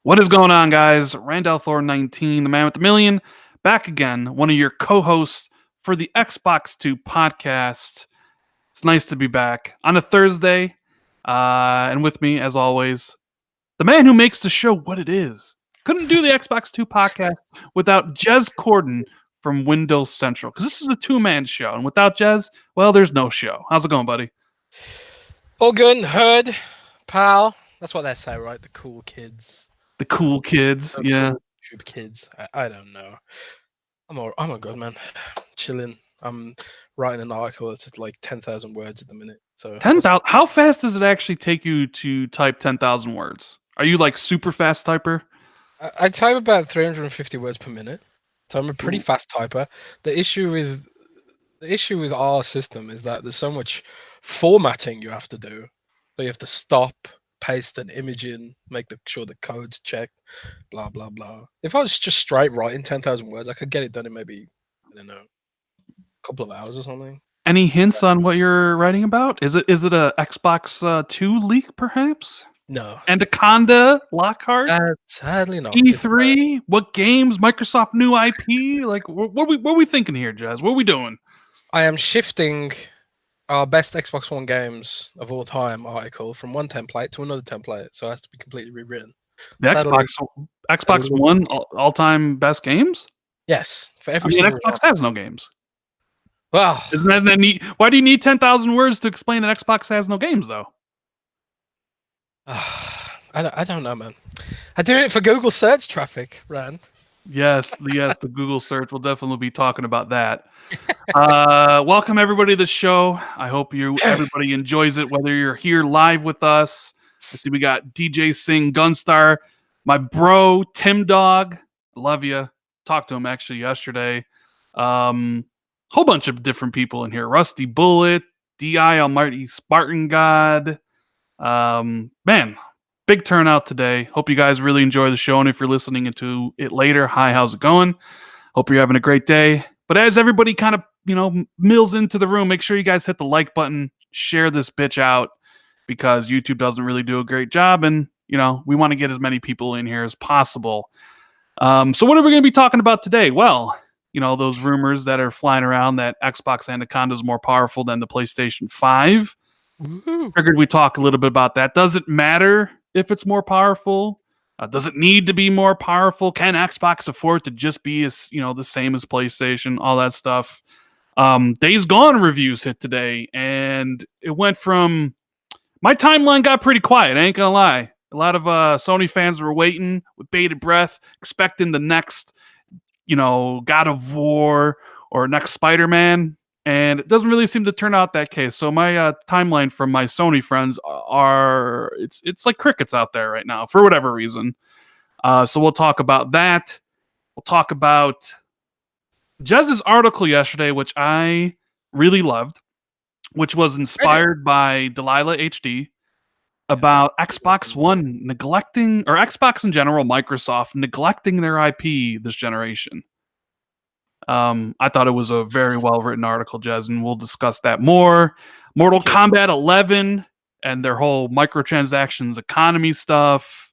What is going on, guys? Randall Thor 19, the man with the million, back again, one of your co hosts for the Xbox 2 podcast. It's nice to be back on a Thursday. And with me, as always, the man who makes the show what it is. Couldn't do the Xbox 2 podcast without Jez Corden from Windows Central, because this is a two-man show. And without Jez, well, there's no show. How's it going, buddy? All good, heard, pal. That's what they say, right? The cool kids. The cool kids, The yeah. cool YouTube kids. I don't know. I'm a good man. Chilling. I'm writing an article that's at like 10,000 words at the minute. So 10,000. How fast does it actually take you to type 10,000 words? Are you like super fast typer? I type about 350 words per minute. So I'm a pretty Ooh. fast typer. The issue with our system is that there's so much formatting you have to do. So you have to stop, paste an image in, make sure the code's checked, blah blah blah. If I was just straight writing 10,000 words, I could get it done in maybe, I don't know, a couple of hours or something. Any hints on what you're writing about? Is it a Xbox 2 leak, perhaps? No, Anaconda, Lockhart, sadly not. E3? What games? Microsoft new IP? Like, what are we thinking here, Jazz? What are we doing? I am shifting our best Xbox One games of all time article from one template to another template, so it has to be completely rewritten. The Sadly, Xbox One all-time best games? yes, for I every mean, single Xbox one. has no games. Well, Isn't that neat? Why do you need 10,000 words to explain that Xbox has no games, though? I don't know, man. I do it for Google search traffic, Rand. Yes, the Google search. We'll definitely be talking about that. Welcome everybody to the show. I hope everybody enjoys it, whether you're here live with us. I see we got DJ Singh, Gunstar, my bro Tim Dog. Love you. Talked to him actually yesterday. Whole bunch of different people in here. Rusty Bullet, DI Almighty Spartan God. Man, big turnout today. Hope you guys really enjoy the show. And if you're listening to it later, hi, how's it going? Hope you're having a great day. But as everybody kind of, mills into the room, make sure you guys hit the like button, share this bitch out, because YouTube doesn't really do a great job. And, we want to get as many people in here as possible. So what are we going to be talking about today? Well, those rumors that are flying around that Xbox Anaconda is more powerful than the PlayStation 5. Woo-hoo. Figured we talk a little bit about that. Does it matter if it's more powerful? Does it need to be more powerful? Can Xbox afford to just be the same as PlayStation? All that stuff. Days Gone reviews hit today, and it went from my timeline got pretty quiet. I ain't gonna lie. A lot of Sony fans were waiting with bated breath, expecting the next, God of War or next Spider-Man. And it doesn't really seem to turn out that case. So my timeline from my Sony friends it's like crickets out there right now for whatever reason. So we'll talk about that. We'll talk about Jez's article yesterday, which I really loved, which was inspired by Delilah HD about Xbox One neglecting, or Xbox in general, Microsoft neglecting their IP this generation. I thought it was a very well-written article, Jez, and we'll discuss that more. Mortal Kombat 11 and their whole microtransactions economy stuff.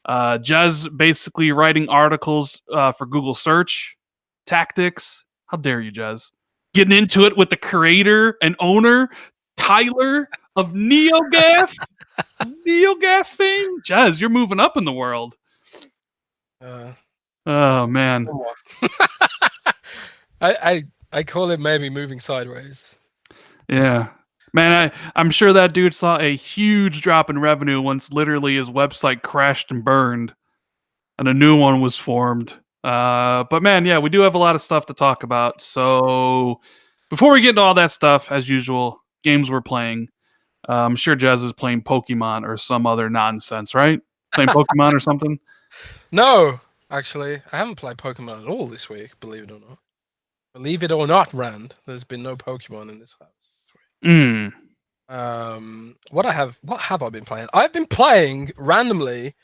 Jez basically writing articles for Google search tactics. How dare you, Jez? Getting into it with the creator and owner, Tyler of NeoGaf. NeoGaf fame. Jez, you're moving up in the world. Oh, man. I call it maybe moving sideways. Yeah. Man, I'm sure that dude saw a huge drop in revenue once literally his website crashed and burned and a new one was formed. But man, yeah, we do have a lot of stuff to talk about. So before we get into all that stuff, as usual, games we're playing. I'm sure Jez is playing Pokemon or some other nonsense, right? Playing Pokemon or something? No, actually, I haven't played Pokemon at all this week, believe it or not. Believe it or not, Rand, there's been no Pokemon in this house. What have I been playing? I've been playing randomly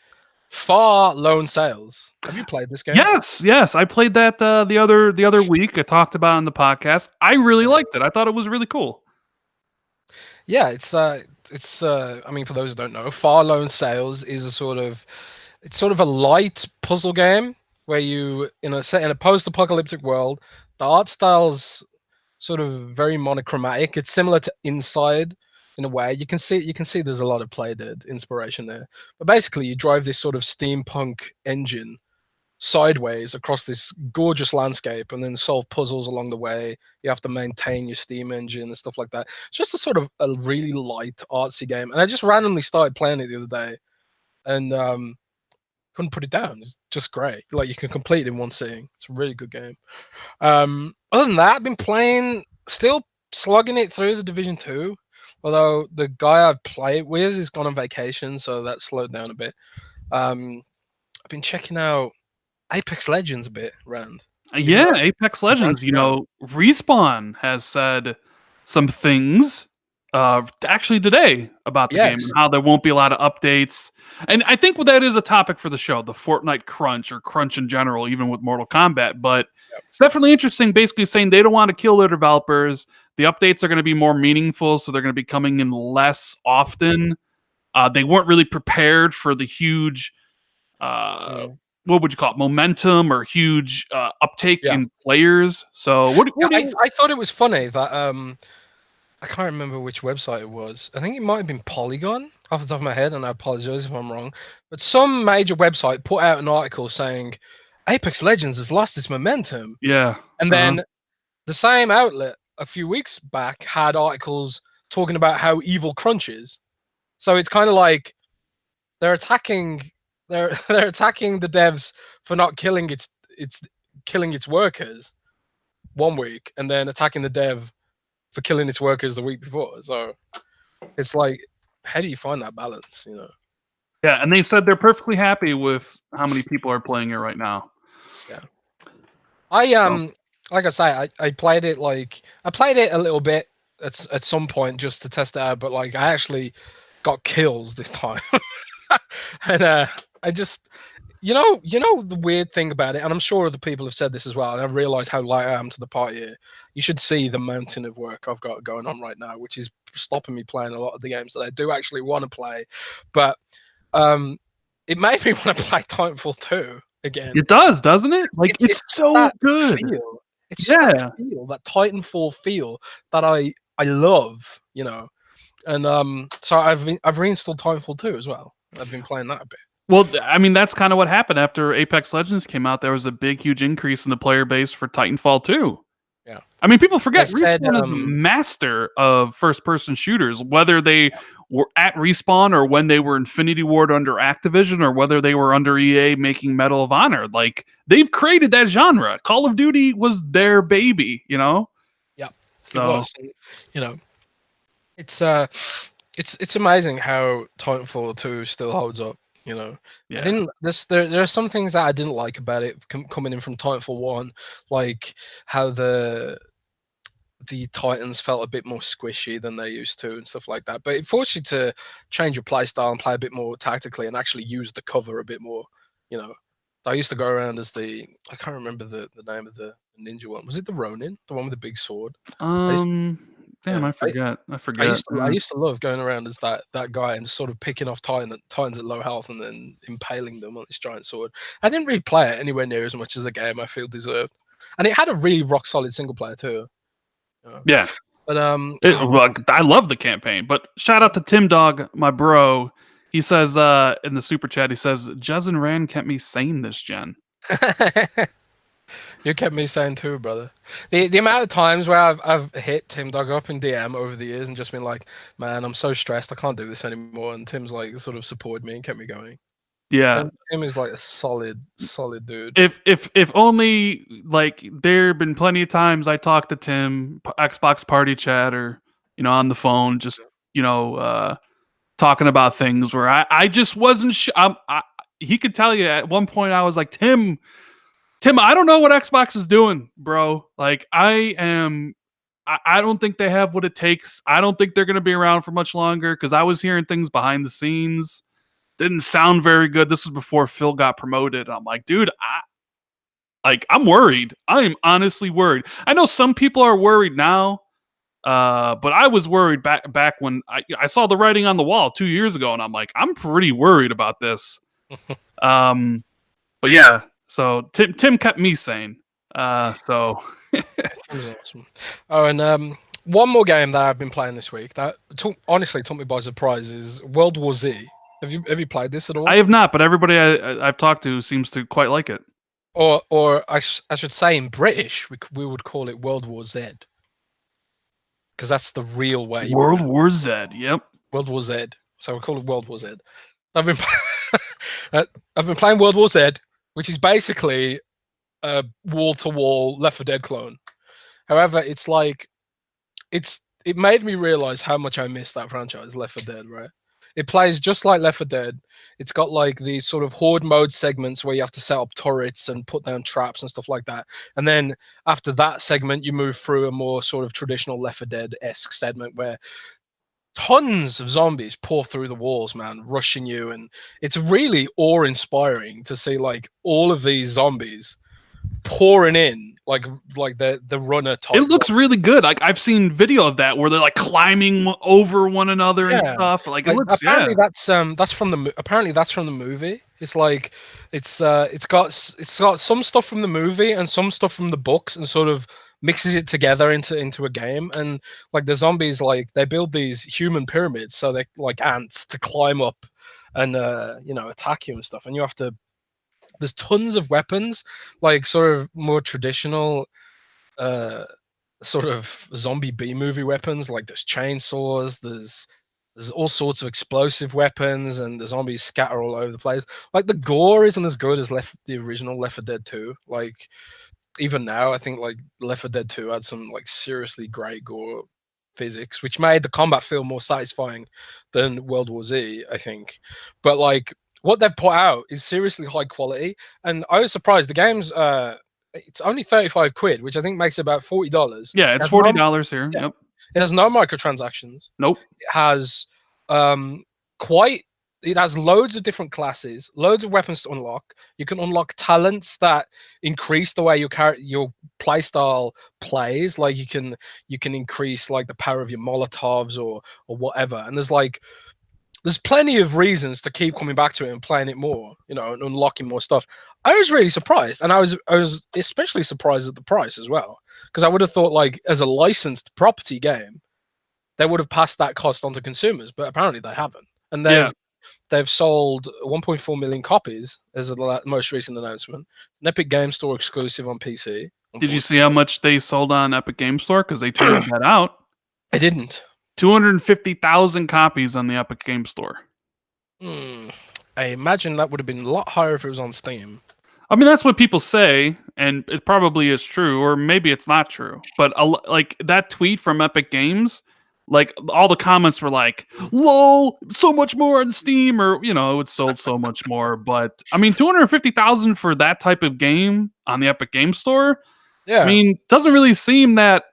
Far Lone Sales. Have you played this game? Yes. I played that the other week. I talked about it on the podcast. I really liked it. I thought it was really cool. Yeah, it's I mean, for those who don't know, Far Lone Sales is a sort of It's sort of a light puzzle game where you in a post-apocalyptic world. The art style's sort of very monochromatic. It's similar to Inside in a way. You can see there's a lot of Playdead inspiration there. But basically, you drive this sort of steampunk engine sideways across this gorgeous landscape and then solve puzzles along the way. You have to maintain your steam engine and stuff like that. It's just a sort of a really light artsy game. And I just randomly started playing it the other day and couldn't put it down. It's just great. Like you can complete it in one sitting. It's a really good game. Other than that, I've been playing, still slugging it through the Division 2. Although the guy I play it with is gone on vacation, so that slowed down a bit. I've been checking out Apex Legends a bit, Rand. Yeah, Apex Legends, Respawn has said some things actually today about the game Yes. and how there won't be a lot of updates. And I think that is a topic for the show, the Fortnite crunch or crunch in general, even with Mortal Kombat. But it's definitely interesting, basically saying they don't want to kill their developers. The updates are going to be more meaningful, so they're going to be coming in less often. They weren't really prepared for the huge what would you call it, momentum or huge uptake in players. So what do you I thought it was funny that I can't remember which website it was. I think it might have been Polygon off the top of my head, and I apologize if I'm wrong. But some major website put out an article saying Apex Legends has lost its momentum. Yeah. And then the same outlet a few weeks back had articles talking about how evil crunch is. So it's kind of like they're attacking they're attacking the devs for not killing its workers one week, and then attacking the dev for killing its workers the week before. So it's like, how do you find that balance? Yeah, and they said they're perfectly happy with how many people are playing it right now. Yeah. Like I say, I played it a little bit at some point just to test it out, but like I actually got kills this time. And I just the weird thing about it, and I'm sure other people have said this as well, and I've realized how light I am to the party here. You should see the mountain of work I've got going on right now, which is stopping me playing a lot of the games that I do actually want to play. But it made me want to play Titanfall 2 again. It does, doesn't it? Like it's so good. It's just that feel, that Titanfall feel that I love, And so I've reinstalled Titanfall 2 as well. I've been playing that a bit. Well, I mean, that's kind of what happened after Apex Legends came out. There was a big, huge increase in the player base for Titanfall 2. Yeah. I mean, people forget Respawn is a master of first-person shooters, whether they were at Respawn or when they were Infinity Ward under Activision or whether they were under EA making Medal of Honor. Like, they've created that genre. Call of Duty was their baby, Yeah, So, it was. It's amazing how Titanfall 2 still holds up. Yeah. There are some things that I didn't like about it coming in from Titanfall 1, like how the Titans felt a bit more squishy than they used to and stuff like that. But it forced you to change your play style and play a bit more tactically and actually use the cover a bit more. I used to go around as I can't remember the name of the ninja one. Was it the Ronin, the one with the big sword? I forget. I used to love going around as that guy and sort of picking off Titans at low health and then impaling them on this giant sword. I didn't really play it anywhere near as much as the game I feel deserved, and it had a really rock solid single player too. Yeah, but I love the campaign. But shout out to Tim Dog, my bro. He says in the super chat, he says, Jez and Rand kept me sane this gen. You kept me sane too, brother. The amount of times where I've hit Tim Dog up in DM over the years and just been like, man, I'm so stressed, I can't do this anymore. And Tim's like sort of supported me and kept me going. Yeah. Tim is like a solid dude. If only, like, there have been plenty of times I talked to Tim, Xbox party chat or, on the phone, just, talking about things where I just wasn't he could tell you at one point I was like, Tim, I don't know what Xbox is doing, bro. Like, I don't think they have what it takes. I don't think they're going to be around for much longer because I was hearing things behind the scenes. Didn't sound very good. This was before Phil got promoted. I'm like, dude, I'm worried. I am honestly worried. I know some people are worried now, but I was worried back when I saw the writing on the wall 2 years ago, and I'm like, I'm pretty worried about this. But yeah, so Tim kept me sane. So Tim's awesome. Oh, and one more game that I've been playing this week that honestly took me by surprise is World War Z. Have you played this at all? I have not, but everybody I've talked to seems to quite like it. Or I should say in British we would call it World War Z because that's the real way you World pronounce War Z. Yep. World War Z. So we call it World War Z. I've been I've been playing World War Z, which is basically a wall-to-wall Left 4 Dead clone. However, it's like it made me realize how much I miss that franchise, Left 4 Dead, right? It plays just like Left 4 Dead. It's got like these sort of horde mode segments where you have to set up turrets and put down traps and stuff like that. And then after that segment, you move through a more sort of traditional Left 4 Dead-esque segment where tons of zombies pour through the walls, man, rushing you. And it's really awe-inspiring to see like all of these zombies pouring in like the runner type. It looks really good. Like I've seen video of that where they're like climbing over one another and Yeah, stuff. Like it like looks, apparently yeah. that's from apparently that's from the movie. It's like it's got some stuff from the movie and some stuff from the books and sort of mixes it together into a game. And like the zombies, like they build these human pyramids so they like ants to climb up and attack you and stuff. And you have to there's tons of weapons, like sort of more traditional uh sort of zombie B movie weapons. Like there's chainsaws, there's all sorts of explosive weapons, and the zombies scatter all over the place. Like the gore isn't as good as the original Left 4 Dead 2. Like even now, I think like Left 4 Dead 2 had some like seriously great gore physics, which made the combat feel more satisfying than World War Z, I think. But like what they've put out is seriously high quality, and I was surprised. The game's it's only 35 quid, which I think makes it about $40. Yeah, It it's has no, $40 here. yeah, Yep. it has no microtransactions. Nope. It has um quite it has loads of different classes, loads of weapons to unlock. You can unlock talents that increase the way your playstyle plays. Like you can increase like the power of your Molotovs or whatever. And there's plenty of reasons to keep coming back to it and playing it more, and unlocking more stuff. I was really surprised, and I was especially surprised at the price as well, because I would have thought like as a licensed property game, they would have passed that cost on to consumers, but apparently they haven't. And Yeah. they've sold 1.4 million copies as the most recent announcement. An Epic Game Store exclusive on PC. Did you see how much they sold on Epic Game Store? Because they tweeted that out. I didn't. 250,000 copies on the Epic Game Store. I imagine that would have been a lot higher if it was on Steam. I mean, that's what people say, and it probably is true, or maybe it's not true. But like that tweet from Epic Games, like all the comments were like, "Lol, so much more on Steam," or it sold so much more. But I mean, 250,000 for that type of game on the Epic Game Store. Yeah. I mean, doesn't really seem that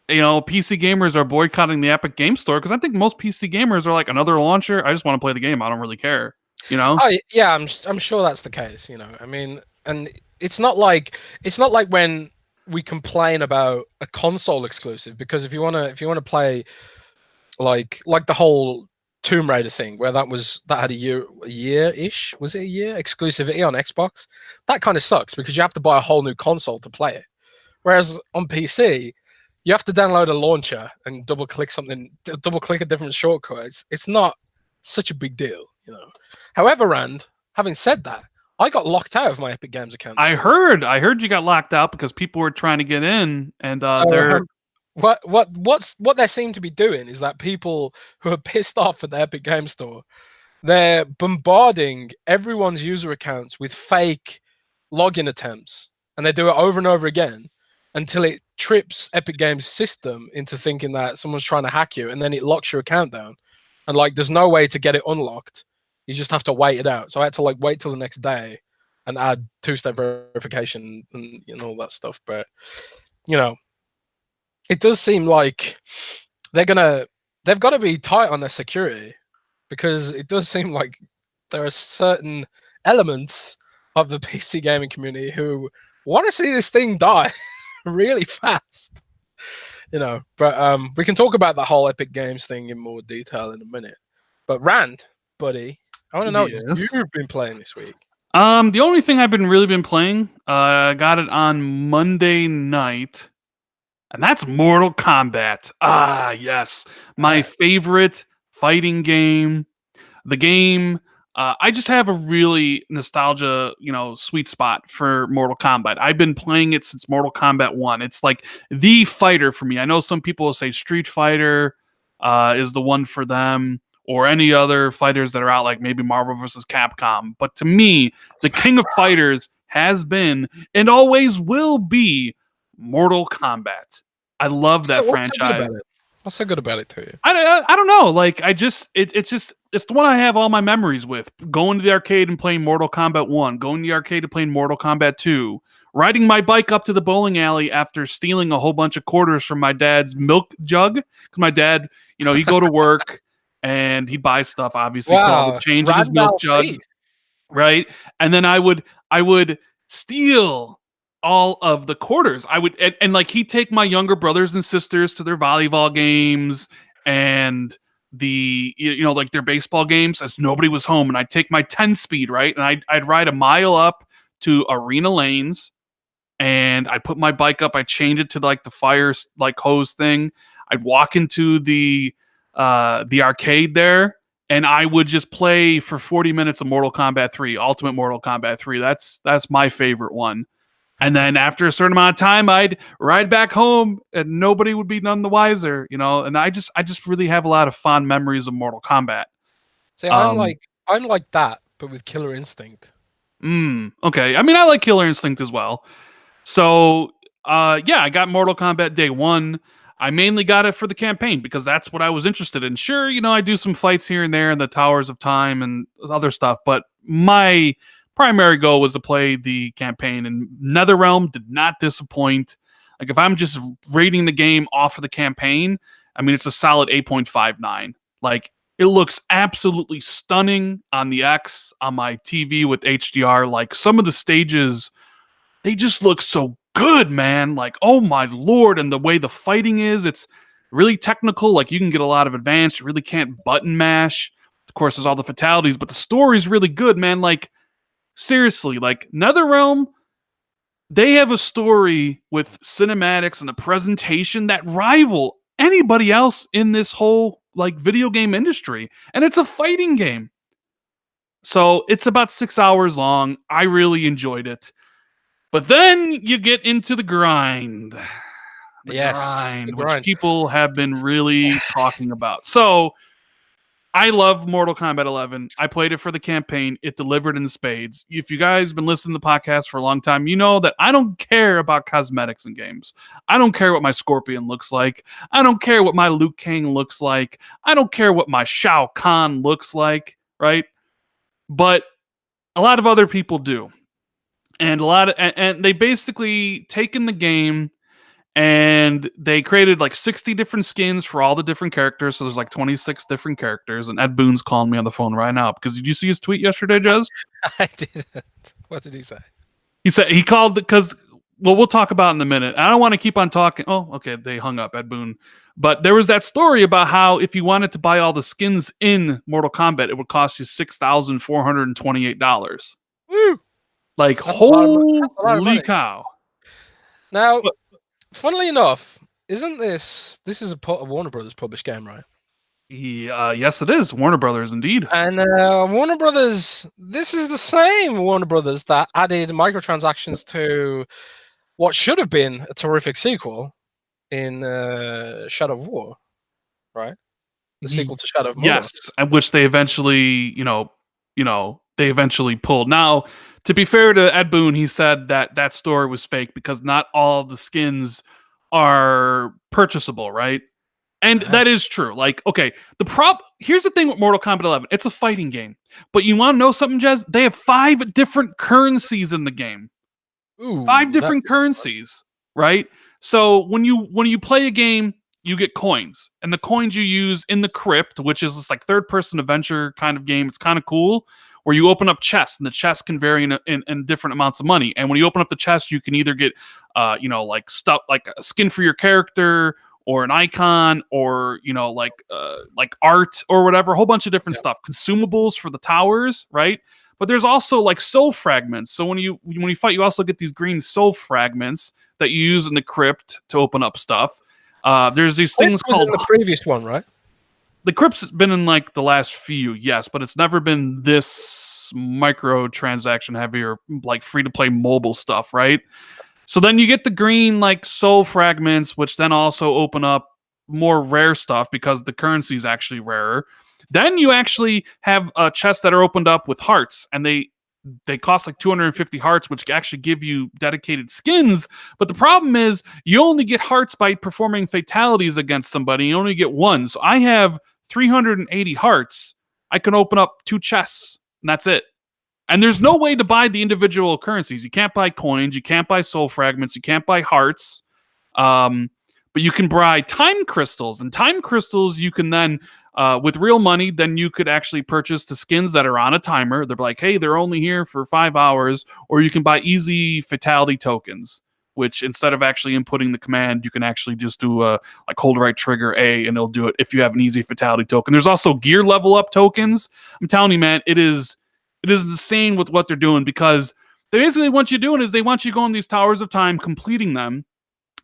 PC gamers are boycotting the Epic Game Store, because I think most PC gamers are like, another launcher. I just want to play the game. I don't really care. Oh yeah, I'm sure that's the case. I mean, and it's not like when we complain about a console exclusive, because if you wanna play like the whole Tomb Raider thing, where that had a year ish, was it a year exclusivity on Xbox? That kind of sucks because you have to buy a whole new console to play it. Whereas on PC, you have to download a launcher and double click a different shortcut. It's not such a big deal. However, Rand, having said that, I got locked out of my Epic Games account. I heard you got locked out because people were trying to get in, and they're what they seem to be doing is that people who are pissed off at the Epic Game Store, they're bombarding everyone's user accounts with fake login attempts, and they do it over and over again until it trips Epic Games' system into thinking that someone's trying to hack you, and then it locks your account down. And like, there's no way to get it unlocked. You just have to wait it out. So I had to like wait till the next day and add two-step verification and all that stuff. But it does seem like they've got to be tight on their security, because it does seem like there are certain elements of the PC gaming community who want to see this thing die really fast. But we can talk about the whole Epic Games thing in more detail in a minute. But Rand, buddy, I want to know what Yes. you've been playing this week. The only thing I've been really been playing, I got it on Monday night, and that's Mortal Kombat. Ah, yes, my favorite fighting game. The game, I just have a really nostalgia, sweet spot for Mortal Kombat. I've been playing it since Mortal Kombat 1. It's like the fighter for me. I know some people will say Street Fighter is the one for them, or any other fighters that are out, like maybe Marvel versus Capcom. But to me, the king of fighters has been and always will be Mortal Kombat. I love that What's so good franchise. about it? What's so good about it to you? I don't know. Like it's the one I have all my memories with. Going to the arcade and playing Mortal Kombat 1, going to the arcade and playing Mortal Kombat 2, riding my bike up to the bowling alley after stealing a whole bunch of quarters from my dad's milk jug. Because my dad, he'd go to work and he'd buy stuff, obviously, put all the Wow, change in his milk Randall jug, thief. right? And then I would steal all of the quarters. I would and like he'd take my younger brothers and sisters to their volleyball games and like their baseball games as nobody was home, and I'd take my 10 speed, right, and I'd ride a mile up to arena lanes, and I'd put my bike up, I'd change it to like the fire like hose thing, I'd walk into the arcade there, and I would just play for 40 minutes of Mortal Kombat 3, Ultimate Mortal Kombat 3. That's my favorite one. And then after a certain amount of time, I'd ride back home, and nobody would be none the wiser. And I just really have a lot of fond memories of Mortal Kombat. See, Um, I'm like that, but with Killer Instinct. okay. I mean, I like Killer Instinct as well. So, yeah, I got Mortal Kombat day one. I mainly got it for the campaign because that's what I was interested in. Sure, I do some fights here and there in the Towers of Time and other stuff, but my primary goal was to play the campaign, and NetherRealm did not disappoint. Like, if I'm just rating the game off of the campaign, I mean, it's a solid 8.59. Like, it looks absolutely stunning on the X on my TV with HDR. Like, some of the stages, they just look so good, man. Like, oh my lord, and the way the fighting is, it's really technical. Like, you can get a lot of advanced, you really can't button mash. Of course, there's all the fatalities, but the story's really good, man. Like, seriously, like NetherRealm, they have a story with cinematics and the presentation that rival anybody else in this whole like video game industry. And it's a fighting game. So it's about 6 hours long. I really enjoyed it. But then you get into the grind. The Yes, the grind, which grind. people have been really talking about. So I love Mortal Kombat 11. I played it for the campaign. It delivered in spades. If you guys have been listening to the podcast for a long time, you know that I don't care about cosmetics in games. I don't care what my Scorpion looks like. I don't care what my Liu Kang looks like. I don't care what my Shao Kahn looks like, right? But a lot of other people do. And and they basically taken the game and they created like 60 different skins for all the different characters. So there's like 26 different characters. And Ed Boon's calling me on the phone right now because did you see his tweet yesterday, Jez? I didn't. What did he say? He said he called because, well, we'll talk about it in a minute. I don't want to keep on talking. Oh, okay, they hung up, Ed Boon. But there was that story about how if you wanted to buy all the skins in Mortal Kombat, it would cost you $6,428. Woo! Like, That's a lot of holy money. cow! Now, But funnily enough, isn't this is a Warner Brothers published game, right? yeah, yes, it is Warner Brothers, indeed. And Warner Brothers, this is the same Warner Brothers that added microtransactions to what should have been a terrific sequel in Shadow of War, right? The sequel to Shadow of Mordor. Yes, and which they eventually, they eventually pulled. Now, to be fair to Ed Boon, he said that that story was fake because not all the skins are purchasable, right? And Uh-huh. that is true. Like, okay, here's the thing with Mortal Kombat 11. It's a fighting game. But you want to know something, Jez? They have 5 different currencies in the game. Ooh, 5 that's different currencies, right? So when you play a game, you get coins, and the coins you use in the crypt, which is this like third person adventure kind of game. It's kind of cool, where you open up chests, and the chests can vary in different amounts of money. And when you open up the chest, you can either get like stuff like a skin for your character, or an icon, or like art or whatever, a whole bunch of different stuff, consumables for the towers, right? But there's also like soul fragments. So when you fight, you also get these green soul fragments that you use in the crypt to open up stuff. There's these things called in the previous one, right? the crypt's been in like the last few, yes, but it's never been this microtransaction heavy or like free to play mobile stuff, right? So then you get the green like soul fragments, which then also open up more rare stuff because the currency is actually rarer. Then you actually have chests that are opened up with hearts, and they cost like 250 hearts, which actually give you dedicated skins. But the problem is you only get hearts by performing fatalities against somebody. You only get one. So I have 380 hearts. I can open up 2 chests, and that's it. And there's no way to buy the individual currencies. You can't buy coins. You can't buy soul fragments. You can't buy hearts. But you can buy time crystals. And time crystals, you can then, with real money, then you could actually purchase the skins that are on a timer. They're like, hey, they're only here for 5 hours. Or you can buy easy fatality tokens, which instead of actually inputting the command, you can actually just do like hold right trigger A, and it'll do it if you have an easy fatality token. There's also gear level up tokens. I'm telling you, man, it is insane with what they're doing, because they basically what you're doing is they want you to go on these towers of time, completing them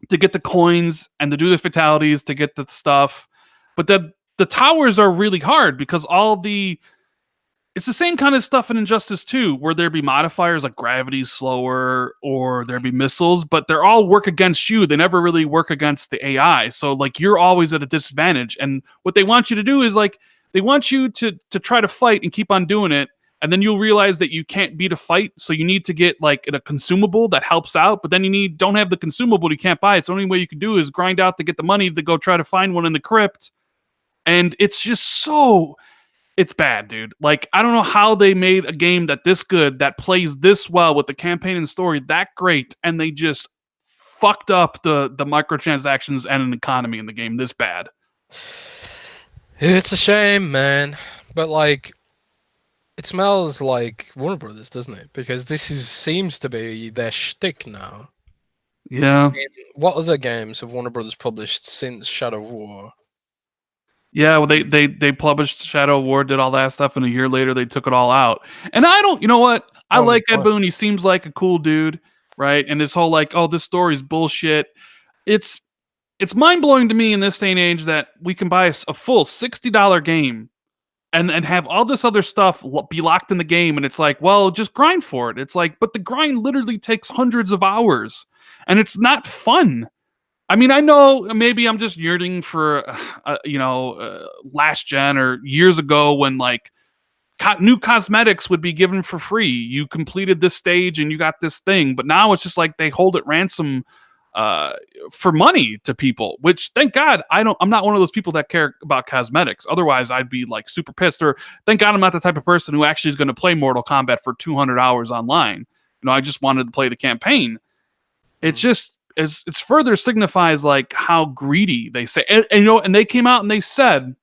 to get the coins and to do the fatalities to get the stuff. But the towers are really hard because it's the same kind of stuff in Injustice 2, where there be modifiers like gravity's slower or there be missiles, but they're all work against you. They never really work against the AI. So like you're always at a disadvantage. And what they want you to do is like they want you to try to fight and keep on doing it. And then you'll realize that you can't beat a fight, so you need to get like a consumable that helps out. But then don't have the consumable, you can't buy it. So the only way you can do is grind out to get the money to go try to find one in the crypt. And it's just it's bad, dude. Like I don't know how they made a game this good, that plays this well with the campaign and story that great, and they just fucked up the microtransactions and an economy in the game this bad. It's a shame, man. But like, it smells like Warner Brothers, doesn't it? Because seems to be their shtick now. Yeah. What other games have Warner Brothers published since Shadow of War? Yeah, well, they published Shadow of War, did all that stuff, and a year later they took it all out. And I don't, you know what? I like Ed Boon. He seems like a cool dude, right? And this whole like, oh, this story's bullshit. It's mind blowing to me in this day and age that we can buy a full $60 game and have all this other stuff be locked in the game, and it's like, well, just grind for it. It's like, but the grind literally takes hundreds of hours, and it's not fun. I mean, I know maybe I'm just yearning for, last gen or years ago when like new cosmetics would be given for free. You completed this stage and you got this thing, but now it's just like they hold it ransom for money to people, which thank God I'm not one of those people that care about cosmetics. Otherwise I'd be like super pissed. Or thank God I'm not the type of person who actually is going to play Mortal Kombat for 200 hours online. I just wanted to play the campaign. It's just it's further signifies like how greedy they say. And they came out and they said,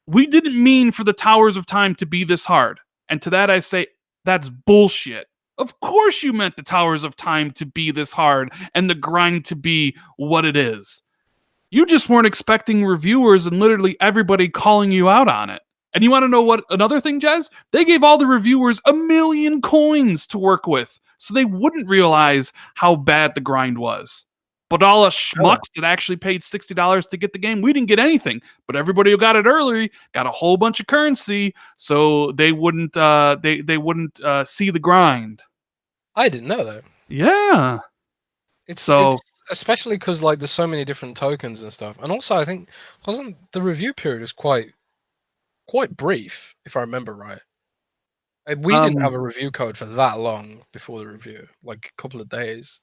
we didn't mean for the Towers of Time to be this hard. And to that I say, that's bullshit. Of course you meant the Towers of Time to be this hard and the grind to be what it is. You just weren't expecting reviewers and literally everybody calling you out on it. And you want to know what another thing, Jez? They gave all the reviewers 1 million coins to work with, so they wouldn't realize how bad the grind was. But all us schmucks that actually paid $60 to get the game, we didn't get anything. But everybody who got it early got a whole bunch of currency, so they wouldn't see the grind. I didn't know that. Yeah. It's especially because like there's so many different tokens and stuff, and also I think wasn't the review period is quite brief, if I remember right. We didn't have a review code for that long before the review, like a couple of days.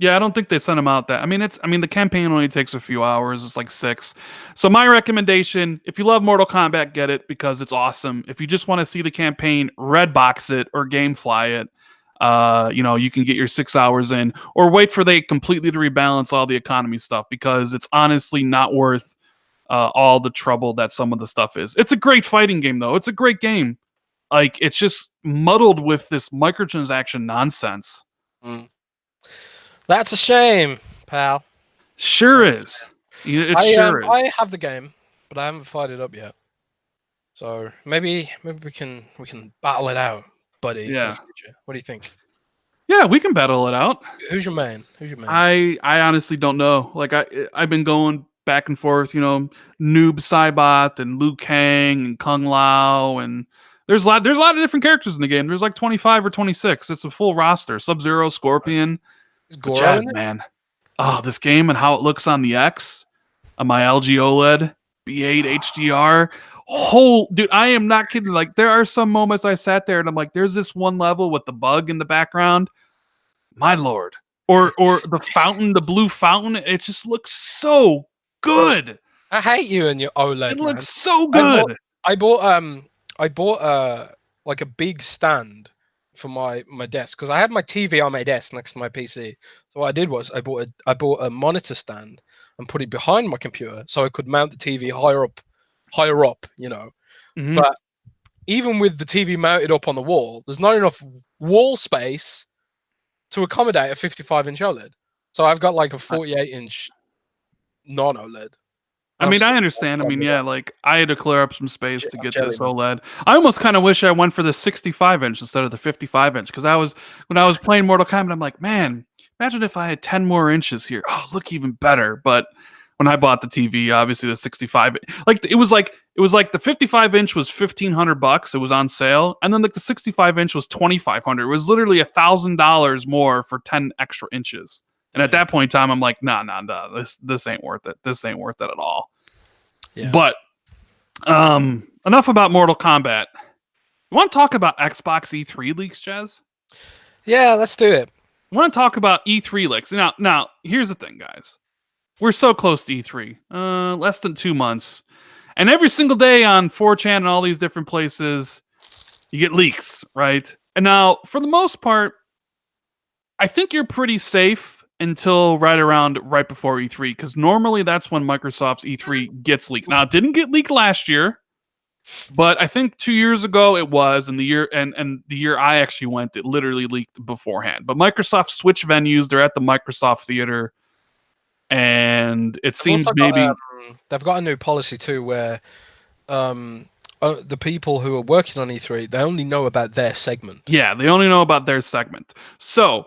Yeah, I don't think they sent them out that. I mean, the campaign only takes a few hours. It's like 6. So my recommendation, if you love Mortal Kombat, get it because it's awesome. If you just want to see the campaign, Redbox it or Gamefly it. You can get your 6 hours in, or wait for they completely to rebalance all the economy stuff, because it's honestly not worth all the trouble that some of the stuff is. It's a great fighting game, though. It's a great game. Like, it's just muddled with this microtransaction nonsense. That's a shame, pal. Sure is. It sure is. I have the game, but I haven't fired it up yet. So maybe we can battle it out, buddy. In the Yeah. future. What do you think? Yeah, we can battle it out. Who's your main? Who's your main? I honestly don't know. Like I've been going back and forth, Noob Saibot and Liu Kang and Kung Lao, and there's a lot of different characters in the game. There's like 25 or 26. It's a full roster. Sub-Zero, Scorpion. Is But Goro Jazz, in it? man. Oh, this game and how it looks on the X, on my LG OLED, B8 HDR. Dude, I am not kidding. Like, there are some moments I sat there and I'm like, there's this one level with the bug in the background. My lord. Or the fountain, the blue fountain. It just looks so good. I hate you and your OLED. It man. looks so good. I bought like a big stand for my desk because I had my TV on my desk next to my PC. So what I did was I bought a monitor stand and put it behind my computer so I could mount the TV higher up, Mhm. But even with the TV mounted up on the wall, there's not enough wall space to accommodate a 55-inch OLED. So I've got like a 48-inch non-OLED. I mean, I understand. I mean, yeah, like I had to clear up some space to I'm get jelly, this man. OLED. I almost kind of wish I went for the 65-inch instead of the 55-inch because when I was playing Mortal Kombat, I'm like, man, imagine if I had 10 more inches here. Oh, look even better. But when I bought the TV, obviously the 65, like it was like the 55-inch was $1,500. It was on sale, and then like the 65-inch was $2,500. It was literally $1,000 more for 10 extra inches. And at that point in time, I'm like, nah, this ain't worth it. This ain't worth it at all. Yeah. But enough about Mortal Kombat. You want to talk about Xbox E3 leaks, Jazz? Yeah, let's do it. I want to talk about E3 leaks. Now, here's the thing, guys. We're so close to E3. Less than 2 months. And every single day on 4chan and all these different places, you get leaks, right? And now, for the most part, I think you're pretty safe until right before E3, because normally that's when Microsoft's E3 gets leaked. Now, it didn't get leaked last year, but I think 2 years ago it was, and the year I actually went, it literally leaked beforehand. But Microsoft switched venues; they're at the Microsoft Theater, and it seems maybe they've got a new policy too, where the people who are working on E3 they only know about their segment. Yeah, they only know about their segment. So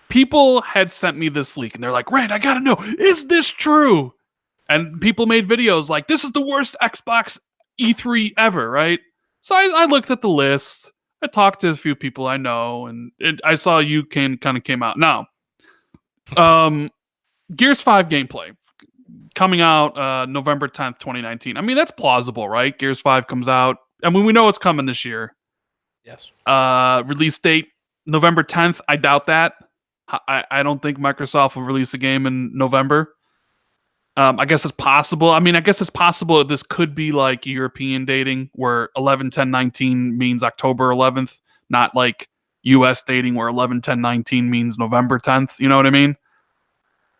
people had sent me this leak and they're like, Rand, I gotta know, is this true? And people made videos like, this is the worst Xbox E3 ever, right? So I looked at the list. I talked to a few people I know, and I saw you kind of came out. Now, Gears 5 gameplay coming out November 10th, 2019. I mean, that's plausible, right? Gears 5 comes out. I mean, we know it's coming this year. Yes. Release date November 10th. I doubt that. I don't think Microsoft will release a game in November. I guess it's possible. I mean, I guess it's possible this could be like European dating where 11/10/19 means October 11th, not like US dating where 11/10/19 means November 10th. You know what I mean?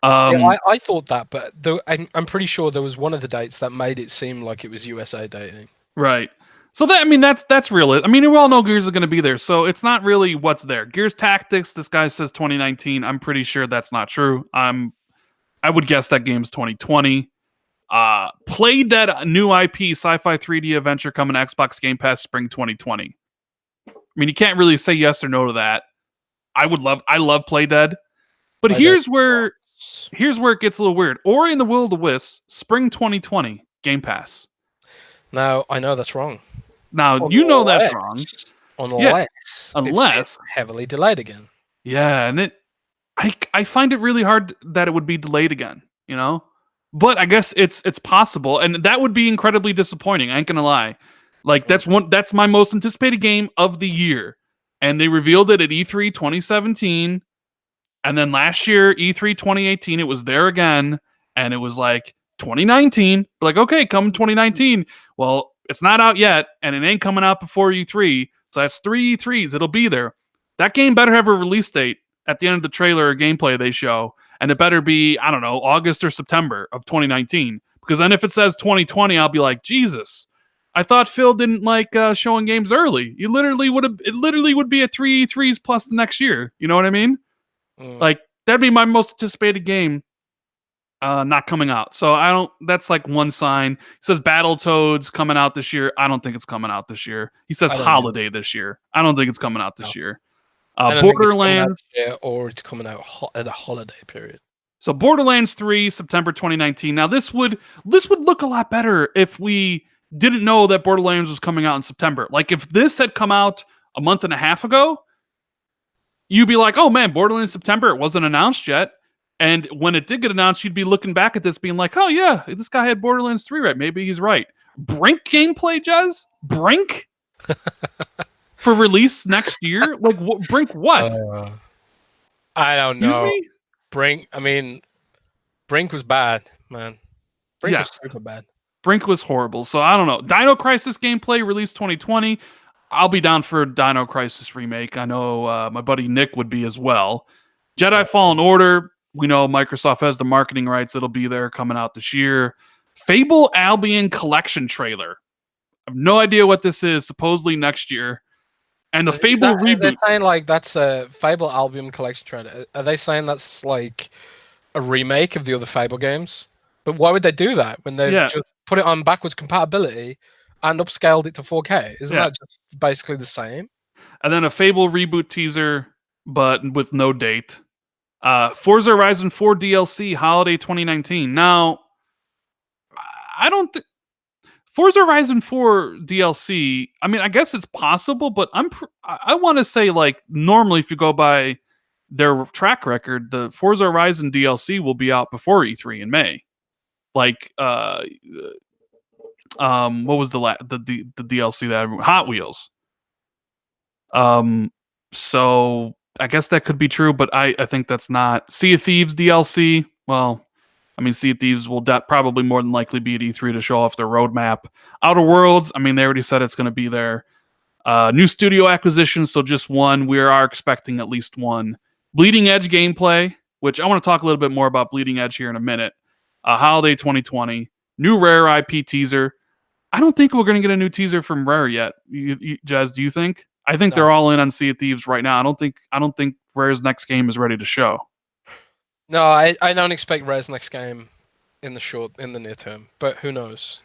Yeah, I thought that, but I'm pretty sure there was one of the dates that made it seem like it was USA dating. Right. So that's real. I mean, we all know Gears is going to be there, so it's not really what's there. Gears Tactics. This guy says 2019. I'm pretty sure that's not true. I would guess that game's 2020. Play Dead, new IP, sci-fi 3D adventure coming to Xbox Game Pass spring 2020. I mean, you can't really say yes or no to that. I love Play Dead, but here's where it gets a little weird. Ori and the Will of the Wisps, spring 2020, Game Pass. Now I know that's wrong. Now you know that's wrong. Unless it's heavily delayed again. Yeah, and I find it really hard that it would be delayed again, you know? But I guess it's possible, and that would be incredibly disappointing, I ain't gonna lie. Like that's my most anticipated game of the year. And they revealed it at E3 2017. And then last year, E3 2018, it was there again, and it was like 2019. Like, okay, come 2019. Well, it's not out yet, and it ain't coming out before E3. So that's 3 E3s. It'll be there. That game better have a release date at the end of the trailer or gameplay they show, and it better be, I don't know, August or September of 2019. Because then if it says 2020, I'll be like, Jesus, I thought Phil didn't like showing games early. It literally would be at 3 E3s plus the next year. You know what I mean? Like, that'd be my most anticipated game Not coming out. So I don't. That's like one sign. He says Battletoads coming out this year. I don't think it's coming out this year. He says I don't know. holiday this year. I don't think it's coming out this No. year. I don't think it's coming out Borderlands. this year, or it's coming out at a holiday period. So Borderlands 3, September 2019. Now this would look a lot better if we didn't know that Borderlands was coming out in September. Like if this had come out a month and a half ago, you'd be like, "Oh man, Borderlands September, it wasn't announced yet." And when it did get announced, you'd be looking back at this being like, "Oh yeah, this guy had Borderlands 3 right. Maybe he's right." Brink gameplay, Jez? Brink? For release next year? Like Brink what? I don't Excuse know. me? Brink was bad, man. Brink Yes. was super bad. Brink was horrible. So I don't know. Dino Crisis gameplay released 2020. I'll be down for a Dino Crisis remake. I know my buddy Nick would be as well. Jedi Fallen Order. We know Microsoft has the marketing rights. It'll be there coming out this year. Fable Albion Collection trailer. I have no idea what this is. Supposedly next year. And the Fable reboot. They're saying like that's a Fable Albion Collection trailer. Are they saying that's like a remake of the other Fable games? But why would they do that when they've just put it on backwards compatibility and upscaled it to 4K? Isn't that just basically the same? And then a Fable reboot teaser, but with no date. Forza Horizon 4 DLC holiday 2019. Now, I don't think Forza Horizon 4 DLC. I mean, I guess it's possible, but I want to say like normally, if you go by their track record, the Forza Horizon DLC will be out before E3 in May. Like, what was the DLC that Hot Wheels? So I guess that could be true, but I think that's not. Sea of Thieves DLC. Well, I mean, Sea of Thieves will probably more than likely be at E3 to show off their roadmap. Outer Worlds. I mean, they already said it's going to be there. New studio acquisitions, so just one. We are expecting at least one. Bleeding Edge gameplay, which I want to talk a little bit more about Bleeding Edge here in a minute. Holiday 2020. New Rare IP teaser. I don't think we're going to get a new teaser from Rare yet. Jez, do you think? I think they're all in on Sea of Thieves right now. I don't think Rare's next game is ready to show. No, I don't expect Rare's next game in the near term, but who knows?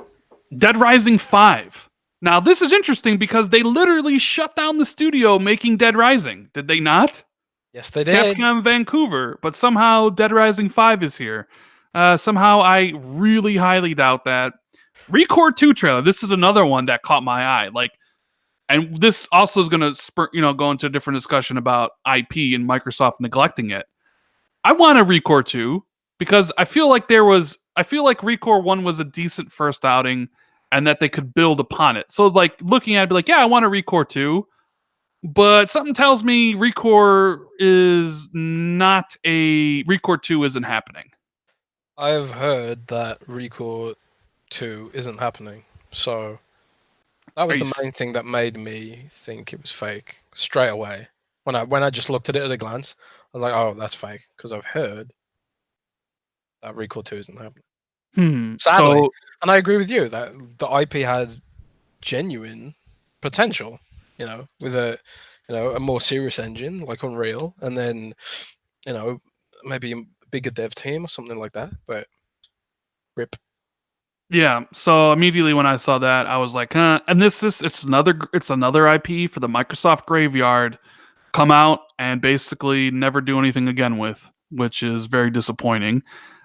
Dead Rising 5. Now, this is interesting because they literally shut down the studio making Dead Rising. Did they not? Yes, they did. Capcom Vancouver, but somehow Dead Rising 5 is here. Somehow I really highly doubt that. Record 2 trailer. This is another one that caught my eye. Like, and this also is going to go into a different discussion about IP and Microsoft neglecting it. I want a Record 2 because I feel like Record 1 was a decent first outing and that they could build upon it. So like looking at it, be like, yeah, I want a Record 2, but something tells me Record 2 isn't happening. I've heard that Record 2 isn't happening. So that was the main thing that made me think it was fake straight away. When I just looked at it at a glance, I was like, "Oh, that's fake," because I've heard that Record 2 isn't happening. Sadly, and I agree with you that the IP had genuine potential. With a more serious engine like Unreal, and then maybe a bigger dev team or something like that. But rip. Yeah, so immediately when I saw that, I was like, huh. And it's another IP for the Microsoft graveyard, come out and basically never do anything again with, which is very disappointing.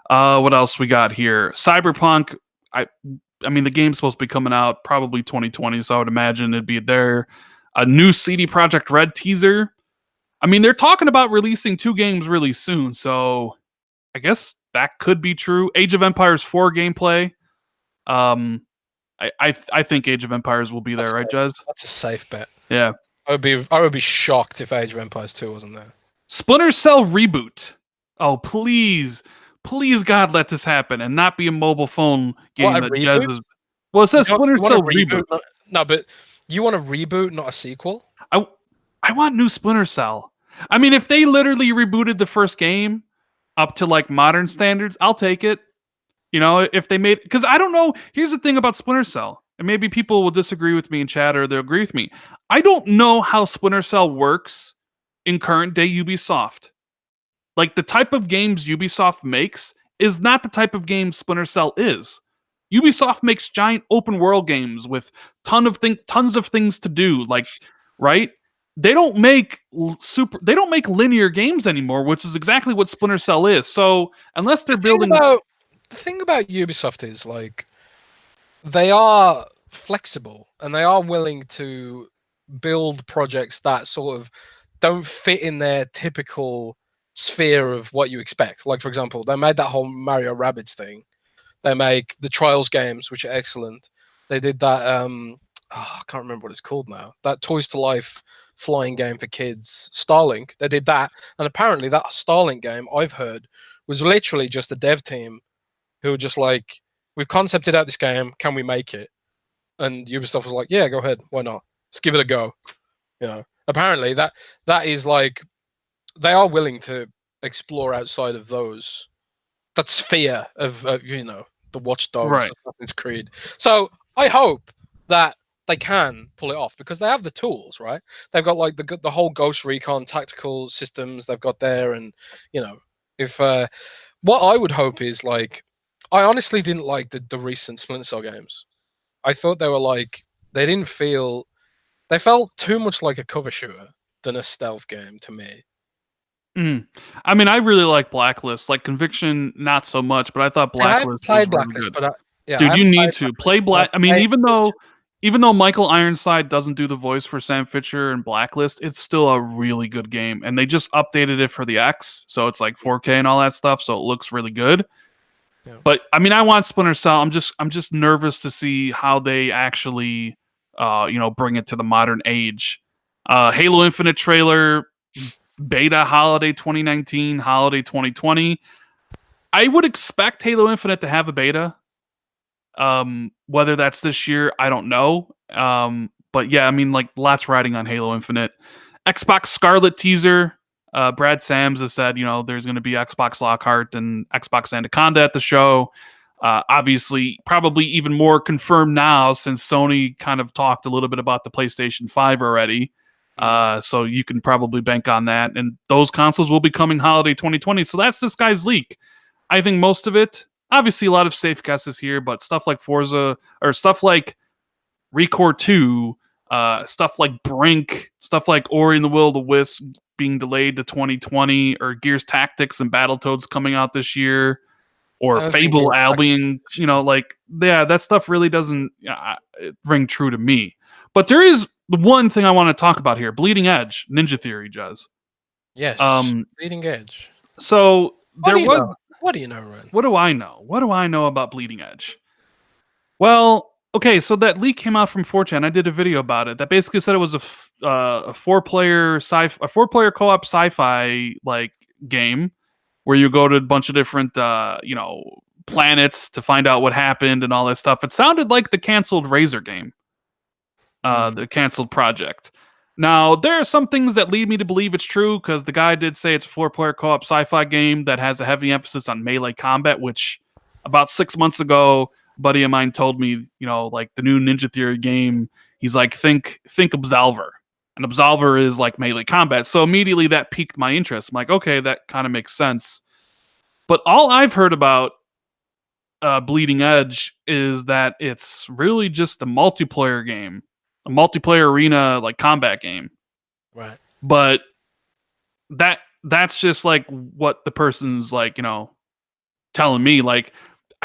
What else we got here? Cyberpunk. I mean, the game's supposed to be coming out probably 2020, so I would imagine it'd be there. A new CD Projekt Red teaser. I mean, they're talking about releasing 2 games really soon, so I guess that could be true. Age of Empires 4 gameplay. I think Age of Empires will be there, right, Jez? That's a safe bet. Yeah. I would be shocked if Age of Empires 2 wasn't there. Splinter Cell reboot. Oh, please, God, let this happen and not be a mobile phone game that Jez is. Well, it says Splinter Cell reboot. No, but you want a reboot, not a sequel. I want new Splinter Cell. I mean, if they literally rebooted the first game up to like modern standards, I'll take it. If they made, because I don't know. Here's the thing about Splinter Cell, and maybe people will disagree with me in chat or they'll agree with me. I don't know how Splinter Cell works in current day Ubisoft. Like the type of games Ubisoft makes is not the type of game Splinter Cell is. Ubisoft makes giant open world games with tons of things to do, like, right? They don't make linear games anymore, which is exactly what Splinter Cell is. So unless they're building, The thing about Ubisoft is like they are flexible and they are willing to build projects that sort of don't fit in their typical sphere of what you expect. Like, for example, they made that whole Mario Rabbids thing. They make the Trials games, which are excellent. They did that. I can't remember what it's called now. That Toys to Life flying game for kids, Starlink. They did that, and apparently that Starlink game I've heard was literally just a dev team who were just like, "We've concepted out this game. Can we make it?" And Ubisoft was like, "Yeah, go ahead. Why not? Let's give it a go." You know. Apparently that is like they are willing to explore outside of that sphere of the Watch Dogs, right? Assassin's Creed. So I hope that they can pull it off because they have the tools, right? They've got like the whole Ghost Recon tactical systems they've got there, and if what I would hope is like, I honestly didn't like the recent Splinter Cell games. I thought they were like they felt too much like a cover shooter than a stealth game to me. I mean, I really like Blacklist. Like Conviction, not so much, but I thought And I haven't Blacklist was played really Blacklist, good. but I Dude, you haven't need played to Blacklist, play but Black. I mean, I even though Michael Ironside doesn't do the voice for Sam Fisher in Blacklist, it's still a really good game. And they just updated it for the X, so it's like 4K and all that stuff, so it looks really good. yeah. But I mean, I want Splinter Cell. I'm just nervous to see how they actually, bring it to the modern age. Halo Infinite trailer, beta holiday 2019, holiday 2020. I would expect Halo Infinite to have a beta. Whether that's this year, I don't know. But yeah, I mean, like lots riding on Halo Infinite. Xbox Scarlet teaser. Brad Sams has said, there's going to be Xbox Lockhart and Xbox Anaconda at the show. Obviously, probably even more confirmed now since Sony kind of talked a little bit about the PlayStation 5 already. So you can probably bank on that. And those consoles will be coming holiday 2020. So that's this guy's leak. I think most of it, obviously a lot of safe guesses here, but stuff like Forza or stuff like Recore 2, stuff like Brink, stuff like Ori and the Will of the Wisp being delayed to 2020, or Gears Tactics and Battletoads coming out this year, I or don't think Fable Gears Albion, Tactics. that stuff really doesn't ring true to me. But there is the one thing I want to talk about here: Bleeding Edge, Ninja Theory, Jez. Yes, Um, Leading Edge. so What there do you was. know? What do you know, Ryan? What do I know? What do I know about Bleeding Edge? Well, okay, so that leak came out from 4chan. I did a video about it that basically said it was a four player co-op sci-fi like game where you go to a bunch of different planets to find out what happened and all that stuff. It sounded like the canceled Razer game, the canceled project. Now, there are some things that lead me to believe it's true because the guy did say it's a four-player co-op sci-fi game that has a heavy emphasis on melee combat, which about 6 months ago, a buddy of mine told me, like the new Ninja Theory game, he's like, think Absolver. And Absolver is like melee combat. So immediately that piqued my interest. I'm like, okay, that kind of makes sense. But all I've heard about Bleeding Edge is that it's really just a multiplayer game, a multiplayer arena like combat game. Right. But that's just like what the person's like, telling me. Like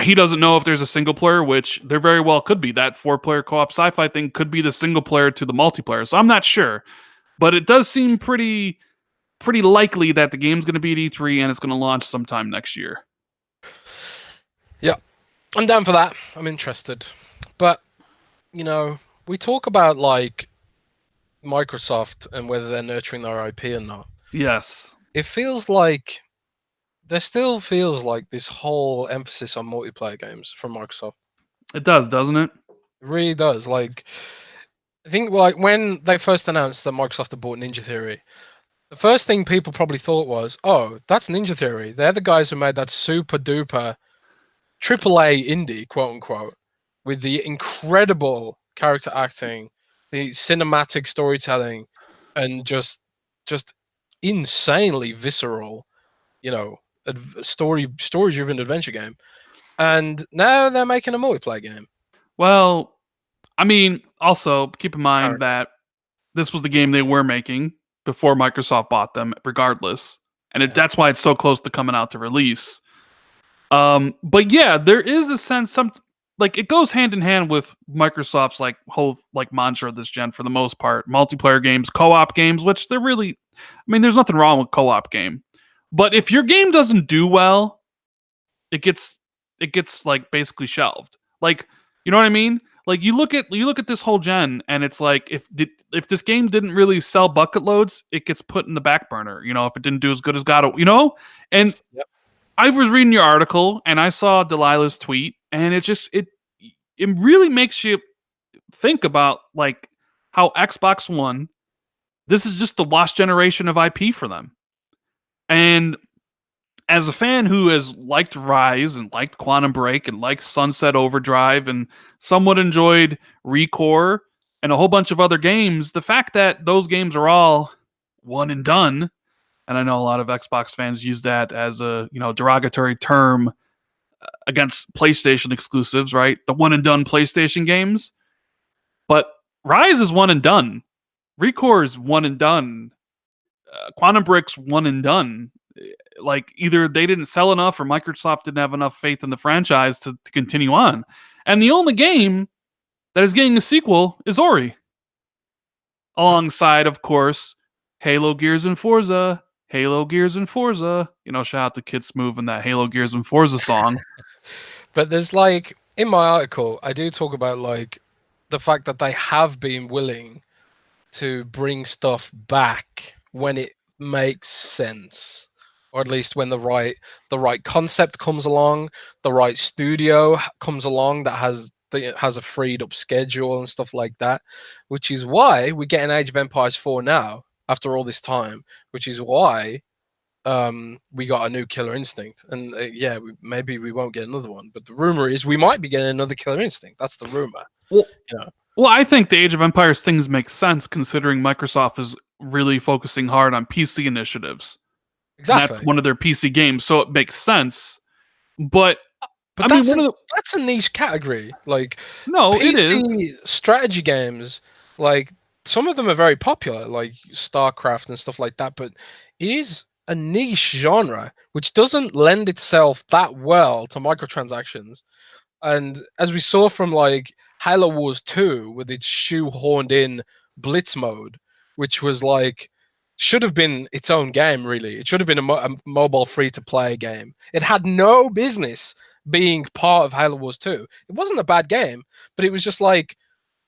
he doesn't know if there's a single player, which there very well could be. That four-player co-op sci-fi thing could be the single player to the multiplayer. So I'm not sure, but it does seem pretty likely that the game's going to be at E3 and it's going to launch sometime next year. Yeah, I'm down for that. I'm interested. But, we talk about like Microsoft and whether they're nurturing their IP or not. Yes. It feels like there still feels like this whole emphasis on multiplayer games from Microsoft. It does, doesn't it? It really does. Like, I think like when they first announced that Microsoft had bought Ninja Theory, the first thing people probably thought was, "Oh, that's Ninja Theory. They're the guys who made that super duper AAA indie, quote unquote, with the incredible character acting, the cinematic storytelling, and just insanely visceral, story-driven adventure game, and now they're making a multiplayer game. Well, I mean, also keep in mind Apparently. that this was the game they were making before Microsoft bought them, regardless, and Yeah. that's why it's so close to coming out to release. But yeah, there is a sense like it goes hand in hand with Microsoft's like whole like mantra this gen for the most part. Multiplayer games, co-op games, which they're really I mean, there's nothing wrong with co-op game. But if your game doesn't do well, it gets like basically shelved. Like, you know what I mean? Like you look at this whole gen and it's like if this game didn't really sell bucket loads, it gets put in the back burner, you know, if it didn't do as good as God, you know? And Yep. I was reading your article and I saw Delilah's tweet, and it really makes you think about like how Xbox One. This is just the lost generation of IP for them. And as a fan who has liked Rise and liked Quantum Break and liked Sunset Overdrive and somewhat enjoyed Recore and a whole bunch of other games, the fact that those games are all one and done, and I know a lot of Xbox fans use that as a derogatory term against PlayStation exclusives, right? The one and done PlayStation games. But Rise is one and done. Recore is one and done. Quantum Break's one and done. Like either they didn't sell enough or Microsoft didn't have enough faith in the franchise to continue on. And the only game that is getting a sequel is Ori. Alongside, of course, Halo, Gears, and Forza. Halo, Gears, and Forza. You know, shout out to Kid Smooth and that Halo, Gears, and Forza song. But there's like in my article, I do talk about like the fact that they have been willing to bring stuff back when it makes sense, or at least when the right concept comes along, the right studio comes along that has a freed up schedule and stuff like that, which is why we get an Age of Empires 4 now after all this time, which is why we got a new Killer Instinct, and yeah, maybe we won't get another one, but the rumor is we might be getting another Killer Instinct. That's the rumor. Well, you know. Well, I think the Age of Empires things make sense considering Microsoft is really focusing hard on PC initiatives. Exactly. And that's one of their PC games, so it makes sense. But But I mean, that's a niche category. Like no, it is PC strategy games, like some of them are very popular, like StarCraft and stuff like that, but it is a niche genre which doesn't lend itself that well to microtransactions. And as we saw from like Halo Wars 2 with its shoehorned in blitz mode, which was like should have been its own game, really. It should have been a mobile free to play game. It had no business being part of Halo Wars 2. It wasn't a bad game, but it was just like,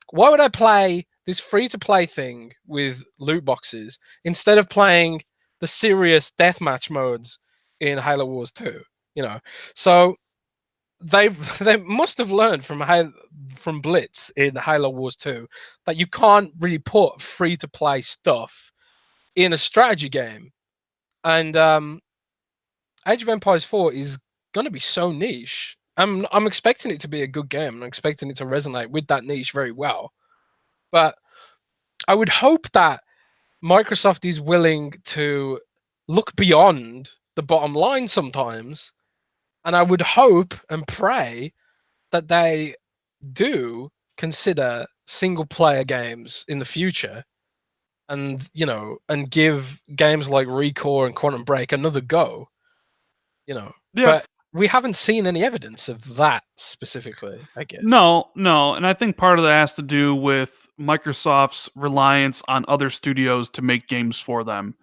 why would I play this free to play thing with loot boxes instead of playing the serious deathmatch modes in Halo Wars 2? You know, so they must have learned from Blitz in Halo Wars 2 that you can't really put free to play stuff in a strategy game. And Age of Empires 4 is going to be so niche. I'm expecting it to be a good game. I'm expecting it to resonate with that niche very well. But I would hope that Microsoft is willing to look beyond the bottom line sometimes. And I would hope and pray that they do consider single player games in the future, and and give games like Recore and Quantum Break another go. yeah. But we haven't seen any evidence of that specifically, I guess. No, and I think part of that has to do with Microsoft's reliance on other studios to make games for them,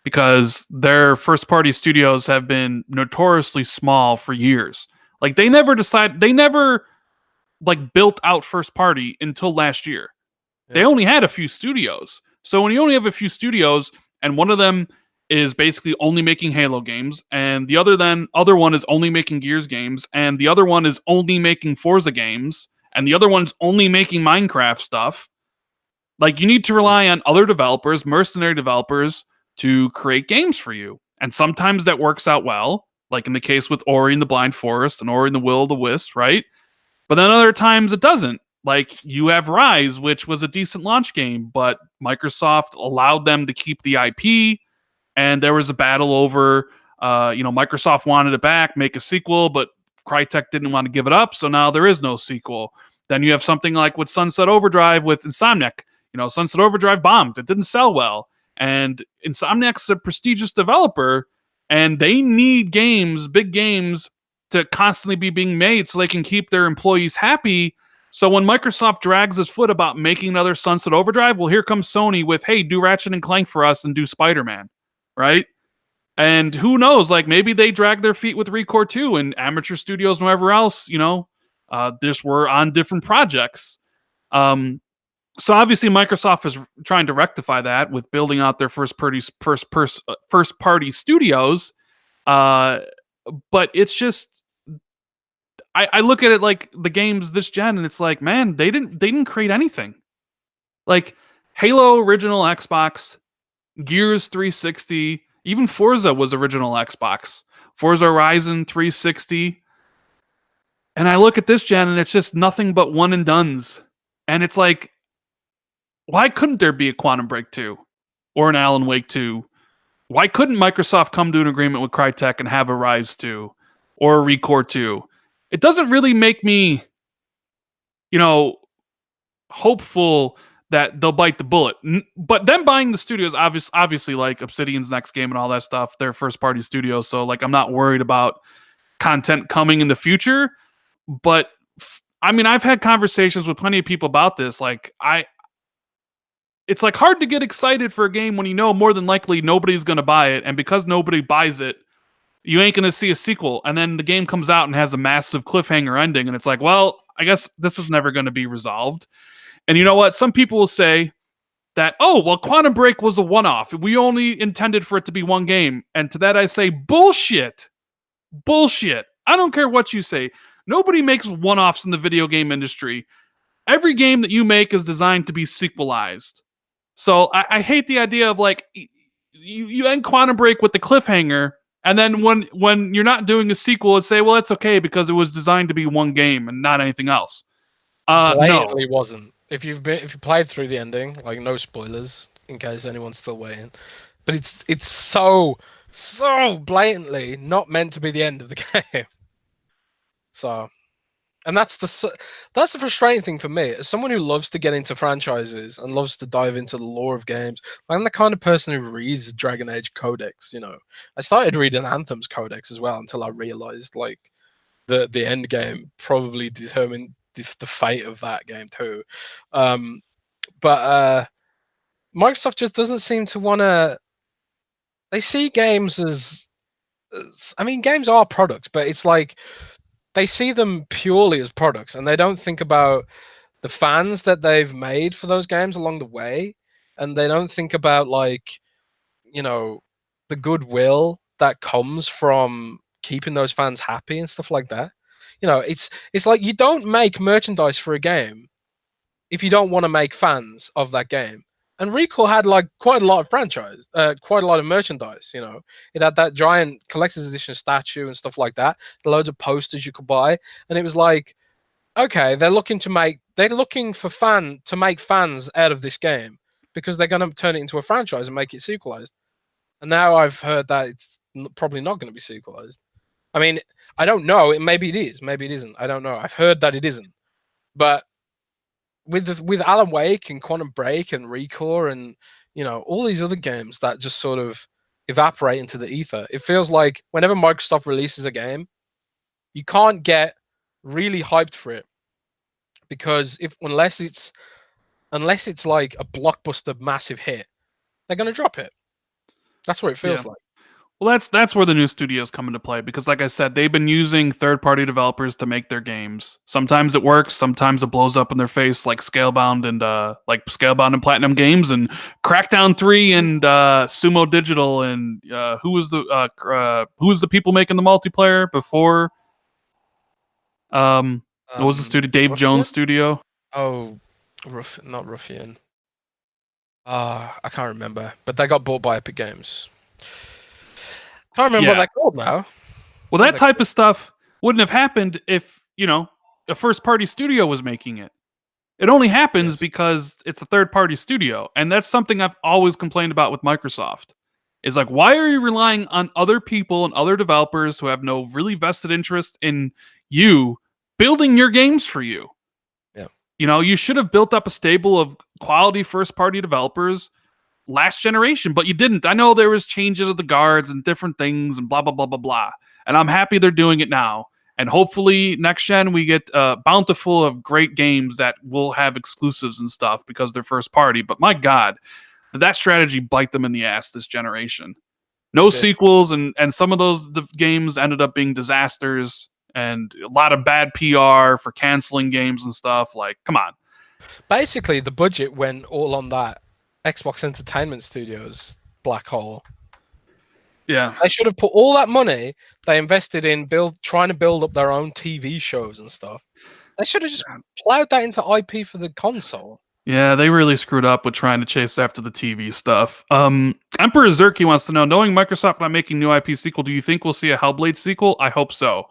because their first party studios have been notoriously small for years. Like they never like built out first party until last year. Yeah. They only had a few studios. So when you only have a few studios and one of them is basically only making Halo games, and the other one is only making Gears games, and the other one is only making Forza games, and the other one's only making Minecraft stuff. Like you need to rely on other developers, mercenary developers, to create games for you. And sometimes that works out well, like in the case with Ori and the Blind Forest and Ori and the Will of the Wisp, right? But then other times it doesn't. Like you have Rise, which was a decent launch game, but Microsoft allowed them to keep the IP, and there was a battle over Microsoft wanted it back, make a sequel, but Crytek didn't want to give it up, so now there is no sequel. Then you have something like with Sunset Overdrive with Insomniac. Sunset Overdrive bombed. It didn't sell well. And Insomniac's a prestigious developer, and they need games, big games, to constantly be being made so they can keep their employees happy. So when Microsoft drags his foot about making another Sunset Overdrive, well, here comes Sony with, hey, do Ratchet and Clank for us and do Spider-Man, right? And who knows, like maybe they drag their feet with Recore 2 and Amateur Studios and whoever else, this were on different projects. So obviously Microsoft is trying to rectify that with building out their first party studios. But it's just, I look at it like the games this gen, and it's like, man, they didn't create anything. Like Halo original Xbox, Gears 360, even Forza was original Xbox. Forza Horizon 360. And I look at this gen and it's just nothing but one and dones. And it's like, why couldn't there be a Quantum Break 2 or an Alan Wake 2? Why couldn't Microsoft come to an agreement with Crytek and have a Rise 2 or a Recore 2? It doesn't really make me, hopeful that they'll bite the bullet. But them buying the studios, obviously, like Obsidian's next game and all that stuff, they're first party studios. So like, I'm not worried about content coming in the future. But I mean, I've had conversations with plenty of people about this. Like, it's like hard to get excited for a game when more than likely nobody's going to buy it. And because nobody buys it, you ain't going to see a sequel. And then the game comes out and has a massive cliffhanger ending. And it's like, well, I guess this is never going to be resolved. And you know what? Some people will say that, oh, well, Quantum Break was a one-off. We only intended for it to be one game. And to that I say, bullshit. Bullshit. I don't care what you say. Nobody makes one-offs in the video game industry. Every game that you make is designed to be sequelized. So I hate the idea of like, you end Quantum Break with the cliffhanger, and then when you're not doing a sequel, it's say, well, it's okay because it was designed to be one game and not anything else. Blatantly wasn't. If you played through the ending, like no spoilers in case anyone's still waiting, but it's so blatantly not meant to be the end of the game. So, and that's the frustrating thing for me. As someone who loves to get into franchises and loves to dive into the lore of games, I'm the kind of person who reads Dragon Age Codex. I started reading Anthem's Codex as well until I realized like the end game probably determined the fate of that game too. But Microsoft just doesn't seem to want to. They see games as I mean, games are products, but it's like they see them purely as products, and they don't think about the fans that they've made for those games along the way, and they don't think about like the goodwill that comes from keeping those fans happy and stuff like that. It's like you don't make merchandise for a game if you don't want to make fans of that game. And Recall had like quite a lot of quite a lot of merchandise. It had that giant collector's edition statue and stuff like that. Loads of posters you could buy, and it was like, okay, they're looking to make fans out of this game because they're going to turn it into a franchise and make it sequelized. And now I've heard that it's probably not going to be sequelized. I mean, I don't know. Maybe it is. Maybe it isn't. I don't know. I've heard that it isn't. But with Alan Wake and Quantum Break and Recore and all these other games that just sort of evaporate into the ether, it feels like whenever Microsoft releases a game, you can't get really hyped for it because unless it's like a blockbuster massive hit, they're going to drop it. That's what it feels like. Well, that's where the new studios come into play because, like I said, they've been using third-party developers to make their games. Sometimes it works, sometimes it blows up in their face, like Scalebound and Platinum Games and Crackdown 3 and Sumo Digital and who was the people making the multiplayer before? What was the studio? Dave Ruffian? Jones Studio. Oh, not Ruffian. I can't remember, but they got bought by Epic Games. Can't remember what they're called now. Well, that type of stuff wouldn't have happened if, a first-party studio was making it. It only happens because it's a third-party studio, and that's something I've always complained about with Microsoft. is like, why are you relying on other people and other developers who have no really vested interest in you building your games for you? Yeah. You know, you should have built up a stable of quality first party developers last generation, but you didn't. I know there was changes of the guards and different things and blah blah blah blah blah. And I'm happy they're doing it now. And hopefully next gen we get bountiful of great games that will have exclusives and stuff because they're first party. But my God, did that strategy bite them in the ass this generation? No sequels, and some of those games ended up being disasters and a lot of bad PR for canceling games and stuff. Like, come on. Basically, the budget went all on that Xbox Entertainment Studios black hole. Yeah. They should have put all that money they invested in trying to build up their own TV shows and stuff. They should have just plowed that into IP for the console. Yeah, they really screwed up with trying to chase after the TV stuff. Emperor Zerky wants to know, knowing Microsoft not making new IP sequel, do you think we'll see a Hellblade sequel? I hope so.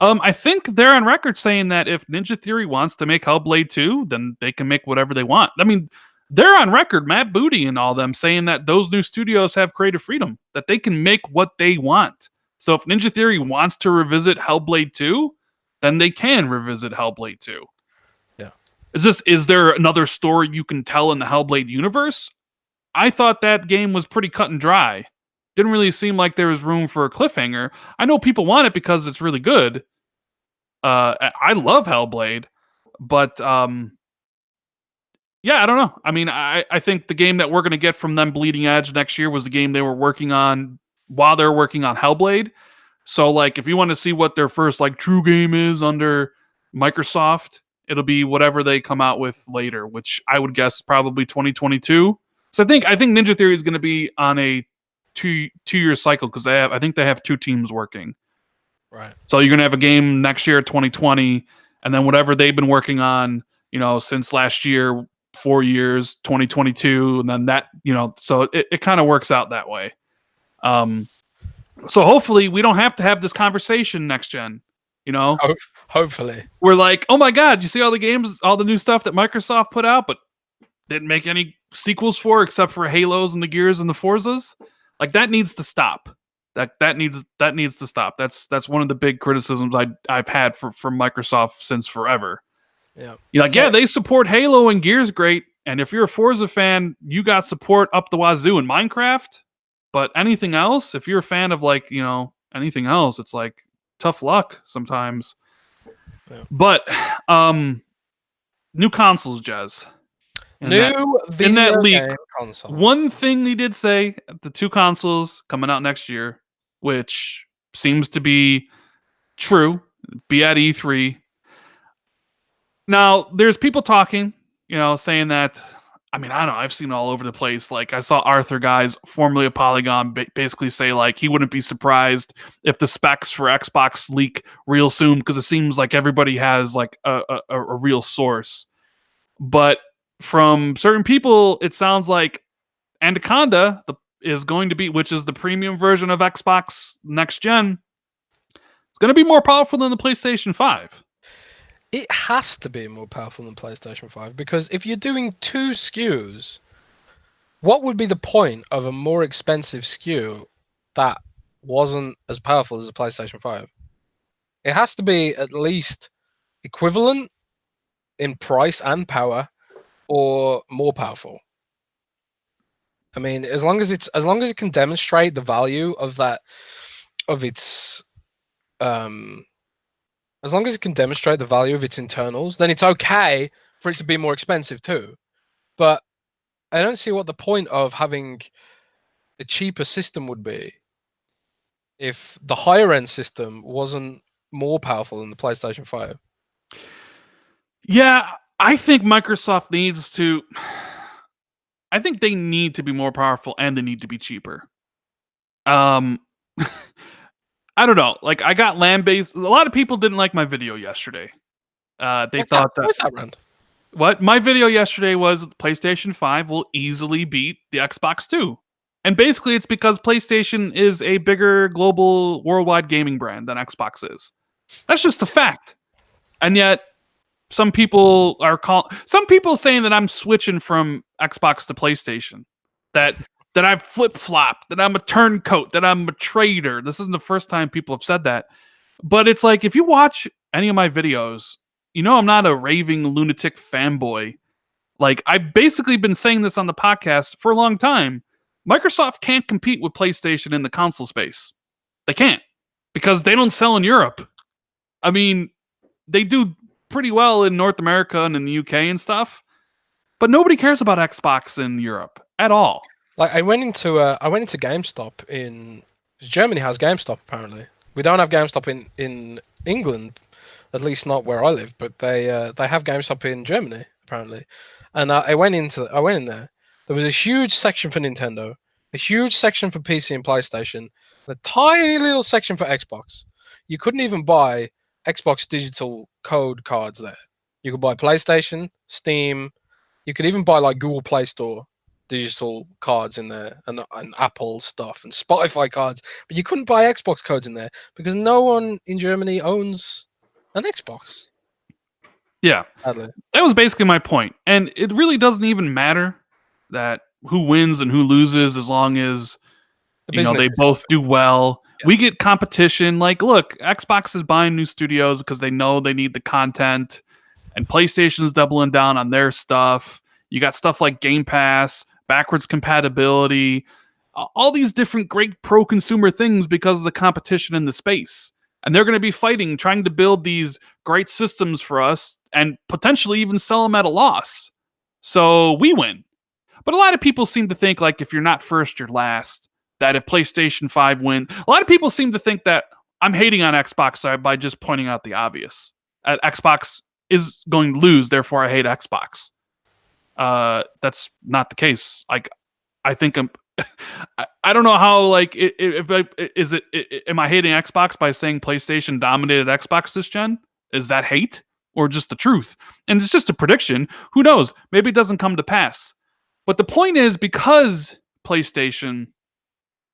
I think they're on record saying that if Ninja Theory wants to make Hellblade 2, then they can make whatever they want. I mean, they're on record, Matt Booty and all them, saying that those new studios have creative freedom, that they can make what they want. So if Ninja Theory wants to revisit Hellblade 2, then they can revisit Hellblade 2. Yeah. Is there another story you can tell in the Hellblade universe? I thought that game was pretty cut and dry. Didn't really seem like there was room for a cliffhanger. I know people want it because it's really good. I love Hellblade, but yeah, I don't know. I mean, I think the game that we're going to get from them, Bleeding Edge, next year was the game they were working on while they were working on Hellblade. So, like, if you want to see what their first, like, true game is under Microsoft, it'll be whatever they come out with later, which I would guess probably 2022. So I think Ninja Theory is going to be on a two-year cycle because I think they have two teams working. Right. So you're going to have a game next year, 2020, and then whatever they've been working on, since last year, 4 years, 2022, and then that, so it kind of works out that way. So hopefully we don't have to have this conversation next gen. Hopefully. We're like, oh my God, you see all the games, all the new stuff that Microsoft put out, but didn't make any sequels for except for Halos and the Gears and the Forzas. Like, that needs to stop. That needs to stop. That's one of the big criticisms I've had for Microsoft since forever. Yeah. Yeah, they support Halo and Gears great, and if you're a Forza fan, you got support up the wazoo in Minecraft. But anything else, if you're a fan of anything else, it's like tough luck sometimes. Yeah. But new consoles, Jez. In that leak, console. One thing they did say, the two consoles coming out next year, which seems to be true, be at E3. Now, there's people talking, saying that, I mean, I don't know, I've seen all over the place. Like, I saw Arthur Guys, formerly of Polygon, basically say, like, he wouldn't be surprised if the specs for Xbox leak real soon, because it seems like everybody has, like, a real source. But from certain people, it sounds like Anaconda is going to be, which is the premium version of Xbox next gen, it's going to be more powerful than the PlayStation 5. It has to be more powerful than PlayStation 5, because if you're doing two SKUs, what would be the point of a more expensive SKU that wasn't as powerful as a PlayStation 5? It has to be at least equivalent in price and power, or more powerful. I mean, as long as it can demonstrate the value of that, of its, as long as it can demonstrate the value of its internals, then it's okay for it to be more expensive too. But I don't see what the point of having a cheaper system would be if the higher end system wasn't more powerful than the PlayStation 5. Yeah, I think Microsoft needs to. I think they need to be more powerful and they need to be cheaper. I don't know. Like, I got land-based. A lot of people didn't like my video yesterday. They thought that. What's that run? What? My video yesterday was PlayStation 5 will easily beat the Xbox 2. And basically, it's because PlayStation is a bigger global worldwide gaming brand than Xbox is. That's just a fact. And yet, some people are saying that I'm switching from Xbox to PlayStation. That that I've flip-flopped, that I'm a turncoat, that I'm a traitor. This isn't the first time people have said that. But it's like, if you watch any of my videos, you know I'm not a raving lunatic fanboy. Like, I've basically been saying this on the podcast for a long time. Microsoft can't compete with PlayStation in the console space. They can't, because they don't sell in Europe. I mean, they do pretty well in North America and in the UK and stuff, but nobody cares about Xbox in Europe at all. Like I went into GameStop in 'cause Germany has GameStop apparently. We don't have GameStop in England, at least not where I live, but they have GameStop in Germany apparently. And I went in there. There was a huge section for Nintendo, a huge section for PC and PlayStation, a tiny little section for Xbox. You couldn't even buy Xbox digital code cards there. You could buy PlayStation, Steam. You could even buy like Google Play Store digital cards in there, and Apple stuff and Spotify cards, but you couldn't buy Xbox codes in there because no one in Germany owns an Xbox. Yeah, Sadly. that was basically my point. And it really doesn't even matter that who wins and who loses, as long as they both do well. Yeah. We get competition. Like, look, Xbox is buying new studios because they know they need the content, and PlayStation's doubling down on their stuff. You got stuff like Game Pass, backwards compatibility, all these different great pro-consumer things because of the competition in the space. And they're going to be fighting, trying to build these great systems for us and potentially even sell them at a loss. So we win. But a lot of people seem to think, like, if you're not first, you're last. That if PlayStation 5 win, a lot of people seem to think that I'm hating on Xbox by just pointing out the obvious. Xbox is going to lose, therefore I hate Xbox. That's not the case. Like, I think I don't know how, like, am I hating Xbox by saying PlayStation dominated Xbox this gen? Is that hate or just the truth? And it's just a prediction. Who knows? Maybe it doesn't come to pass. But the point is, because PlayStation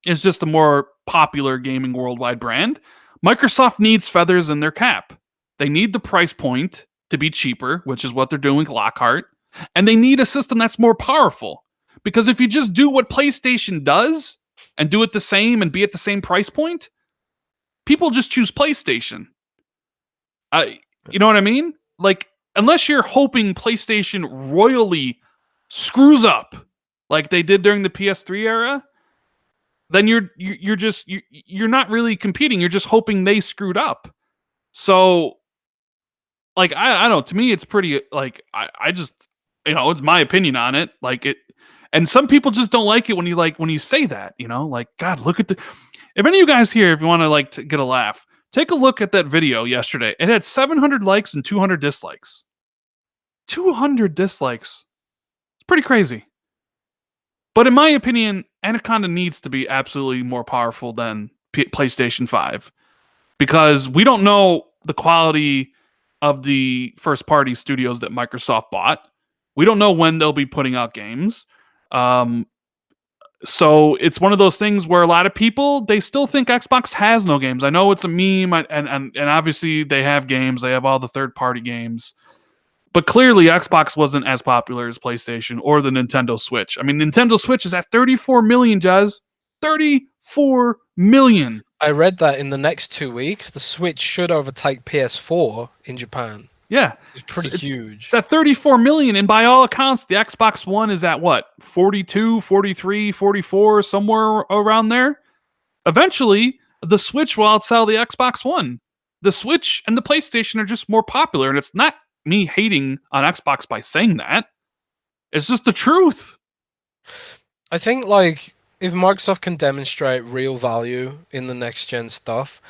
is just a more popular gaming worldwide brand, Microsoft needs feathers in their cap. They need the price point to be cheaper, which is what they're doing with Lockhart. And they need a system that's more powerful. Because if you just do what PlayStation does and do it the same and be at the same price point, people just choose PlayStation. You know what I mean? Like, unless you're hoping PlayStation royally screws up like they did during the PS3 era, then you're not really competing. You're just hoping they screwed up. So, like, I don't know. To me, it's pretty, like, I just, it's my opinion on it. Like, it, and some people just don't like it when you say that, like, God, look at if any of you guys here, if you want to, like, to get a laugh, take a look at that video yesterday. It had 700 likes and 200 dislikes. 200 dislikes. It's pretty crazy. But in my opinion, Anaconda needs to be absolutely more powerful than PlayStation 5, because we don't know the quality of the first-party studios that Microsoft bought. We don't know when they'll be putting out games. So it's one of those things where a lot of people, they still think Xbox has no games. I know it's a meme, and obviously they have games. They have all the third-party games. But clearly, Xbox wasn't as popular as PlayStation or the Nintendo Switch. I mean, Nintendo Switch is at 34 million, Jez. 34 million. I read that in the next 2 weeks, the Switch should overtake PS4 in Japan. Yeah. It's pretty huge. It's at 34 million, and by all accounts, the Xbox One is at what? 42, 43, 44, somewhere around there? Eventually, the Switch will outsell the Xbox One. The Switch and the PlayStation are just more popular, and it's not me hating on Xbox by saying that. It's just the truth. I think, like, if Microsoft can demonstrate real value in the next gen stuff,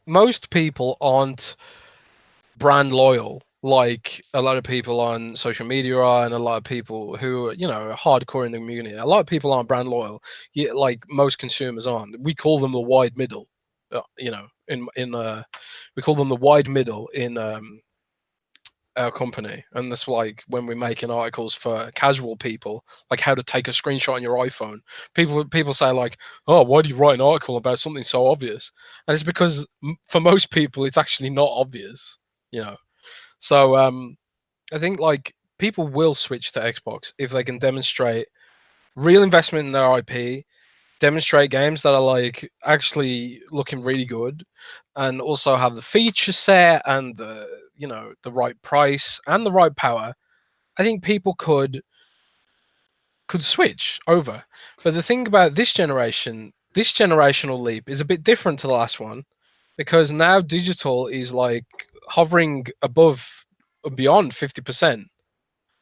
most people aren't brand loyal like a lot of people on social media are, and a lot of people who are hardcore in the community. A lot of people aren't brand loyal, like most consumers aren't. We call them the wide middle, we call them the wide middle in our company. And that's like when we're making articles for casual people, like how to take a screenshot on your iPhone, people say, like, oh, why do you write an article about something so obvious? And it's because for most people it's actually not obvious. So I think, like, people will switch to Xbox if they can demonstrate real investment in their IP, demonstrate games that are like actually looking really good, and also have the feature set and the the right price and the right power, I think people could switch over. But the thing about this generation, this generational leap is a bit different to the last one, because now digital is like hovering above and beyond 50%.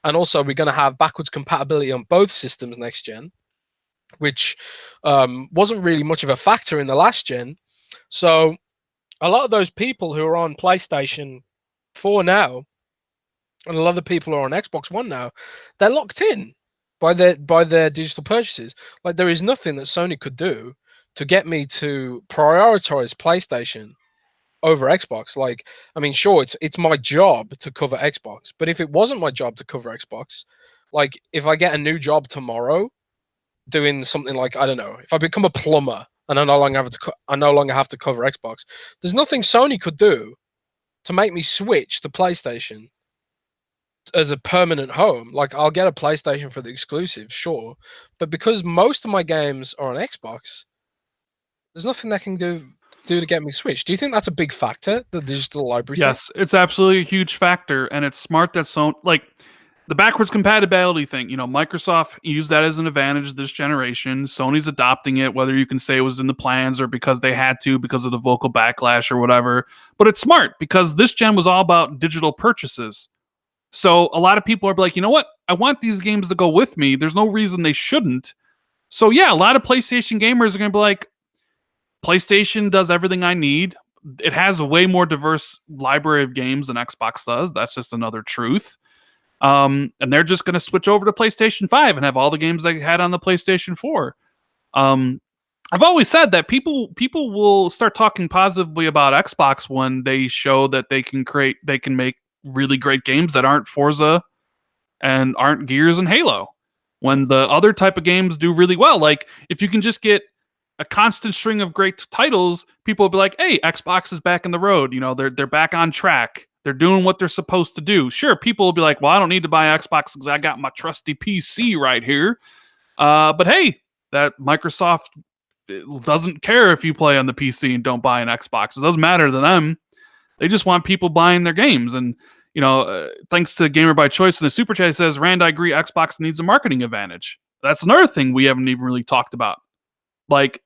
And also we're going to have backwards compatibility on both systems next gen, which wasn't really much of a factor in the last gen. So a lot of those people who are on PlayStation 4 now, and a lot of the people who are on Xbox One now, they're locked in by their digital purchases. Like, there is nothing that Sony could do to get me to prioritize PlayStation over Xbox. Like, I mean, sure, it's my job to cover Xbox, but if it wasn't my job to cover Xbox, like if I get a new job tomorrow doing something like, I don't know, if I become a plumber and I no longer have to cover Xbox, there's nothing Sony could do to make me switch to PlayStation as a permanent home. Like, I'll get a PlayStation for the exclusive, sure, but because most of my games are on Xbox, there's nothing they can do to get me switched. Do you think that's a big factor, the digital library thing? Yes, it's absolutely a huge factor, and it's smart that Sony, like the backwards compatibility thing. Microsoft used that as an advantage this generation. Sony's adopting it, whether you can say it was in the plans or because they had to because of the vocal backlash or whatever. But it's smart because this gen was all about digital purchases. So a lot of people are like, you know what? I want these games to go with me. There's no reason they shouldn't. So yeah, a lot of PlayStation gamers are going to be like, PlayStation does everything I need. It has a way more diverse library of games than Xbox does. That's just another truth. And they're just going to switch over to PlayStation 5 and have all the games they had on the PlayStation 4. I've always said that people will start talking positively about Xbox when they show that they can make really great games that aren't Forza and aren't Gears and Halo. When the other type of games do really well, like if you can just get a constant string of great titles, people will be like, "Hey, Xbox is back in the road. They're back on track. They're doing what they're supposed to do." Sure, people will be like, "Well, I don't need to buy Xbox because I got my trusty PC right here." But hey, that Microsoft doesn't care if you play on the PC and don't buy an Xbox. It doesn't matter to them. They just want people buying their games. And thanks to Gamer by Choice in the super chat, says Rand, I agree. Xbox needs a marketing advantage. That's another thing we haven't even really talked about. Like,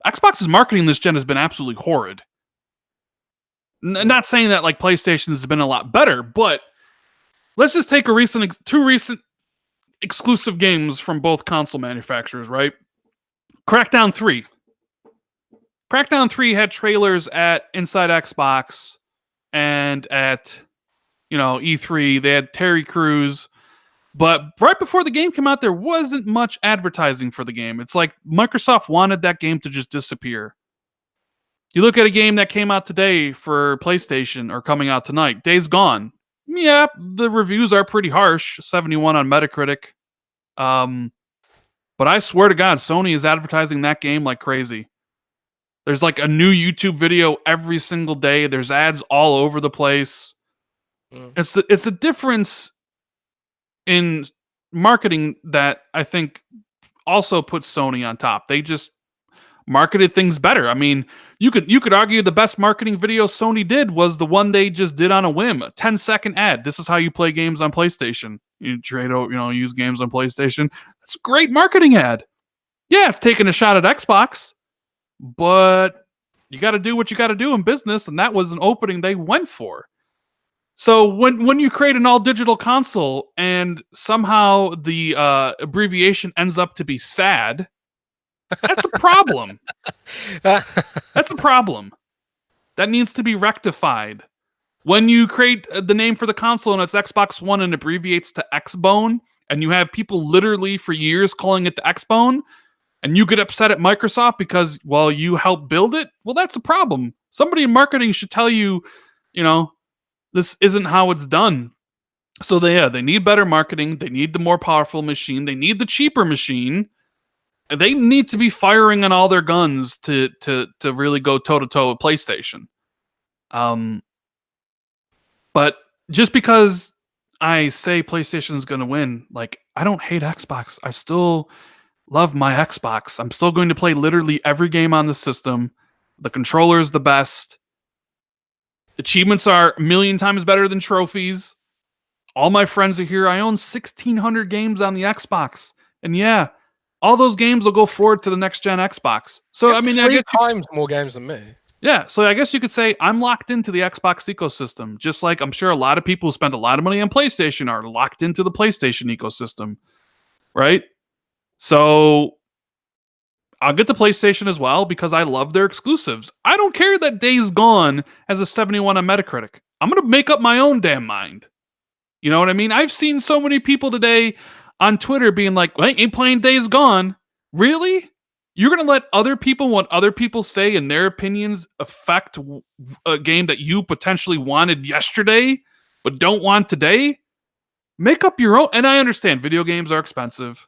Xbox's marketing this gen has been absolutely horrid. Not saying that like PlayStation has been a lot better, but let's just take two recent exclusive games from both console manufacturers, right? Crackdown 3. Crackdown 3 had trailers at Inside Xbox and at E3. They had Terry Crews. But right before the game came out, there wasn't much advertising for the game. It's like Microsoft wanted that game to just disappear. You look at a game that came out today for PlayStation or coming out tonight, Days Gone. Yeah, the reviews are pretty harsh, 71 on Metacritic. But I swear to God, Sony is advertising that game like crazy. There's like a new YouTube video every single day. There's ads all over the place. It's the difference in marketing that I think also puts Sony on top. They just marketed things better. I mean, you could argue the best marketing video Sony did was the one they just did on a whim, a 10-second ad. This is how you play games on PlayStation. You trade out, use games on PlayStation. That's a great marketing ad. Yeah, it's taking a shot at Xbox, but you got to do what you got to do in business, and that was an opening they went for. So when you create an all-digital console and somehow the abbreviation ends up to be SAD, that's a problem. That's a problem. That needs to be rectified. When you create the name for the console and it's Xbox One and abbreviates to Xbone, and you have people literally for years calling it the Xbone, and you get upset at Microsoft because, well, you helped build it, well, that's a problem. Somebody in marketing should tell you, this isn't how it's done. So they need better marketing. They need the more powerful machine. They need the cheaper machine. They need to be firing on all their guns to really go toe to toe with PlayStation. But just because I say PlayStation is going to win, like I don't hate Xbox. I still love my Xbox. I'm still going to play literally every game on the system. The controller is the best. Achievements are a million times better than trophies. All my friends are here. I own 1,600 games on the Xbox. And yeah, all those games will go forward to the next gen Xbox. So, You I have mean, I three guess you, times more games than me. yeah. So I guess you could say I'm locked into the Xbox ecosystem, just like I'm sure a lot of people who spend a lot of money on PlayStation are locked into the PlayStation ecosystem, right? So I'll get the PlayStation as well because I love their exclusives. I don't care that Days Gone has a 71 on Metacritic. I'm going to make up my own damn mind. You know what I mean? I've seen so many people today on Twitter being like, well, I ain't playing Days Gone. Really? You're going to let other people, what other people say and their opinions affect a game that you potentially wanted yesterday but don't want today? Make up your own. And I understand video games are expensive,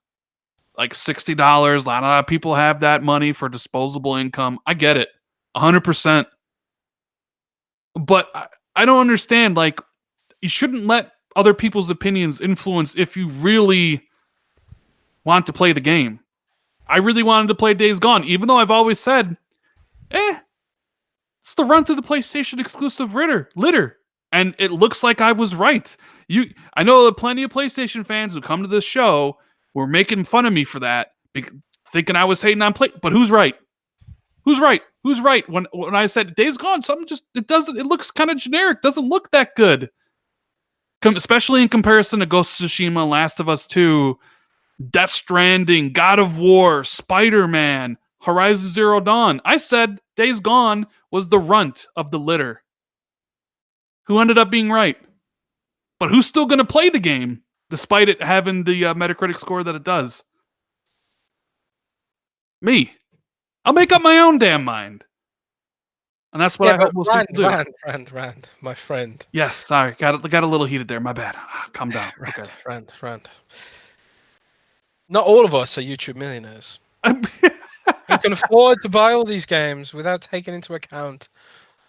like $60. A lot of people have that money for disposable income. I get it, 100%. But I don't understand. Like, you shouldn't let other people's opinions influence if you really want to play the game. I really wanted to play Days Gone, even though I've always said, it's the run to the PlayStation exclusive litter. And it looks like I was right. I know there are plenty of PlayStation fans who come to this show who are making fun of me for that, thinking I was hating on play. But who's right? Who's right? Who's right? When I said Days Gone, something just it looks kind of generic. Doesn't look that good, especially in comparison to Ghost of Tsushima, Last of Us 2, Death Stranding, God of War, Spider-Man, Horizon Zero Dawn. I said Days Gone was the runt of the litter. Who ended up being right? But who's still going to play the game despite it having the Metacritic score that it does? Me. I'll make up my own damn mind. And that's what I hope most people do. Rand, my friend. Yes, sorry. Got a little heated there. My bad. Calm down. Okay. Rand. Not all of us are YouTube millionaires. You can afford to buy all these games without taking into account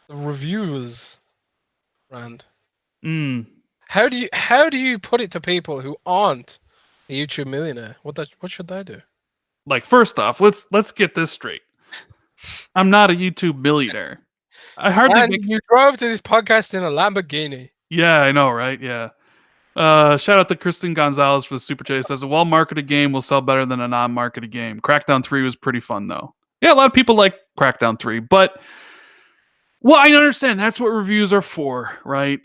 the reviews, Rand. How do you put it to people who aren't a YouTube millionaire? What should they do? Like, first off, let's get this straight. I'm not a YouTube millionaire. I hardly you drove to this podcast in a Lamborghini. Yeah, I know, right? Yeah. Shout out to Kristen Gonzalez for the super chat. It says a well-marketed game will sell better than a non-marketed game. Crackdown 3 was pretty fun though. Yeah, a lot of people like Crackdown 3, but well, I understand that's what reviews are for, right?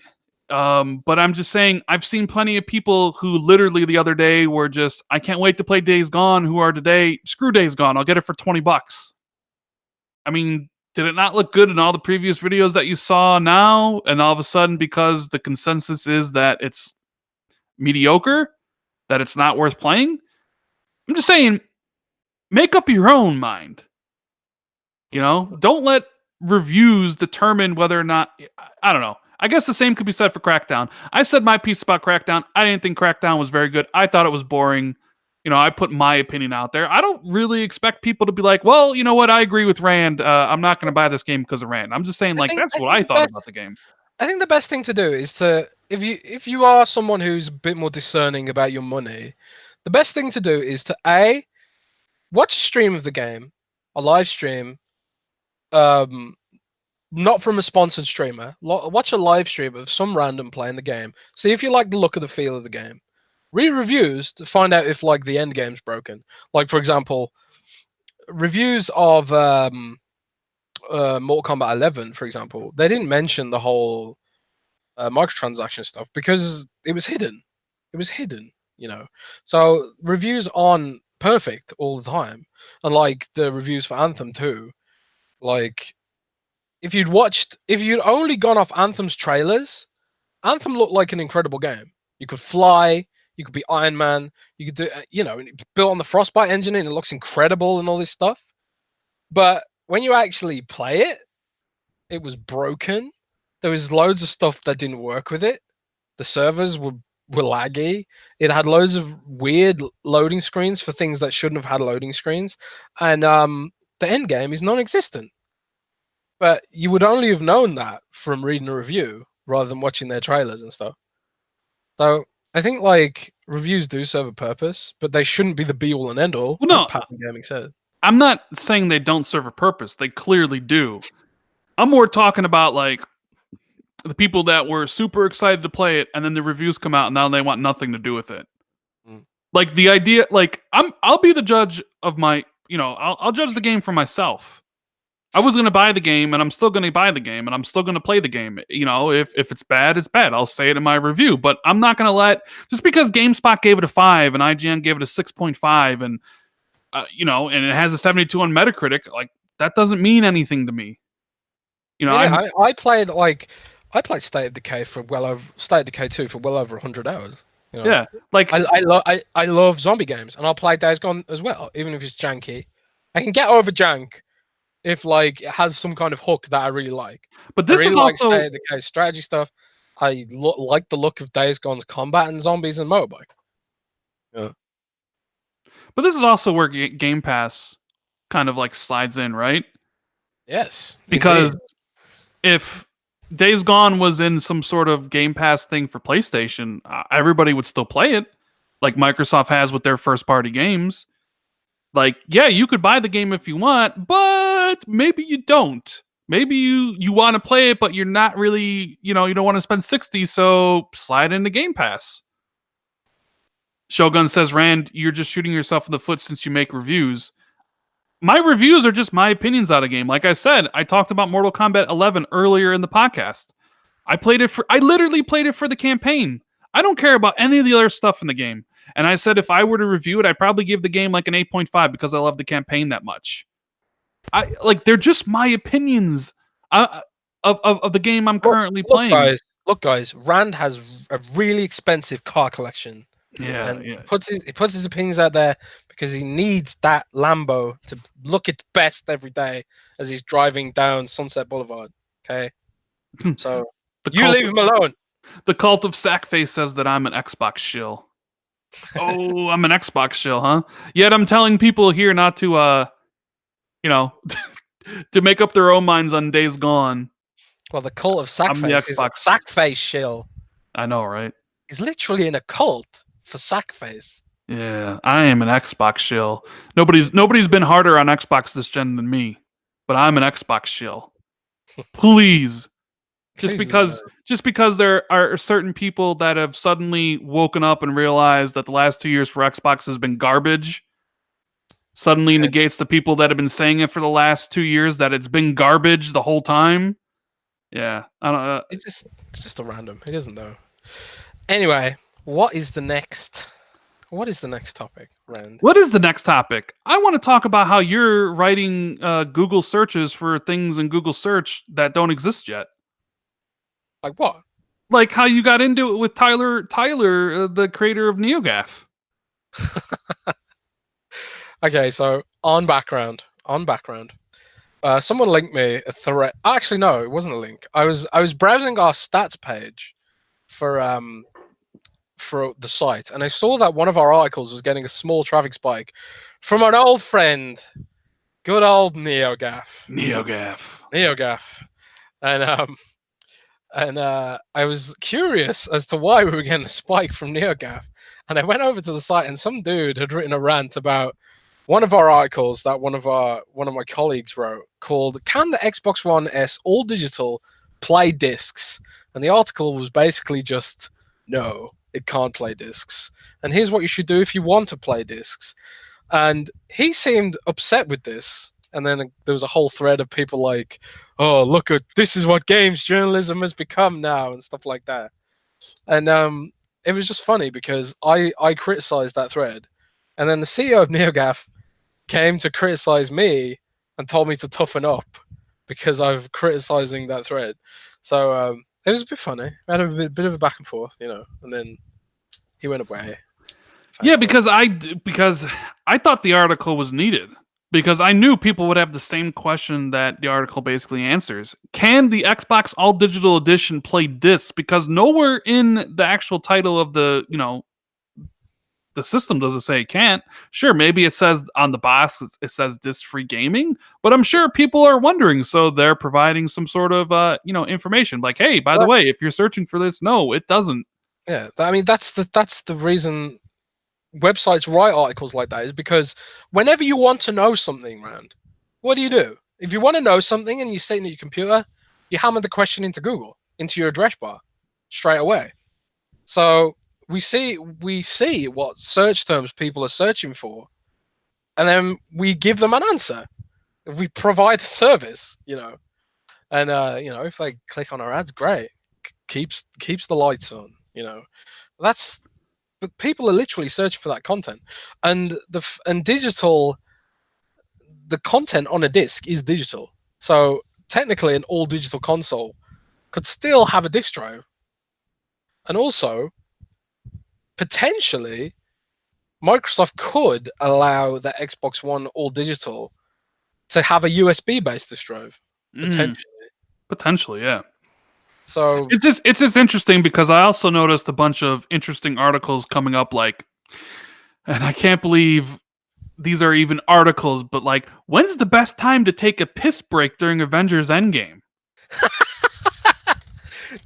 But I'm just saying I've seen plenty of people who literally the other day were just, I can't wait to play Days Gone, who are today, screw Days Gone, I'll get it for $20. I mean, did it not look good in all the previous videos that you saw now? And all of a sudden, because the consensus is that it's mediocre, that it's not worth playing? I'm just saying, make up your own mind. You know, don't let reviews determine whether or not, I don't know. I guess the same could be said for Crackdown. I said my piece about Crackdown. I didn't think Crackdown was very good. I thought it was boring. You know, I put my opinion out there. I don't really expect people to be like, well, you know what? I agree with Rand. I'm not going to buy this game because of Rand. I'm just saying, that's what I thought about the game. I think the best thing to do is to, if you are someone who's a bit more discerning about your money, the best thing to do is to watch a stream of the game, a live stream, not from a sponsored streamer. Watch a live stream of some random playing the game. See if you like the look of the feel of the game. Read reviews to find out if like the end game's broken. Like for example, reviews of Mortal Kombat 11, for example, they didn't mention the whole microtransaction stuff because it was hidden. It was hidden, you know. So reviews aren't perfect all the time, and like the reviews for Anthem too. Like if you'd only gone off Anthem's trailers, Anthem looked like an incredible game. You could fly, you could be Iron Man, you could do, you know, built on the Frostbite engine and it looks incredible and all this stuff. But when you actually play it, it was broken. There was loads of stuff that didn't work with it. The servers were laggy. It had loads of weird loading screens for things that shouldn't have had loading screens. And the end game is non-existent. But you would only have known that from reading a review rather than watching their trailers and stuff. So I think like reviews do serve a purpose, but they shouldn't be the be all and end all, Well, like no, Pattern Gaming said. I'm not saying they don't serve a purpose. They clearly do. I'm more talking about like the people that were super excited to play it, and then the reviews come out, and now they want nothing to do with it. Mm. Like the idea, like I'll be the judge of my, I'll judge the game for myself. I was gonna buy the game, and I'm still gonna buy the game, and I'm still gonna play the game. If it's bad, it's bad. I'll say it in my review, but I'm not gonna let just because GameSpot gave it a 5 and IGN gave it a 6.5, and and it has a 72 on Metacritic, like that doesn't mean anything to me. Yeah, I played State of Decay for well over State of Decay 2 for well over 100 hours. You know, Yeah, like I love zombie games, and I'll play Days Gone as well, even if it's janky. I can get over jank if like it has some kind of hook that I really like. but I this really is like also State of Decay strategy stuff. I like the look of Days Gone's combat and zombies and motorbike. Yeah. but this is also where Game Pass kind of like slides in, right? Yes, Because indeed. if Days Gone was in some sort of Game Pass thing for PlayStation, everybody would still play it, like Microsoft has with their first party games. Like, yeah, you could buy the game if you want, but maybe you don't. Maybe you want to play it, but you're not really, you don't want to spend 60, so slide into Game Pass. Shogun says, Rand, you're just shooting yourself in the foot since you make reviews. My reviews are just my opinions on a game. Like I said, I talked about Mortal Kombat 11 earlier in the podcast. I literally played it for the campaign. I don't care about any of the other stuff in the game. And I said if I were to review it, I'd probably give the game like an 8.5 because I love the campaign that much. They're just my opinions of the game I'm currently playing. Look, guys. Rand has a really expensive car collection. Yeah, And yeah. he puts his opinions out there because he needs that Lambo to look its best every day as he's driving down Sunset Boulevard. Okay, so you leave him alone. The cult of Sackface says that I'm an Xbox shill. Oh, I'm an Xbox shill, huh? Yet I'm telling people here not to, to make up their own minds on Days Gone. Well, the cult of I'm the Sackface is a Xbox. Sackface shill. I know, right? He's literally in a cult for Sackface. Yeah, I am an Xbox shill. Nobody's been harder on Xbox this gen than me, but I'm an Xbox shill. Please, just because there are certain people that have suddenly woken up and realized that the last 2 years for Xbox has been garbage, suddenly negates the people that have been saying it for the last 2 years that it's been garbage the whole time. Yeah, I don't. It's just a random. It isn't though. Anyway, what is the next topic, Rand? What is the next topic? I want to talk about how you're writing Google searches for things in Google search that don't exist yet. Like what? Like how you got into it with Tyler, the creator of NeoGAF. Okay, so on background, someone linked me a thread. Actually, no, it wasn't a link. I was browsing our stats page for the site, and I saw that one of our articles was getting a small traffic spike from an old friend, good old NeoGAF. And I was curious as to why we were getting a spike from NeoGAF, and I went over to the site, and some dude had written a rant about one of our articles that one of my colleagues wrote called "Can the Xbox One S All Digital Play Discs?" And the article was basically just no, it can't play discs. And here's what you should do if you want to play discs. And he seemed upset with this. And then there was a whole thread of people like, "Oh, look at this is what games journalism has become now," and stuff like that. And it was just funny because I criticized that thread, and then the CEO of NeoGAF came to criticize me and told me to toughen up because I'm criticizing that thread. So it was a bit funny. We had a bit of a back and forth, and then he went away. Yeah, because I thought the article was needed because I knew people would have the same question that the article basically answers. Can the Xbox All Digital Edition play discs? Because nowhere in the actual title of the the system doesn't say it can't. Sure, maybe it says on the box it says disc-free gaming, but I'm sure people are wondering, so they're providing some sort of information like, hey, by the way, if you're searching for this, no, it doesn't. Yeah, I mean that's the reason websites write articles like that, is because whenever you want to know something, Rand, what do? If you want to know something and you're sitting at your computer, you hammer the question into Google, into your address bar, straight away. So we see what search terms people are searching for, and then we give them an answer. We provide a service, and if they click on our ads, great, keeps the lights on. That's but people are literally searching for that content, and digital. The content on a disc is digital, so technically, an all digital console could still have a disk drive, and also potentially Microsoft could allow the Xbox One all digital to have a USB based disk drive potentially. Potentially, yeah. So It's just interesting because I also noticed a bunch of interesting articles coming up, like, and I can't believe these are even articles, but like, when's the best time to take a piss break during Avengers Endgame?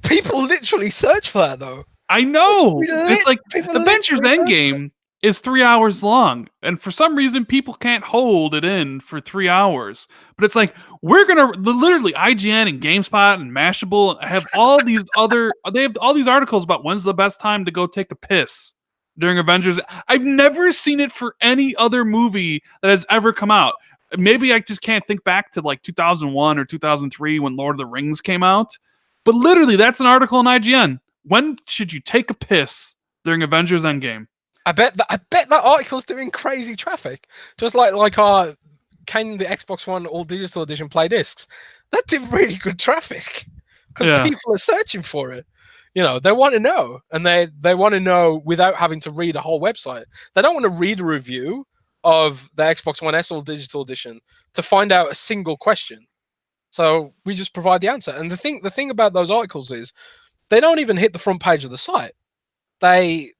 people literally search for that, though. I know. It's like People Avengers literally search for it. Endgame is 3 hours long, and for some reason people can't hold it in for 3 hours. But it's like, we're gonna literally IGN and GameSpot and Mashable have all these other they have all these articles about when's the best time to go take a piss during Avengers. I've never seen it for any other movie that has ever come out. Maybe I just can't think back to like 2001 or 2003 when Lord of the Rings came out. But literally, that's an article on IGN. When should you take a piss during Avengers Endgame? I bet that article's doing crazy traffic, just like our can the Xbox One all digital edition play discs. That did really good traffic because Yeah. people are searching for it. They want to know, and they want to know without having to read a whole website. They don't want to read a review of the Xbox One S all digital edition to find out a single question. So we just provide the answer. And the thing about those articles is they don't even hit the front page of the site. They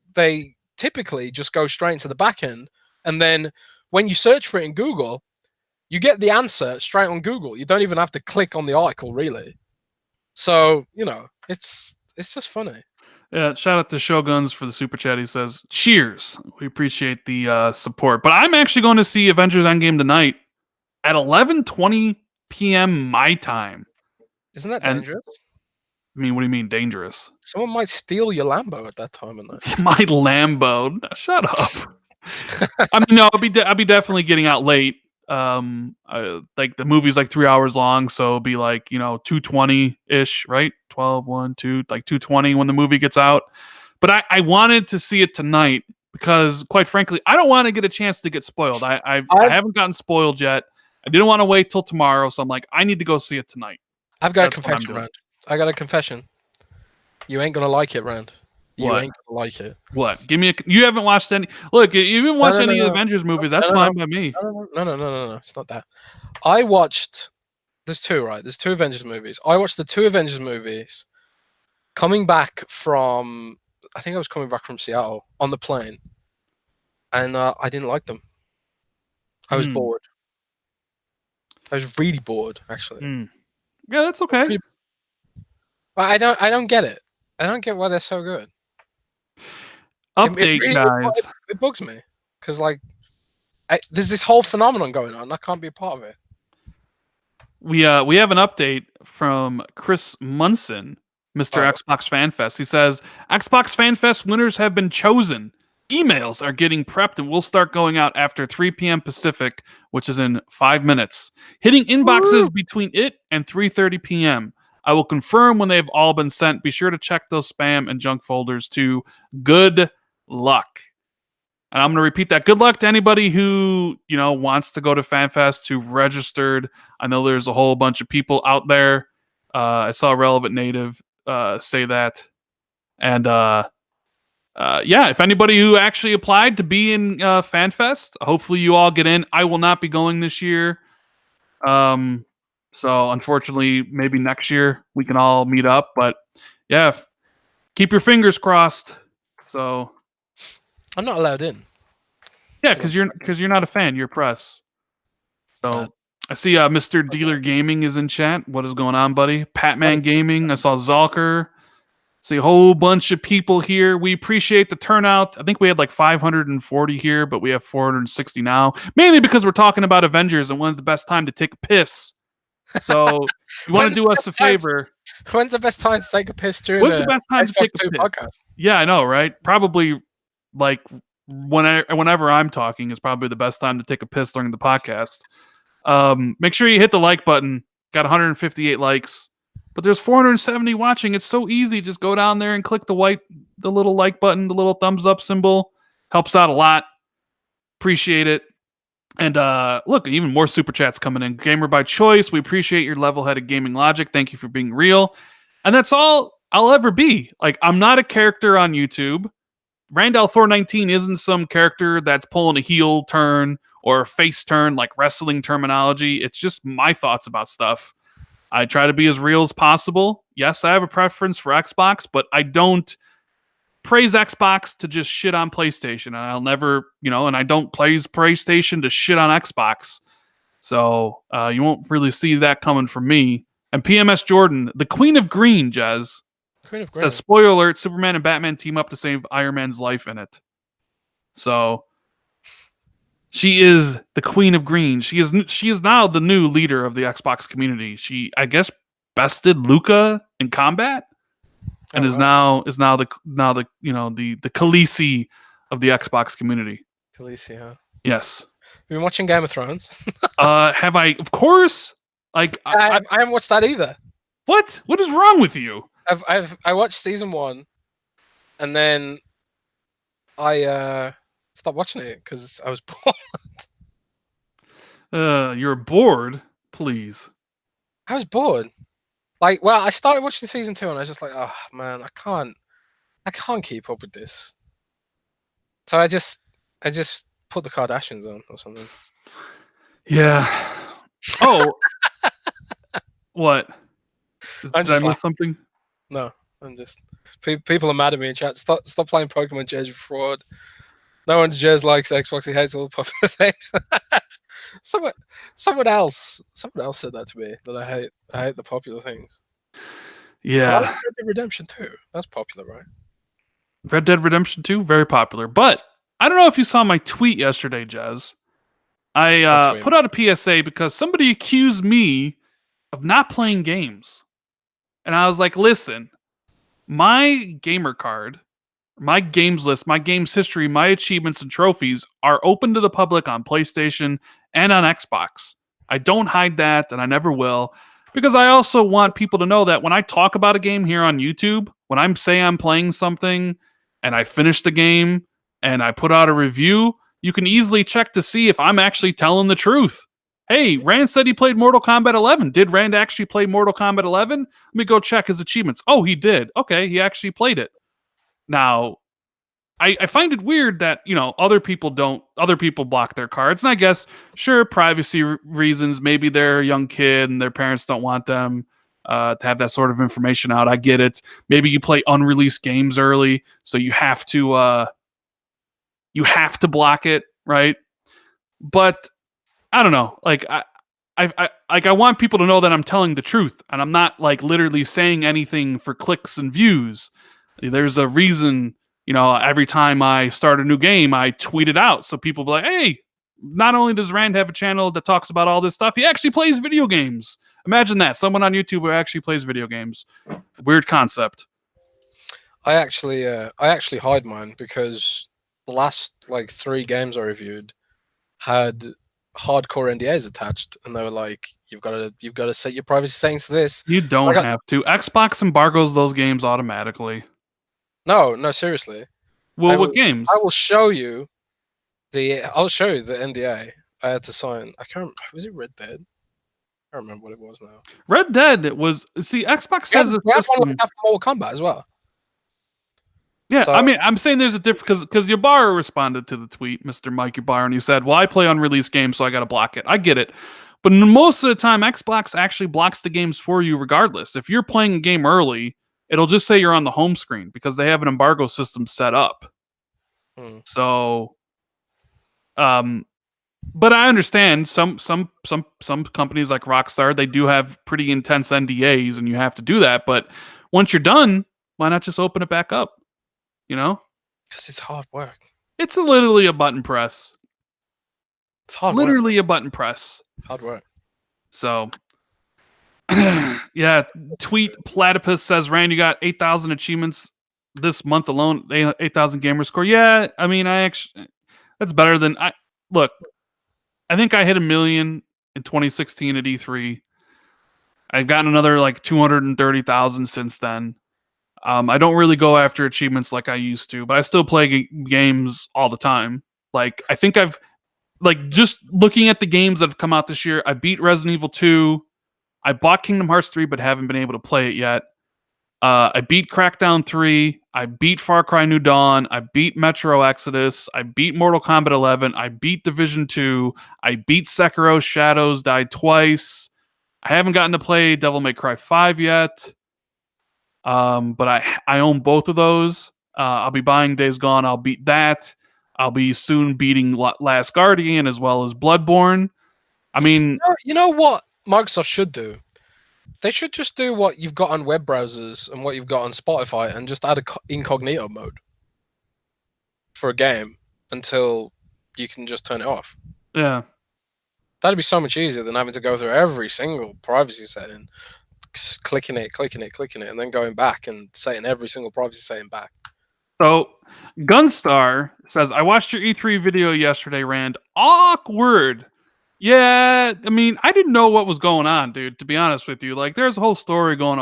typically just go straight into the back end, and then when you search for it in Google, you get the answer straight on Google. You don't even have to click on the article, really. So it's just funny. Yeah, shout out to Shoguns for the super chat. He says, "Cheers, we appreciate the support." But I'm actually going to see Avengers Endgame tonight at 11:20 p.m. my time. Isn't that And dangerous? I mean, what do you mean dangerous? Someone might steal your Lambo at that time of night. My Lambo. Shut up. I mean, no, I'll be definitely getting out late. Like the movie's like 3 hours long, so it'll be like 2:20 ish, right? 12, 1, 2, like 2:20 when the movie gets out. But I wanted to see it tonight because, quite frankly, I don't want to get a chance to get spoiled. I haven't gotten spoiled yet. I didn't want to wait till tomorrow, so I'm like, I need to go see it tonight. I've got That's a what I'm confession, doing. Rand. I got a confession. You ain't gonna like it, Rand. You What? ain't gonna like it. What? Give me a. You haven't watched any. Look, you haven't watched any No. Avengers movies. That's No, fine by me. No. It's not that. I watched. There's two, right? There's two Avengers movies. I watched the two Avengers movies coming back from. I think I was coming back from Seattle on the plane, and I didn't like them. I was bored. I was really bored, actually. Yeah, that's okay. I don't get it. I don't get why they're so good. Update, guys. It bugs me because there's this whole phenomenon going on. I can't be a part of it. We have an update from Chris Munson, Mr. Xbox Fan Fest. He says Xbox Fan Fest winners have been chosen. Emails are getting prepped and will start going out after 3 p.m. Pacific, which is in 5 minutes. Hitting inboxes between it and 3:30 p.m. I will confirm when they've all been sent. Be sure to check those spam and junk folders too. Good luck. And I'm going to repeat that. Good luck to anybody who, wants to go to FanFest, who've registered. I know there's a whole bunch of people out there. I saw Relevant Native say that. And yeah, if anybody who actually applied to be in FanFest, hopefully you all get in. I will not be going this year. So unfortunately, maybe next year we can all meet up. But yeah, keep your fingers crossed. So I'm not allowed in. Yeah, because you're not a fan. You're press. So Sad. I see Mr. Dealer Gaming is in chat. What is going on, buddy? Patman Gaming. I saw Zalker. See a whole bunch of people here. We appreciate the turnout. I think we had like 540 here, but we have 460 now. Mainly because we're talking about Avengers and when's the best time to take a piss. So you want to When's do the us best a time? favor. When's the best time to take a piss during When's the the best time to Xbox take a 2 piss? podcast? Yeah, I know, right? Probably like whenever I'm talking is probably the best time to take a piss during the podcast. Make sure you hit the like button. Got 158 likes, but there's 470 watching. It's so easy. Just go down there and click the little like button, the little thumbs up symbol. Helps out a lot. Appreciate it. And look, even more super chats coming in. Gamer by choice. We appreciate your level-headed gaming logic. Thank you for being real. And that's all I'll ever be. Like, I'm not a character on YouTube. Randall Thor 19 isn't some character that's pulling a heel turn or a face turn like wrestling terminology. It's just my thoughts about stuff. I try to be as real as possible. Yes, I have a preference for Xbox, but I don't praise Xbox to just shit on PlayStation. And I'll never, and I don't praise PlayStation to shit on Xbox. So you won't really see that coming from me. And PMS Jordan, the Queen of Green, Jez, Queen of Green. says, spoiler alert, Superman and Batman team up to save Iron Man's life in it. So she is the Queen of Green. She is now the new leader of the Xbox community. She, I guess, bested Luca in Kombat, and is now the Khaleesi of the Xbox community. Khaleesi, huh? Yes. You've been watching Game of Thrones? Have I? Of course. Like I haven't watched that either. What? What is wrong with you? I watched season 1, and then I stopped watching it because I was bored. You're bored? Please. I was bored. Like, well, I started watching season 2, and I was just like, oh man, I can't keep up with this. So I just put the Kardashians on or something. Yeah. Oh. What? Did I miss something? No, I'm just. People are mad at me in chat. Stop playing Pokemon. Jez, fraud. No one Jez likes Xbox. He hates all the popular things. Someone else said that to me, that I hate the popular things. Yeah. Red Dead Redemption 2. That's popular, right? Red Dead Redemption 2, very popular. But I don't know if you saw my tweet yesterday, Jez. I put out a PSA because somebody accused me of not playing games. And I was like, listen, my gamer card, my games list, my games history, my achievements and trophies are open to the public on PlayStation and on Xbox. I don't hide that, and I never will, because I also want people to know that when I talk about a game here on YouTube, when I'm playing something and I finish the game and I put out a review, you can easily check to see if I'm actually telling the truth. Hey, Rand said he played Mortal Kombat 11. Did Rand actually play Mortal Kombat 11? Let me go check his achievements. Oh, he did. Okay, he actually played it. Now, I find it weird that, other people block their cards. And I guess, sure, privacy reasons, maybe they're a young kid and their parents don't want them to have that sort of information out. I get it. Maybe you play unreleased games early, so you have to block it, right? But I don't know. Like I want people to know that I'm telling the truth, and I'm not like literally saying anything for clicks and views. There's a reason, every time I start a new game, I tweet it out so people be like, hey, not only does Rand have a channel that talks about all this stuff, he actually plays video games. Imagine that, someone on YouTube who actually plays video games. Weird concept. I actually hide mine because the last 3 games I reviewed had hardcore NDAs attached, and they were like, you've got to set your privacy settings to this. You don't have to. Xbox embargoes those games automatically. No, seriously. Well, what games? I will show you I'll show you the NDA I had to sign. I can't remember. Was it Red Dead? I don't remember what it was now. Red Dead was, see, Xbox has a system. Mortal Kombat as well. Yeah, so, I mean, I'm saying there's a difference because Ybarra responded to the tweet, Mr. Mike Ybarra, and he said, well, I play unreleased games, so I got to block it. I get it. But most of the time, Xbox actually blocks the games for you regardless. If you're playing a game early, it'll just say you're on the home screen because they have an embargo system set up. So, but I understand some companies like Rockstar, they do have pretty intense NDAs and you have to do that. But once you're done, Why not just open it back up? You know? Because it's hard work. It's literally a button press. It's hard work. Literally a button press. Hard work. So, yeah. Tweet Platypus says, Rand, you got 8,000 achievements this month alone. 8,000 gamer score. Yeah, I mean, that's better than look. I think I hit 1 million in 2016 at E3. I've gotten another like 230,000 since then. I don't really go after achievements like I used to, but I still play games all the time. Like, I think I've, like, just looking at the games that have come out this year, I beat Resident Evil 2. I bought Kingdom Hearts 3, but haven't been able to play it yet. I beat Crackdown 3. I beat Far Cry New Dawn. I beat Metro Exodus. I beat Mortal Kombat 11. I beat Division 2. I beat Sekiro Shadows Die twice. I haven't gotten to play Devil May Cry 5 yet. But I own both of those. I'll be buying Days Gone. I'll beat that. I'll be soon beating Last Guardian as well as Bloodborne. I mean, you know what Microsoft should do? They should just do what you've got on web browsers and what you've got on Spotify and just add a incognito mode for a game until you can just turn it off. Yeah. That'd be so much easier than having to go through every single privacy setting, clicking it, and then going back and setting every single privacy setting back. So, Gunstar says, I watched your E3 video yesterday, Rand. Awkward. Yeah, I mean, I didn't know what was going on, dude, to be honest with you. Like, there's a whole story going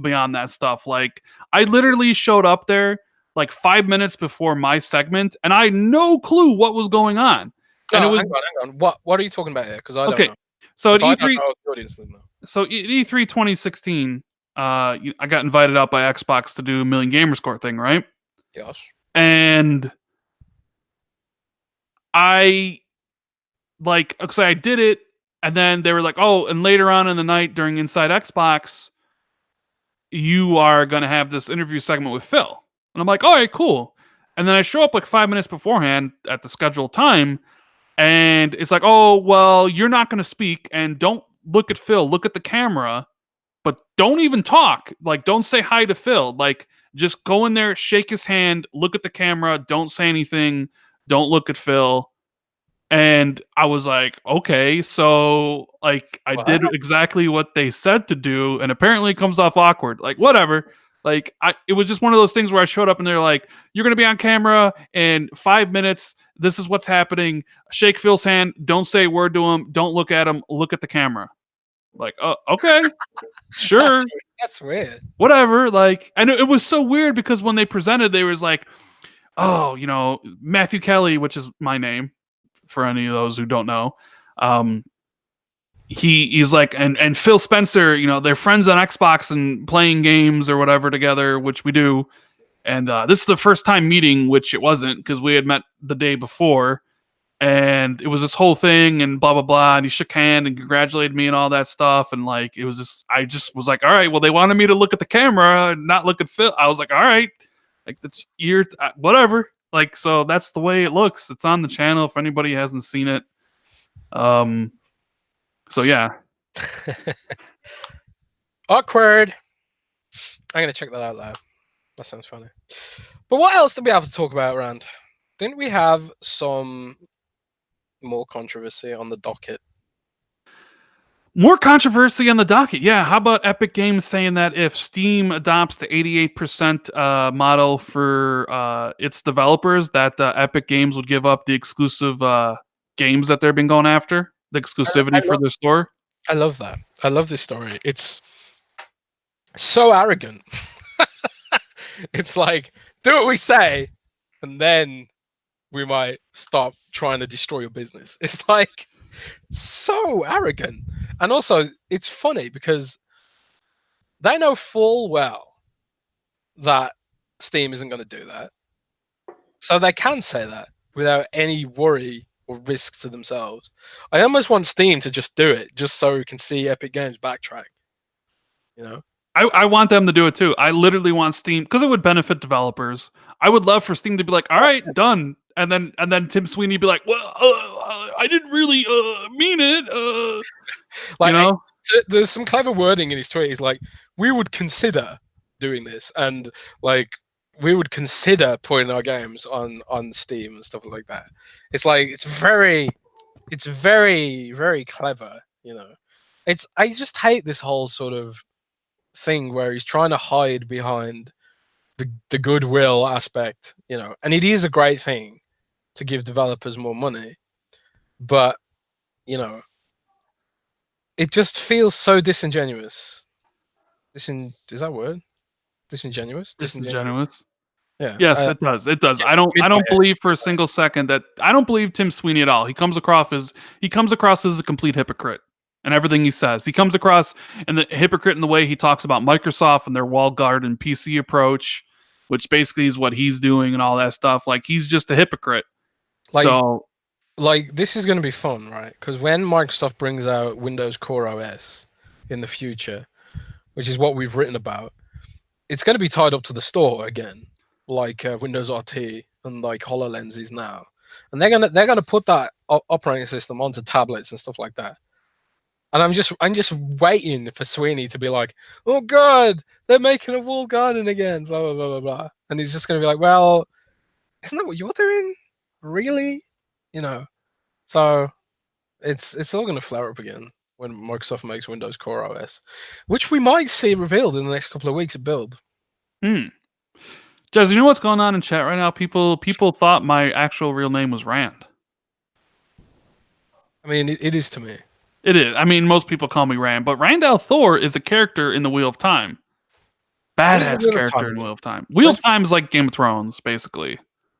beyond that stuff. Like, I literally showed up there like 5 minutes before my segment, and I had no clue what was going on. And No, it was, hang on. What are you talking about here? Because I don't know. So if at I E3, don't know, the audience doesn't know. So at E3 2016, I got invited out by Xbox to do a million gamer score thing, right? Yes. And I did it, and then they were like, oh, and later on in the night during Inside Xbox, you are going to have this interview segment with Phil. And I'm like, all right, cool. And then I show up like 5 minutes beforehand at the scheduled time, and it's like, oh, well, you're not going to speak, and don't look at Phil, look at the camera, but don't even talk. Like, don't say hi to Phil. Like, just go in there, shake his hand, look at the camera, don't say anything, don't look at Phil. And I was like, okay, so like I did exactly what they said to do, and apparently it comes off awkward. Like, whatever. Like, it was just one of those things where I showed up and they're like, you're gonna be on camera in 5 minutes. This is what's happening. Shake Phil's hand, don't say a word to him, don't look at him, look at the camera. Like, oh, okay. Sure. That's weird. Whatever. Like, and it was so weird because when they presented, they was like, oh, you know, Matthew Kelly, which is my name, for any of those who don't know. He's like, and Phil Spencer, you know, they're friends on Xbox and playing games or whatever together, which we do. And this is the first time meeting, which it wasn't because we had met the day before. And it was this whole thing and blah, blah, blah. And he shook hand and congratulated me and all that stuff. And like, it was just, I just was like, all right, well, they wanted me to look at the camera and not look at Phil. I was like, all right, like that's whatever. Like, so that's the way it looks. It's on the channel if anybody hasn't seen it. So yeah. Awkward. I'm gonna check that out loud. That sounds funny. But what else did we have to talk about, Rand? Didn't we have some more controversy on the docket? More controversy on the docket. Yeah. How about Epic Games saying that if Steam adopts the 88% model for its developers, that Epic Games would give up the exclusive games that they've been going after, the exclusivity for their store? I love that. I love this story. It's so arrogant. It's like, do what we say, and then we might stop trying to destroy your business. It's like so arrogant. And also, it's funny because they know full well that Steam isn't going to do that. So they can say that without any worry or risk to themselves. I almost want Steam to just do it, just so we can see Epic Games backtrack. You know? I want them to do it too. I literally want Steam, because it would benefit developers. I would love for Steam to be like, all right, done. And then Tim Sweeney be like, well, I didn't really mean it. Like, you know? there's some clever wording in his tweet. He's like, we would consider doing this, and like we would consider putting our games on Steam and stuff like that. It's like it's very very clever, you know. It's I just hate this whole sort of thing where he's trying to hide behind the goodwill aspect, you know. And it is a great thing to give developers more money, but you know, it just feels so disingenuous. Is that a word? Disingenuous? Disingenuous. Disingenuous. Yeah. Yes, it does. It does. Yeah, I don't mid-way. believe for a single second that I don't believe Tim Sweeney at all. He comes across as a complete hypocrite in everything he says. He comes across and the hypocrite in the way he talks about Microsoft and their walled garden PC approach, which basically is what he's doing and all that stuff. Like he's just a hypocrite. Like So like this is going to be fun, right? Because when Microsoft brings out Windows Core OS in the future, which is what we've written about, it's going to be tied up to the store again, like Windows RT and like HoloLens is now, and they're gonna put that operating system onto tablets and stuff like that. And I'm just waiting for Sweeney to be like, "Oh God, they're making a walled garden again," blah blah blah blah blah, and he's just gonna be like, "Well, isn't that what you're doing? Really?" You know. So it's all gonna flare up again when Microsoft makes Windows Core OS, which we might see revealed in the next couple of weeks at Build. hmm. Jez, you know what's going on in chat right now? People thought my actual real name was Rand. I mean, it is to me. It is. I mean, most people call me Rand, but Randall Thor is a character in the Wheel of Time. What is the Badass Wheel of character Time in again? Wheel of Time. Wheel of Time is like Game of Thrones, basically.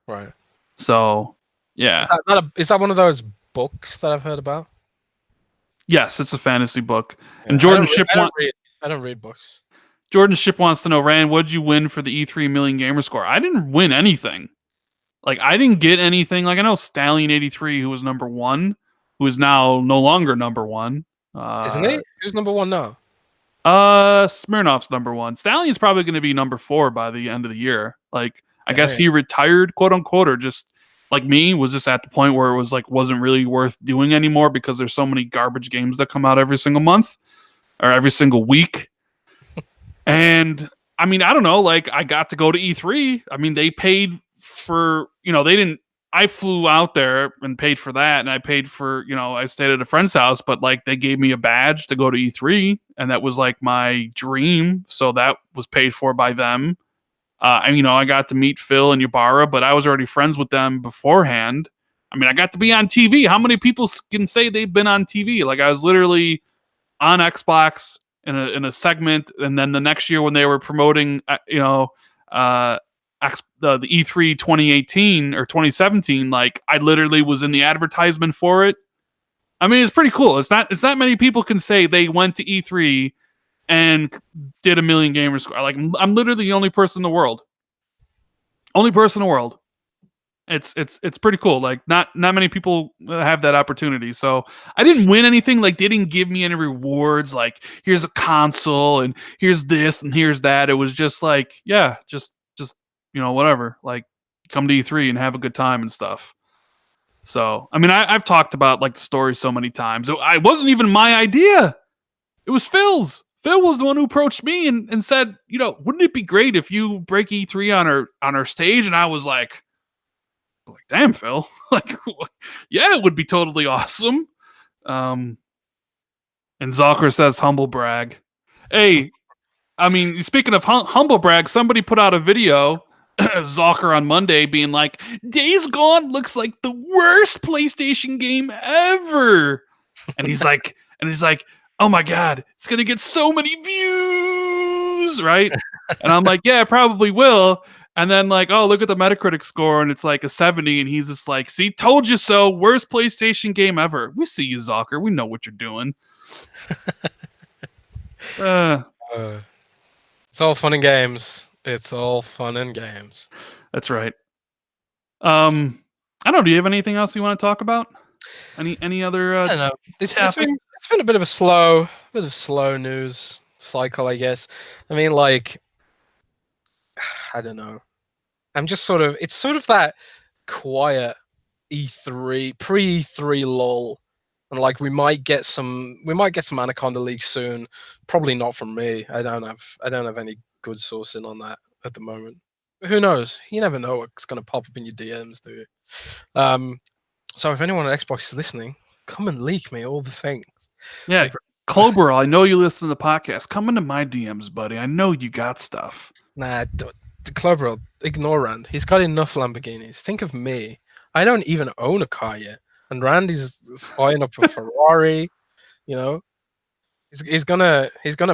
Right. So, yeah. Is that one of those books that I've heard about? Yes, it's a fantasy book. Yeah, And Jordan Ship I don't read books. Jordan Ship wants to know, Rand, what did you win for the E3 Million Gamer Score? I didn't win anything. Like, I didn't get anything. Like, I know Stallion83, who was number one, who is now no longer number one. Isn't he? Who's number one now? Smirnoff's number one. Stallion's probably going to be number 4 by the end of the year. Like, I guess Dang. he retired, quote unquote, or just like me, was just at the point where it was like wasn't really worth doing anymore because there's so many garbage games that come out every single month or every single week. And I mean, I don't know. Like, I got to go to E3. I mean, they paid for, they didn't. I flew out there and paid for that, and I paid for, I stayed at a friend's house, but like they gave me a badge to go to E3, and that was like my dream. So that was paid for by them. And I got to meet Phil and Ybarra, but I was already friends with them beforehand. I mean, I got to be on TV. How many people can say they've been on TV? Like, I was literally on Xbox in a segment, and then the next year when they were promoting, the E3 2018 or 2017, like I literally was in the advertisement for it. I mean, it's pretty cool. It's not many people can say they went to E3 and did a million gamer score. Like, I'm literally the only person in the world. Only person in the world. It's pretty cool. Like, not many people have that opportunity. So I didn't win anything. Like, they didn't give me any rewards. Like, here's a console and here's this and here's that. It was just like, yeah, just whatever. Like, come to E3 and have a good time and stuff. So, I mean, I've talked about like the story so many times. It wasn't even my idea. It was Phil's. Phil was the one who approached me and said, wouldn't it be great if you break E3 on our stage? And I was like, damn, Phil. Like, yeah, it would be totally awesome. And Zalker says humble brag. Hey, I mean, speaking of humble brag, somebody put out a video, Zalker on Monday, being like, Days Gone looks like the worst PlayStation game ever. And he's like, oh my God, it's going to get so many views, right? And I'm like, yeah, it probably will. And then like, oh, look at the Metacritic score, and it's like a 70, and he's just like, see, told you so, worst PlayStation game ever. We see you, Zalker. We know what you're doing. It's all fun and games. It's all fun and games. That's right. I don't know. Do you have anything else you want to talk about? Any other? I don't know. It's been a bit of a slow news cycle, I guess. I mean, like, I don't know. I'm just it's sort of that quiet E3 pre-E3 lull, and like we might get some Anaconda leaks soon. Probably not from me. I don't have any good sourcing on that at the moment. But who knows? You never know what's going to pop up in your DMs, do you? So if anyone on Xbox is listening, come and leak me all the things. Yeah, Like, Clober, I know you listen to the podcast. Come into my DMs, buddy. I know you got stuff. nah, the Clover, ignore Rand. He's got enough Lamborghinis. Think of me. I don't even own a car yet, and Randy's buying up a Ferrari. You know, he's gonna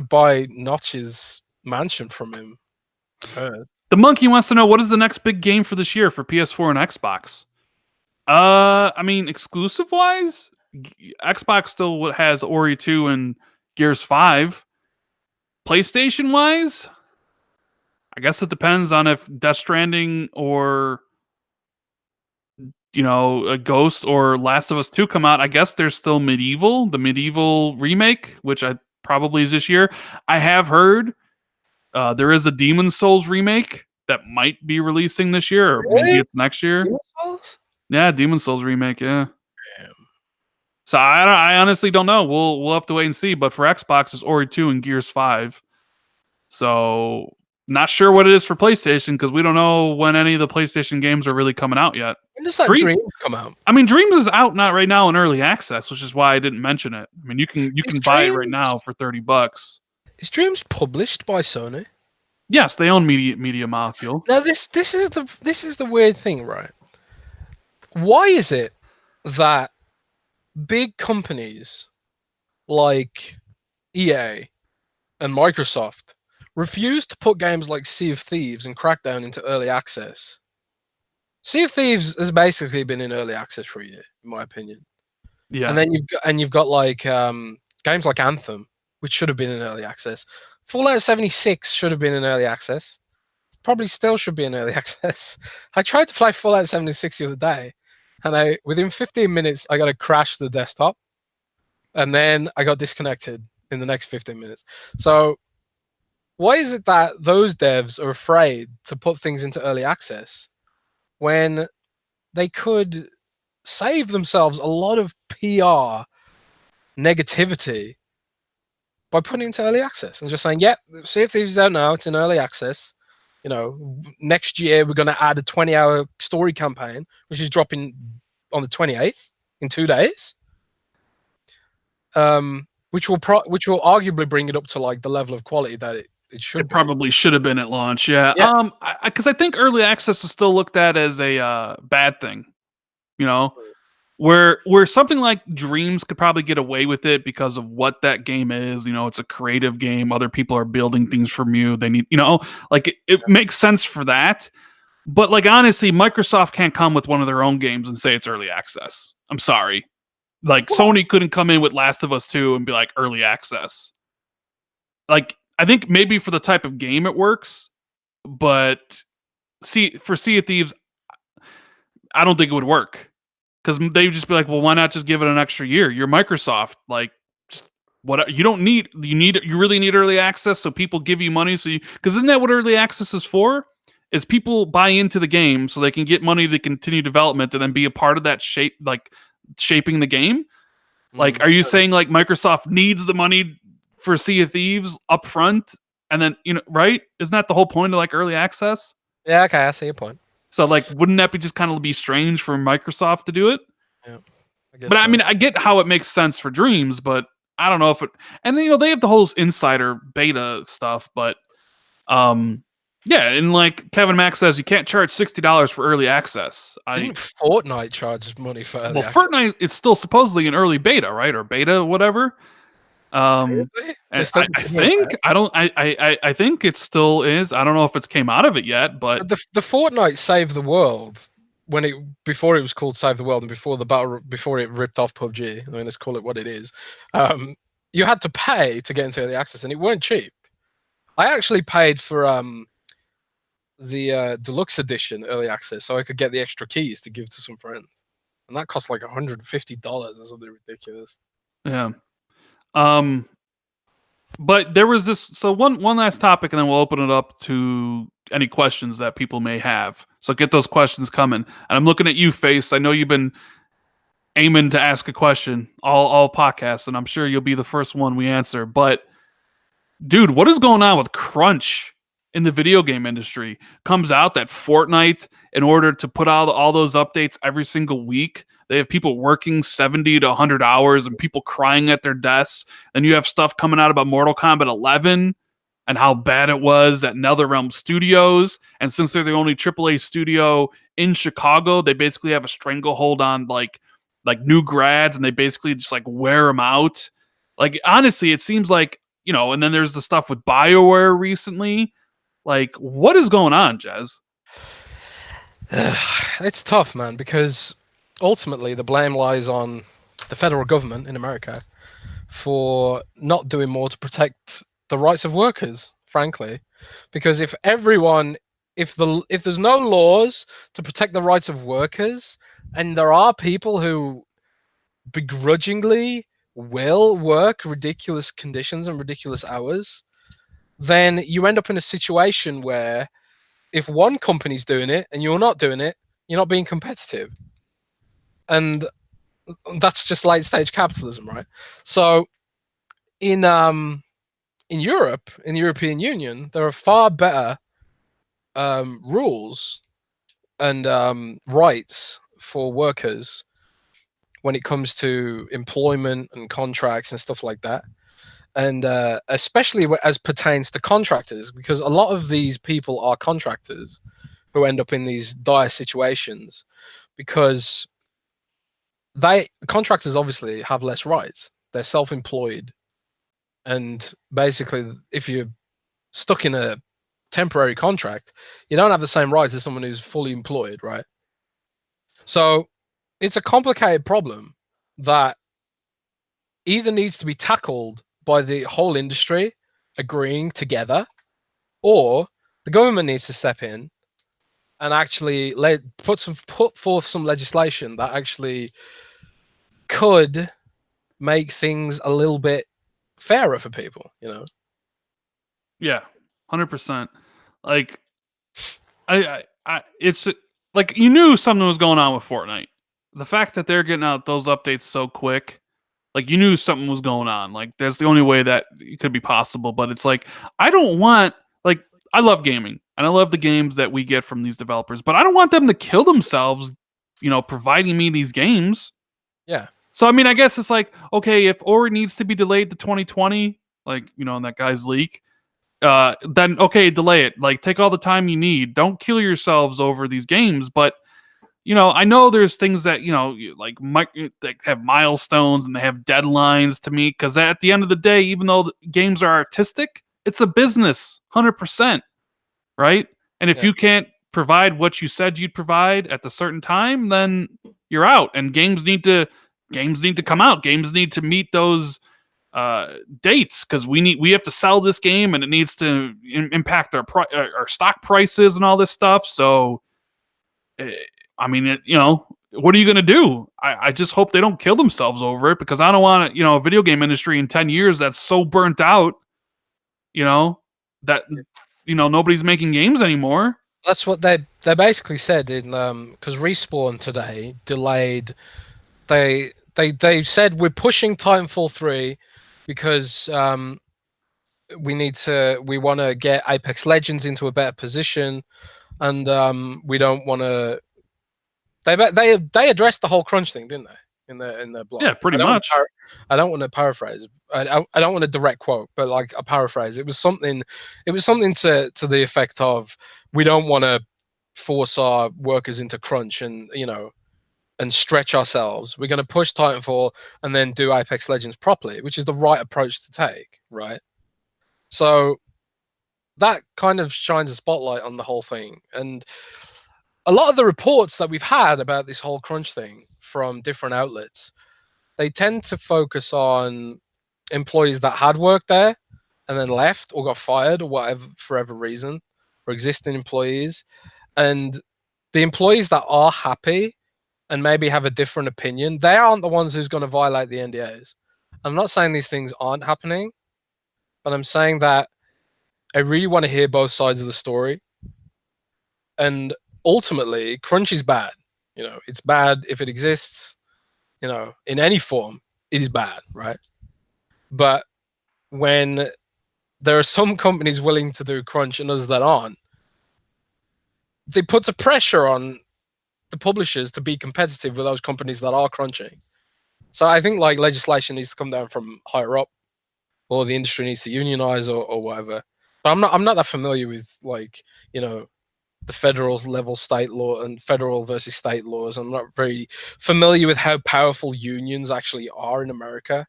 buy Notch's mansion from him. I've heard. The monkey wants to know what is the next big game for this year for PS4 and Xbox. I mean, exclusive wise, Xbox still has Ori 2 and Gears 5. PlayStation wise, I guess it depends on if Death Stranding or a Ghost or Last of Us 2 come out. I guess there's still the Medieval remake, which I probably is this year. I have heard there is a Demon Souls remake that might be releasing this year, or maybe Really? it's next year. Demon Souls? Yeah, Demon Souls remake. Yeah. Damn. So I honestly don't know. We'll have to wait and see. But for Xbox, it's Ori 2 and Gears 5. So not sure what it is for PlayStation because we don't know when any of the PlayStation games are really coming out yet. When does that Dreams come out? I mean, Dreams is out not right now in early access, which is why I didn't mention it. I mean, you can buy it right now for $30. Is Dreams published by Sony? Yes, they own Media Molecule. Now this is the weird thing, right? Why is it that big companies like EA and Microsoft refuse to put games like Sea of Thieves and Crackdown into early access? Sea of Thieves has basically been in early access for a year, in my opinion. Yeah, And then you've got like games like Anthem, which should have been in early access. Fallout 76 should have been in early access. Probably still should be in early access. I tried to play Fallout 76 the other day, and within 15 minutes I got to crash the desktop, and then I got disconnected in the next 15 minutes. So why is it that those devs are afraid to put things into early access when they could save themselves a lot of PR negativity by putting it into early access and just saying, "Yep, Sea of Thieves is out now. It's in early access. Next year we're going to add a 20-hour story campaign, which is dropping on the 28th in 2 days, which will arguably bring it up to like the level of quality that it should. it probably should have been at launch. Yeah. Because I think early access is still looked at as a bad thing. Where something like Dreams could probably get away with it because of what that game is. It's a creative game. Other people are building things from you. They need, it makes sense for that. But like honestly, Microsoft can't come with one of their own games and say it's early access. I'm sorry. Like Sony couldn't come in with Last of Us 2 and be like early access. Like I think maybe for the type of game it works, but for Sea of Thieves, I don't think it would work. Because they'd just be like, well, why not just give it an extra year? You're Microsoft. Like, what you don't need, you really need early access so people give you money. Because isn't that what early access is for? Is people buy into the game so they can get money to continue development and then be a part of that shaping the game? Like, are you saying like Microsoft needs the money for Sea of Thieves up front? And then, right? Isn't that the whole point of like early access? Yeah, okay, I see your point. So, like, wouldn't that be just kind of be strange for Microsoft to do it? Yeah. I mean, I get how it makes sense for Dreams, but I don't know if it. And they have the whole insider beta stuff, but yeah, and like Kevin Mack says, you can't charge $60 for early access. Didn't Fortnite charge money for early access? Fortnite is still supposedly an early beta, right, or beta, whatever. I think I think it still is. I don't know if it's came out of it yet, but the Fortnite Save the World before it was called Save the World and before it ripped off PUBG. I mean, let's call it what it is. You had to pay to get into early access, and it weren't cheap. I actually paid for the deluxe edition early access so I could get the extra keys to give to some friends, and that cost like $150 or something ridiculous. Yeah. But there was this. So one last topic, and then we'll open it up to any questions that people may have. So get those questions coming. And I'm looking at you, Face. I know you've been aiming to ask a question all podcasts, and I'm sure you'll be the first one we answer. But dude, what is going on with crunch? in the video game industry comes out that Fortnite, in order to put out all those updates every single week, they have people working 70 to 100 hours and people crying at their desks. And you have stuff coming out about Mortal Kombat 11 and how bad it was at NetherRealm Studios. And since they're the only AAA studio in Chicago, they basically have a stranglehold on like new grads, and they basically just like wear them out. Like honestly, it seems like, and then there's the stuff with BioWare recently. Like, what is going on, Jez? It's tough, man, because ultimately the blame lies on the federal government in America for not doing more to protect the rights of workers, frankly. Because if there's no laws to protect the rights of workers, and there are people who begrudgingly will work ridiculous conditions and ridiculous hours, then you end up in a situation where if one company's doing it and you're not doing it, you're not being competitive. And that's just late stage capitalism, right? So in Europe, in the European Union, there are far better rules and rights for workers when it comes to employment and contracts and stuff like that. And especially as pertains to contractors, because a lot of these people are contractors who end up in these dire situations because contractors obviously have less rights. They're self-employed, and basically, if you're stuck in a temporary contract, you don't have the same rights as someone who's fully employed, right? So it's a complicated problem that either needs to be tackled by the whole industry agreeing together, or the government needs to step in and actually put forth some legislation that actually could make things a little bit fairer for people, Yeah, 100%. Like, it's like you knew something was going on with Fortnite. The fact that they're getting out those updates so quick, like you knew something was going on. Like, that's the only way that it could be possible. But it's like, I don't want, like, I love gaming and I love the games that we get from these developers, but I don't want them to kill themselves, providing me these games. Yeah. So I mean, I guess it's like, okay, if Ori needs to be delayed to 2020, like, in that guy's leak, then okay, delay it. Like, take all the time you need. Don't kill yourselves over these games. But I know there's things that that have milestones and they have deadlines to meet. Because at the end of the day, even though the games are artistic, it's a business, 100%, right? And if Yeah. you can't provide what you said you'd provide at the certain time, then you're out. And games need to come out. Games need to meet those dates, because we have to sell this game and it needs to impact our stock prices and all this stuff. So I mean, what are you going to do? I just hope they don't kill themselves over it, because I don't want a video game industry in 10 years that's so burnt out, that nobody's making games anymore. That's what they basically said in because Respawn today delayed. They said we're pushing Titanfall 3 because we want to get Apex Legends into a better position, and we don't want to. They addressed the whole crunch thing, didn't they? In their blog. Yeah, pretty much. I don't want to paraphrase. I don't want a direct quote, but like a paraphrase. It was something. It was something to the effect of, we don't want to force our workers into crunch and stretch ourselves. We're going to push Titanfall and then do Apex Legends properly, which is the right approach to take, right? So that kind of shines a spotlight on the whole thing. And a lot of the reports that we've had about this whole crunch thing from different outlets, they tend to focus on employees that had worked there and then left or got fired or whatever, for whatever reason, or existing employees. And the employees that are happy and maybe have a different opinion, they aren't the ones who's going to violate the NDAs. I'm not saying these things aren't happening, but I'm saying that I really want to hear both sides of the story. And ultimately, crunch is bad. It's bad if it exists, in any form, it is bad, right? But when there are some companies willing to do crunch and others that aren't. They put a pressure on the publishers to be competitive with those companies that are crunching. So I think like legislation needs to come down from higher up, or the industry needs to unionize or whatever. But I'm not that familiar with like the federal level state law and federal versus state laws. I'm not very familiar with how powerful unions actually are in America,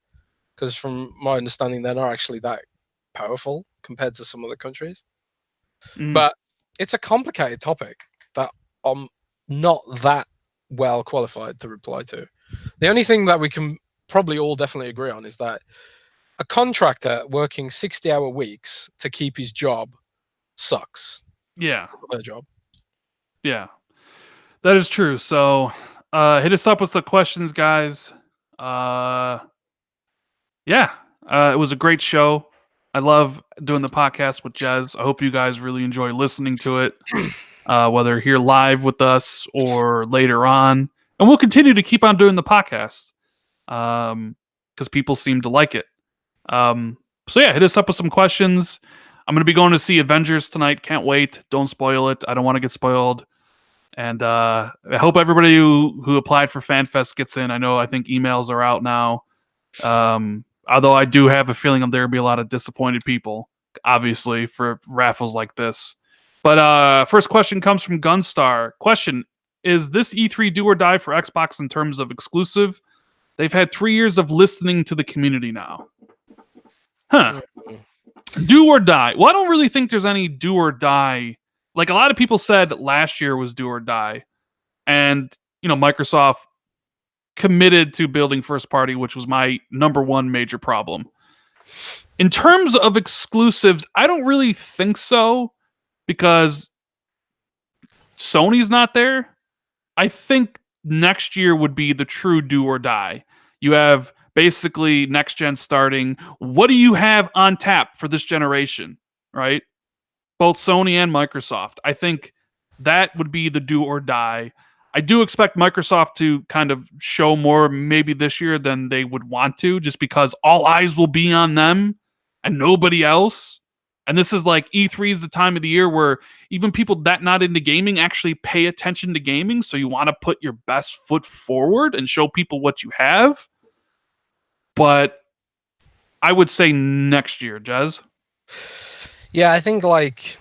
because from my understanding, they're not actually that powerful compared to some other countries. Mm. But it's a complicated topic that I'm not that well qualified to reply to. The only thing that we can probably all definitely agree on is that a contractor working 60-hour weeks to keep his job sucks. Yeah. Their job. Yeah. That is true. So hit us up with some questions, guys. Yeah. It was a great show. I love doing the podcast with Jez. I hope you guys really enjoy listening to it, whether here live with us or later on. And we'll continue to keep on doing the podcast because people seem to like it. So yeah, hit us up with some questions. I'm going to be going to see Avengers tonight. Can't wait. Don't spoil it. I don't want to get spoiled. And I hope everybody who applied for FanFest gets in. I think emails are out now. Although I do have a feeling there will be a lot of disappointed people, obviously, for raffles like this. But first question comes from Gunstar. Question: is this E3 do or die for Xbox in terms of exclusive? They've had 3 years of listening to the community now. Huh. Do or die. Well, I don't really think there's any do or die. Like a lot of people said last year was do or die. And, Microsoft committed to building first party, which was my number one major problem. In terms of exclusives, I don't really think so because Sony's not there. I think next year would be the true do or die. You have basically next gen starting. What do you have on tap for this generation, right? Both Sony and Microsoft. I think that would be the do or die. I do expect Microsoft to kind of show more maybe this year than they would want to, just because all eyes will be on them and nobody else. And this is like E3 is the time of the year where even people that not into gaming actually pay attention to gaming. So you want to put your best foot forward and show people what you have. But I would say next year, Jez. Yeah, I think like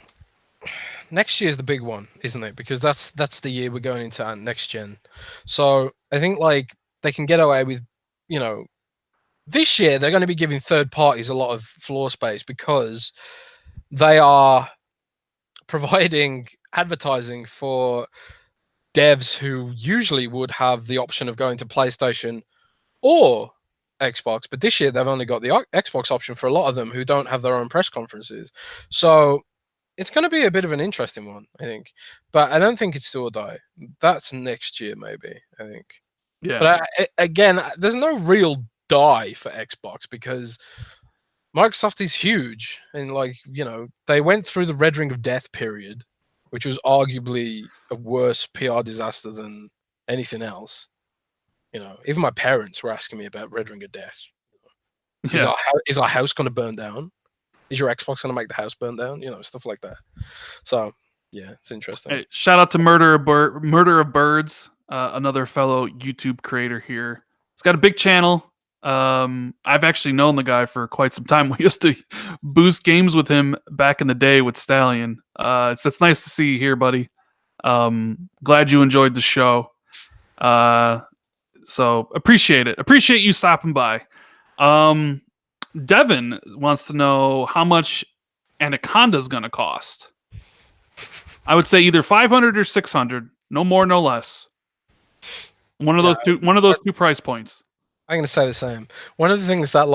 next year is the big one, isn't it? Because that's the year we're going into next gen. So I think like they can get away with, this year they're going to be giving third parties a lot of floor space because they are providing advertising for devs who usually would have the option of going to PlayStation or Xbox, but this year they've only got the Xbox option for a lot of them who don't have their own press conferences. So it's going to be a bit of an interesting one, I think. But I don't think it's do or die. That's next year, maybe, I think. Yeah. But again, there's no real die for Xbox because Microsoft is huge. And, they went through the Red Ring of Death period, which was arguably a worse PR disaster than anything else. Even my parents were asking me about Red Ring of Death. Yeah. Is our house going to burn down? Is your Xbox going to make the house burn down? Stuff like that. So, yeah, it's interesting. Hey, shout out to Murder of Birds, another fellow YouTube creator here. He's got a big channel. I've actually known the guy for quite some time. We used to boost games with him back in the day with Stallion. So it's nice to see you here, buddy. Glad you enjoyed the show. So appreciate it. Appreciate you stopping by. Devin wants to know how much Anaconda is going to cost. I would say either 500 or 600, no more, no less. One of those two price points. I'm going to say the same. One of the things that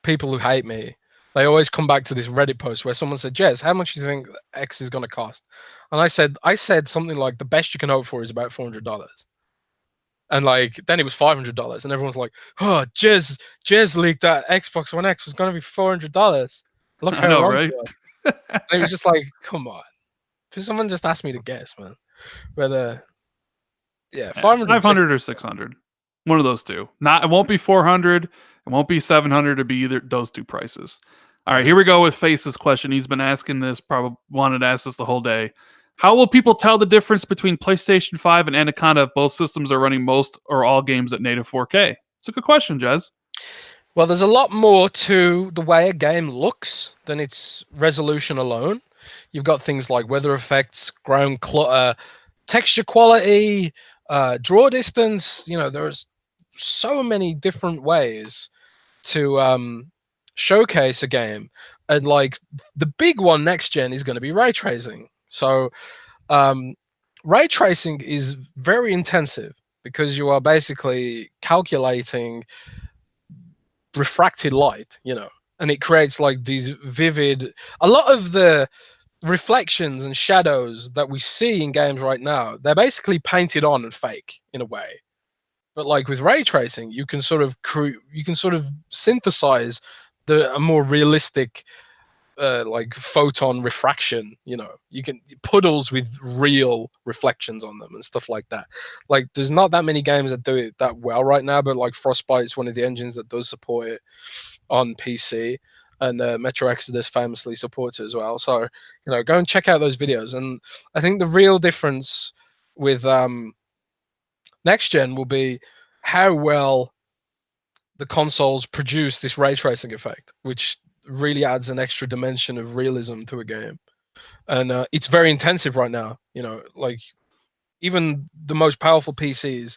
people who hate me, they always come back to this Reddit post where someone said, "Jez, how much do you think X is going to cost?" And I said something like the best you can hope for is about $400. And then it was $500, and everyone's like, "Oh, Jez leaked that Xbox One X was going to be $400. Look how wrong right?" And it was just like, come on. If someone just asked me to guess, man, whether 500 or 600, one of those two. It won't be 400. It won't be 700. It'll be either those two prices. All right, here we go with Face's question. He's been asking this, probably wanted to ask this the whole day. How will people tell the difference between PlayStation 5 and Anaconda if both systems are running most or all games at native 4K? It's a good question, Jez. Well, there's a lot more to the way a game looks than its resolution alone. You've got things like weather effects, ground clutter, texture quality, draw distance. There's so many different ways to showcase a game. And like the big one next gen is going to be ray tracing. So ray tracing is very intensive because you are basically calculating refracted light, and it creates like these vivid. A lot of the reflections and shadows that we see in games right now, they're basically painted on and fake in a way. But like with ray tracing, you can sort of synthesize a more realistic like photon refraction. You can puddles with real reflections on them and stuff like that. Like there's not that many games that do it that well right now, but like Frostbite is one of the engines that does support it on PC, and Metro Exodus famously supports it as well. So go and check out those videos. And I think the real difference with next gen will be how well the consoles produce this ray tracing effect, which really adds an extra dimension of realism to a game. And it's very intensive right now. Like even the most powerful PCs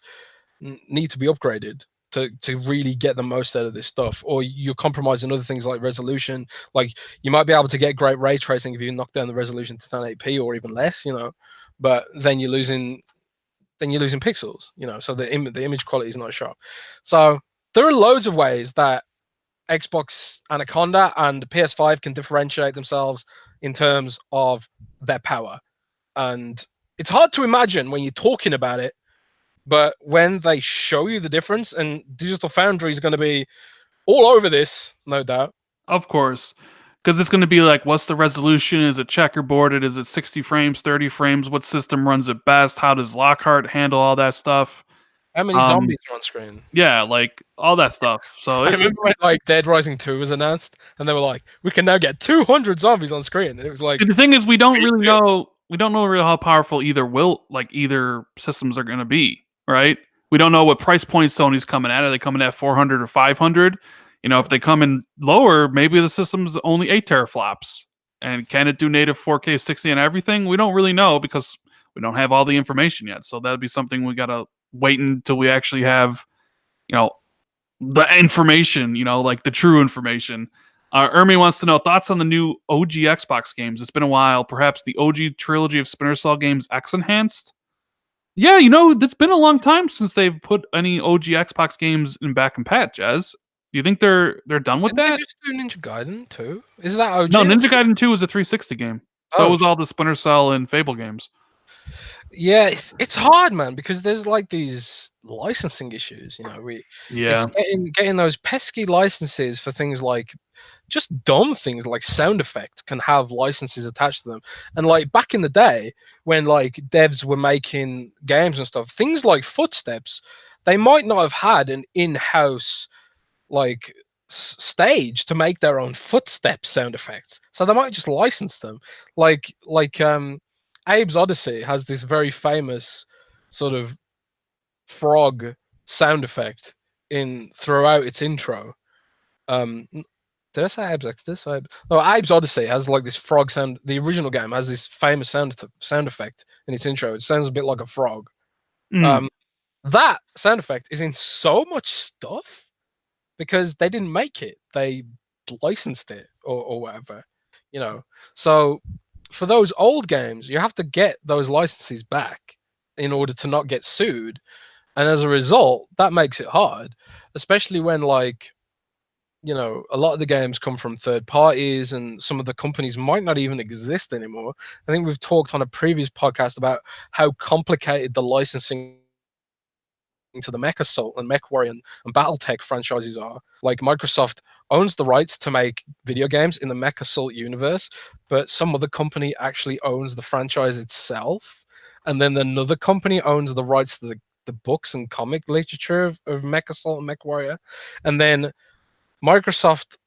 need to be upgraded to really get the most out of this stuff, or you're compromising other things like resolution. Like you might be able to get great ray tracing if you knock down the resolution to 1080p or even less, but then you're losing pixels, so the image quality is not sharp. So there are loads of ways that Xbox Anaconda and PS5 can differentiate themselves in terms of their power. And it's hard to imagine when you're talking about it, but when they show you the difference, and Digital Foundry is going to be all over this, no doubt. Of course. Because it's going to be like, what's the resolution? Is it checkerboarded? Is it 60 frames, 30 frames? What system runs it best? How does Lockhart handle all that stuff? How many zombies are on screen? Yeah, like all that stuff. So I remember when like Dead Rising 2 was announced, and they were like, "We can now get 200 zombies on screen." And it was like, the thing is, we don't really know. We don't know really how powerful either systems are going to be, right? We don't know what price point Sony's coming at. Are they coming at 400 or 500? If they come in lower, maybe the system's only 8 teraflops. And can it do native 4K 60 and everything? We don't really know because we don't have all the information yet. So that'd be something we gotta wait until we actually have, the information, like the true information. Ermi wants to know thoughts on the new OG Xbox games. It's been a while. Perhaps the OG trilogy of Splinter Cell games X Enhanced. Yeah, it's been a long time since they've put any OG Xbox games back in patch. Jez, do you think they're done with didn't that? they just do Ninja Gaiden 2? Is that OG? No, Ninja Gaiden 2 was a 360 game. So was all the Splinter Cell and Fable games. Yeah, it's hard, man, because there's like these licensing issues. Yeah. It's getting those pesky licenses for things like just dumb things like sound effects can have licenses attached to them. And like back in the day when like devs were making games and stuff, things like Footsteps, they might not have had an in-house like stage to make their own footstep sound effects, so they might just license them. Like Abe's Odyssey has this very famous sort of frog sound effect in throughout its intro. Did I say Abe's Exodus? No, Abe's Odyssey has like this frog sound. The original game has this famous sound effect in its intro. It sounds a bit like a frog. That sound effect is in so much stuff because they didn't make it. They licensed it or whatever, So for those old games, you have to get those licenses back in order to not get sued. And as a result, that makes it hard, especially when like, a lot of the games come from third parties and some of the companies might not even exist anymore. I think we've talked on a previous podcast about how complicated the licensing to the Mech Assault and MechWarrior and BattleTech franchises are. Like Microsoft owns the rights to make video games in the Mech Assault universe, but some other company actually owns the franchise itself. And then another company owns the rights to the books and comic literature of Mech Assault and MechWarrior. And then Microsoft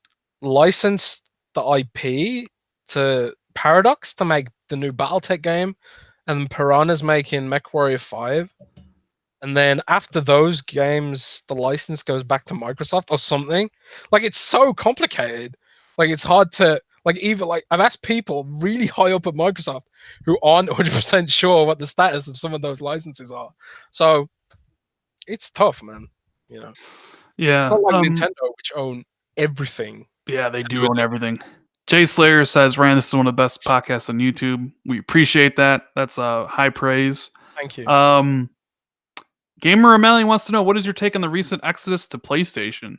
licensed the IP to Paradox to make the new BattleTech game, and Piranha's making MechWarrior 5. And then after those games, the license goes back to Microsoft or something. Like, it's so complicated. Like, it's hard to like even like I've asked people really high up at Microsoft who aren't 100% sure what the status of some of those licenses are. So it's tough, man. You know, it's Yeah. not like Nintendo, which own everything. Yeah, they to do with own it. everything. Jay Slayer says, Rand, this is one of the best podcasts on YouTube. We appreciate that. That's high praise. Thank you. Gamer O'Malley wants to know, what is your take on the recent exodus to PlayStation?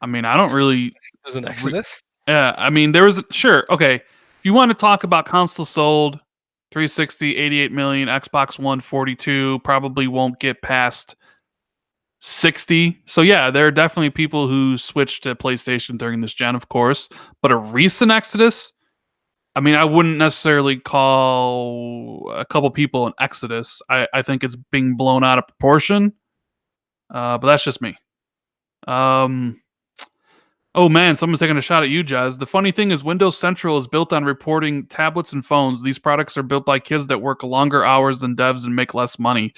I mean, I don't really. There's an exodus. Yeah, I mean, there was sure. Okay, if you want to talk about consoles sold, 360, 88 million, Xbox One, 42, probably won't get past 60. So yeah, there are definitely people who switched to PlayStation during this gen, of course. But a recent exodus, I mean, I wouldn't necessarily call a couple people an exodus. I think it's being blown out of proportion. But that's just me. Oh man, someone's taking a shot at you, Jazz. The funny thing is, Windows Central is built on reporting tablets and phones. These products are built by kids that work longer hours than devs and make less money.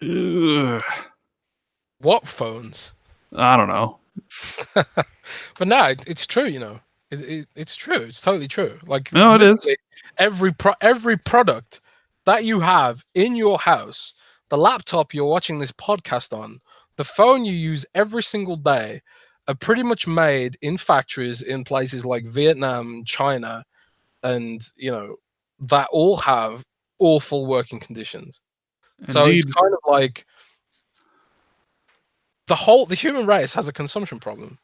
Ugh. What phones? I don't know. But no, it's true. You know, it's true. It's totally true. Like, No, it is. literally every product that you have in your house, the laptop you're watching this podcast on, the phone you use every single day, are pretty much made in factories in places like Vietnam, China, and you know that all have awful working conditions. So it's Indeed. kind of like the human race has a consumption problem.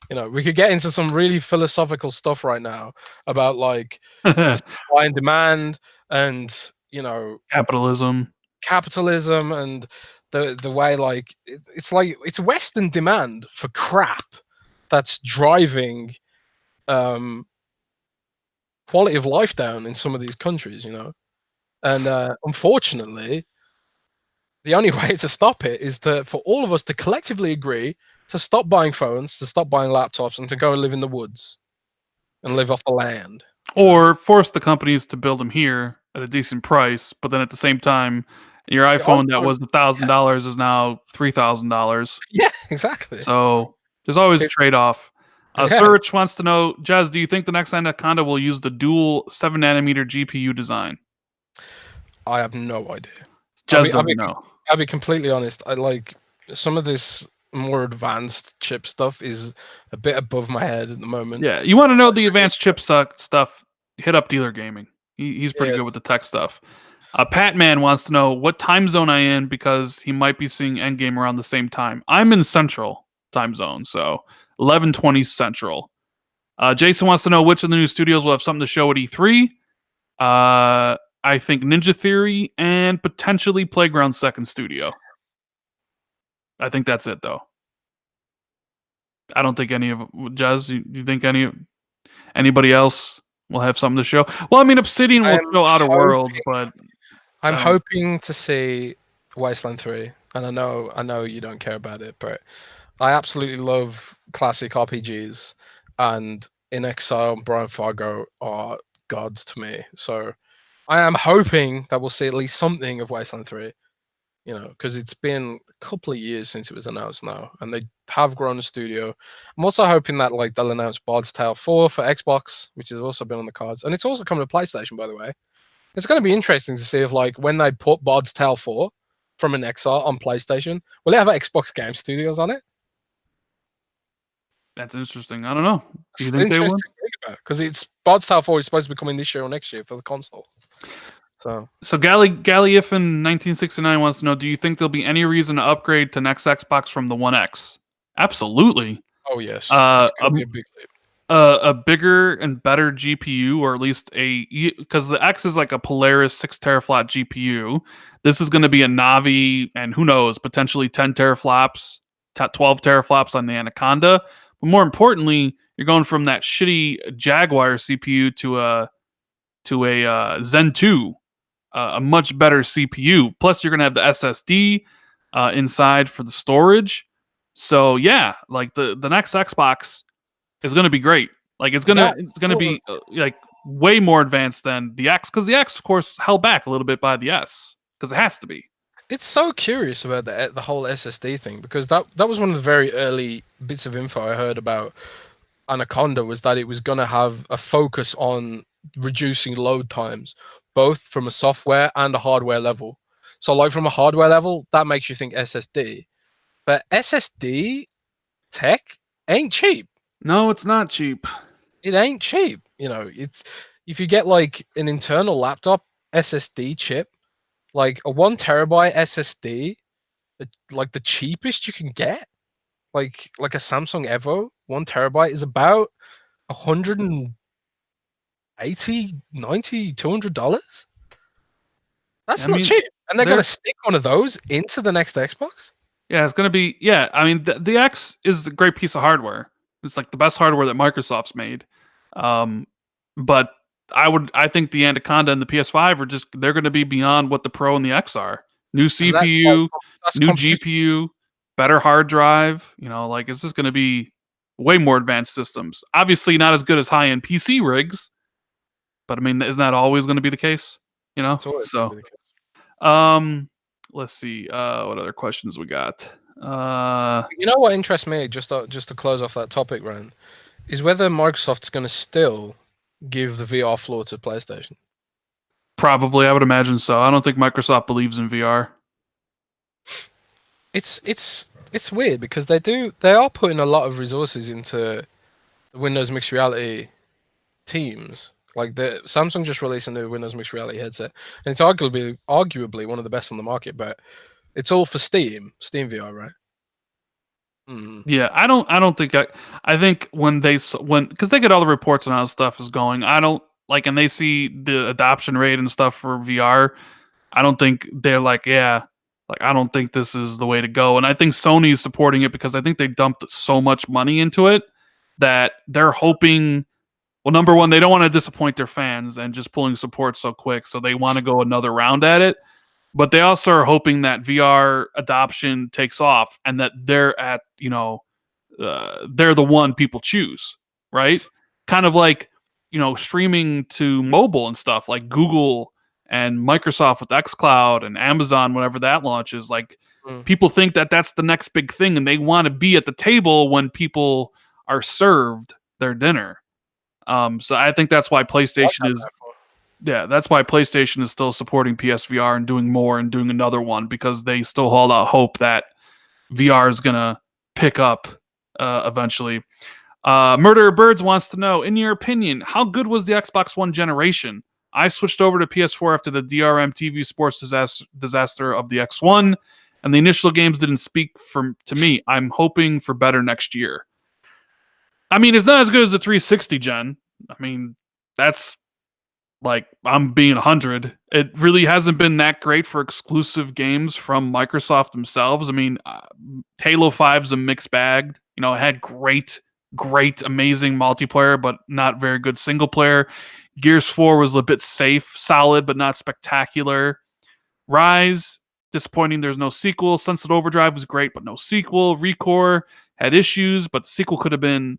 You know, we could get into some really philosophical stuff right now about like supply and demand, and you know, Capitalism. capitalism, and the way like it's like it's Western demand for crap that's driving quality of life down in some of these countries. You know, and unfortunately, the only way to stop it is for all of us to collectively agree to stop buying phones, to stop buying laptops, and to go and live in the woods and live off the land. Or force the companies to build them here at a decent price, but then at the same time, your The iPhone that iPhone- was $1,000 is now $3,000. Yeah, exactly. So there's always a It- trade off. Yeah. Serge wants to know, Jazz, do you think the next Anaconda will use the dual 7 nanometer GPU design? I have no idea. Jazz doesn't know. I'll be completely honest. I like some of this more advanced chip stuff is a bit above my head at the moment. Yeah, you want to know the advanced chip stuff? Hit up Dealer Gaming. He's pretty Yeah. good with the tech stuff. Patman wants to know what time zone I am because he might be seeing Endgame around the same time. I'm in Central time zone, so 11:20 Central. Jason wants to know which of the new studios will have something to show at E3. I think Ninja Theory and potentially Playground Second Studio. I think that's it, though. I don't think any of Jazz. You think anybody else will have something to show? Well, I mean, Obsidian will show Outer Worlds, but I'm hoping to see Wasteland 3, and I know you don't care about it, but I absolutely love classic RPGs, and In Exile and Brian Fargo are gods to me. So I am hoping that we'll see at least something of Wasteland 3. You know, because it's been a couple of years since it was announced now, and they have grown the studio. I'm also hoping that like they'll announce Bard's Tale 4 for Xbox, which has also been on the cards, and it's also coming to PlayStation, by the way. It's going to be interesting to see if like when they put Bard's Tale 4 from an Exile on PlayStation, will it have Xbox Game Studios on it? that's interesting. I don't know. Do you think they would? Because it's Bard's Tale 4 is supposed to be coming this year or next year for the console. So Galliifin 1969 wants to know: do you think there'll be any reason to upgrade to next Xbox from the One X? Absolutely. oh yes, it's going to be a big leap. A bigger and better GPU, or at least because the X is like a Polaris 6 teraflop GPU. This is going to be a Navi, and who knows, potentially 10 teraflops, 12 teraflops on the Anaconda. But more importantly, you're going from that shitty Jaguar CPU to a Zen 2, a much better CPU. Plus, you're going to have the SSD inside for the storage. So yeah, like the next Xbox is going to be great. Like it's That gonna be like way more advanced than the X, because the X, of course, held back a little bit by the S, because it has to be. It's so curious about the whole SSD thing, because that was one of the very early bits of info I heard about Anaconda, was that it was going to have a focus on reducing load times, both from a software and a hardware level. So, like from a hardware level, that makes you think SSD, but SSD tech ain't cheap. No, it's not cheap. It ain't cheap. It's if you get like an internal laptop SSD chip, like a 1 terabyte SSD, like the cheapest you can get, like a Samsung Evo, 1 terabyte is about 180, 90, $200. I That's not mean, cheap. And they're gonna they're stick one of those into the next Xbox? yeah, it's gonna be yeah. I mean, the X is a great piece of hardware. It's like the best hardware that Microsoft's made. Um, but I think the Anaconda and the PS5 are just they're gonna be beyond what the Pro and the X are. New And CPU, that's new competition. GPU, better hard drive. Like it's just gonna be way more advanced systems. Obviously, not as good as high end PC rigs, but I mean, isn't that always going to be the case? It's always gonna So be the case. um, let's see. What other questions we got? You know what interests me, just to close off that topic, Rand, is whether Microsoft's gonna still give the VR floor to PlayStation. Probably, I would imagine so. I don't think Microsoft believes in VR. It's weird because they are putting a lot of resources into the Windows mixed reality teams. Like the Samsung just released a new Windows mixed reality headset, and it's arguably one of the best on the market. But it's all for Steam VR, right? Mm. Yeah, I don't think I think when because they get all the reports on how stuff is going. I don't like, and they see the adoption rate and stuff for VR. I don't think they're like, yeah, like I don't think this is the way to go. And I think Sony's supporting it because I think they dumped so much money into it that they're hoping. Well, number one, they don't want to disappoint their fans and just pulling support so quick, so they want to go another round at it. But they also are hoping that VR adoption takes off and that they're the one people choose, right? Kind of like streaming to mobile and stuff like Google and Microsoft with xCloud and Amazon whenever that launches. Like Mm. people think that that's the next big thing, and they want to be at the table when people are served their dinner. So I think that's why Like PlayStation that is metaphor. yeah, that's why PlayStation is still supporting PSVR and doing more and doing another one, because they still hold out hope that VR is gonna pick up eventually. Murderer Birds wants to know, in your opinion, how good was the Xbox One generation? I switched over to PS4 after the DRM TV sports disaster of the X1, and the initial games didn't speak to me. I'm hoping for better next year. I mean, it's not as good as the 360 gen. I mean, that's like I'm being 100. It really hasn't been that great for exclusive games from Microsoft themselves. I mean, Halo 5's a mixed bag. It had great, amazing multiplayer, but not very good single player. Gears 4 was a bit safe, solid, but not spectacular. Rise, disappointing. There's no sequel. Sunset Overdrive was great, but no sequel. Recore had issues, but the sequel could have been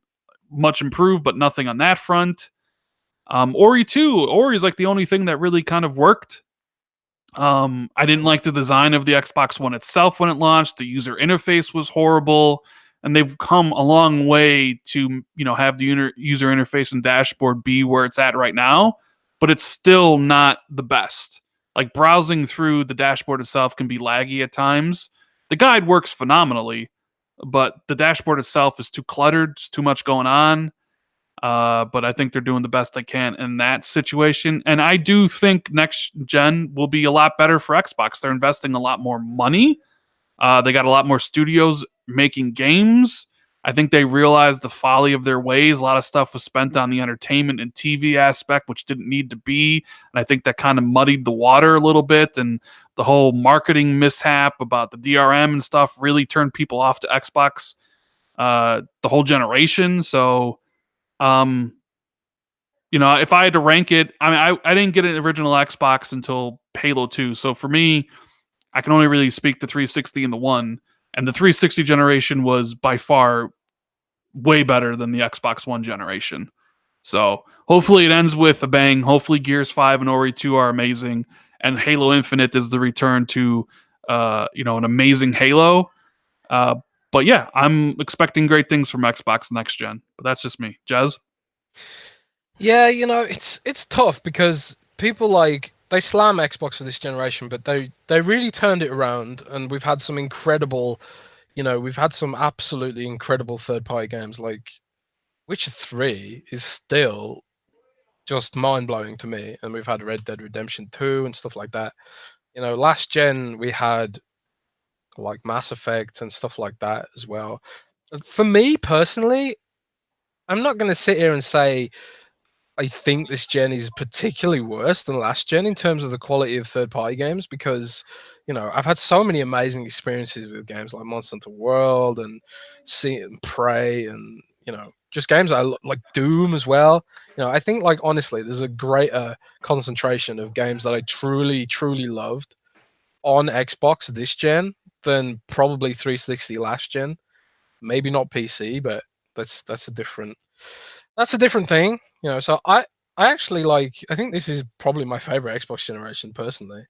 much improved, but nothing on that front. Ori 2. Ori's like the only thing that really kind of worked. I didn't like the design of the Xbox One itself when it launched. The user interface was horrible, and they've come a long way to have the user interface and dashboard be where it's at right now, but it's still not the best. Like browsing through the dashboard itself can be laggy at times. The guide works phenomenally, but the dashboard itself is too cluttered. There's too much going on. But I think they're doing the best they can in that situation. And I do think next gen will be a lot better for Xbox. They're investing a lot more money. They got a lot more studios making games. I think they realized the folly of their ways. A lot of stuff was spent on the entertainment and TV aspect, which didn't need to be. And I think that kind of muddied the water a little bit. And the whole marketing mishap about the DRM and stuff really turned people off to Xbox the whole generation. So, if I had to rank it, I mean, I didn't get an original Xbox until Halo 2. So for me, I can only really speak to 360 and the One. And the 360 generation was by far way better than the Xbox One generation. So hopefully it ends with a bang. Hopefully Gears 5 and Ori 2 are amazing, and Halo Infinite is the return to an amazing Halo. Uh, but yeah, I'm expecting great things from Xbox next gen. But that's just me. Jez? Yeah, it's tough because people they slam Xbox for this generation, but they really turned it around, and we've had some we've had some absolutely incredible third party games. Like Witcher 3 is still just mind blowing to me, and we've had Red Dead Redemption 2 and stuff like that. Last gen we had like Mass Effect and stuff like that as well. For me personally, I'm not going to sit here and say I think this gen is particularly worse than last gen in terms of the quality of third party games because, I've had so many amazing experiences with games like Monster Hunter World and Prey and, just games like Doom as well. I think like honestly, there's a greater concentration of games that I truly, truly loved on Xbox this gen than probably 360 last gen. Maybe not PC, but that's a different thing. So I actually I think this is probably my favorite Xbox generation personally.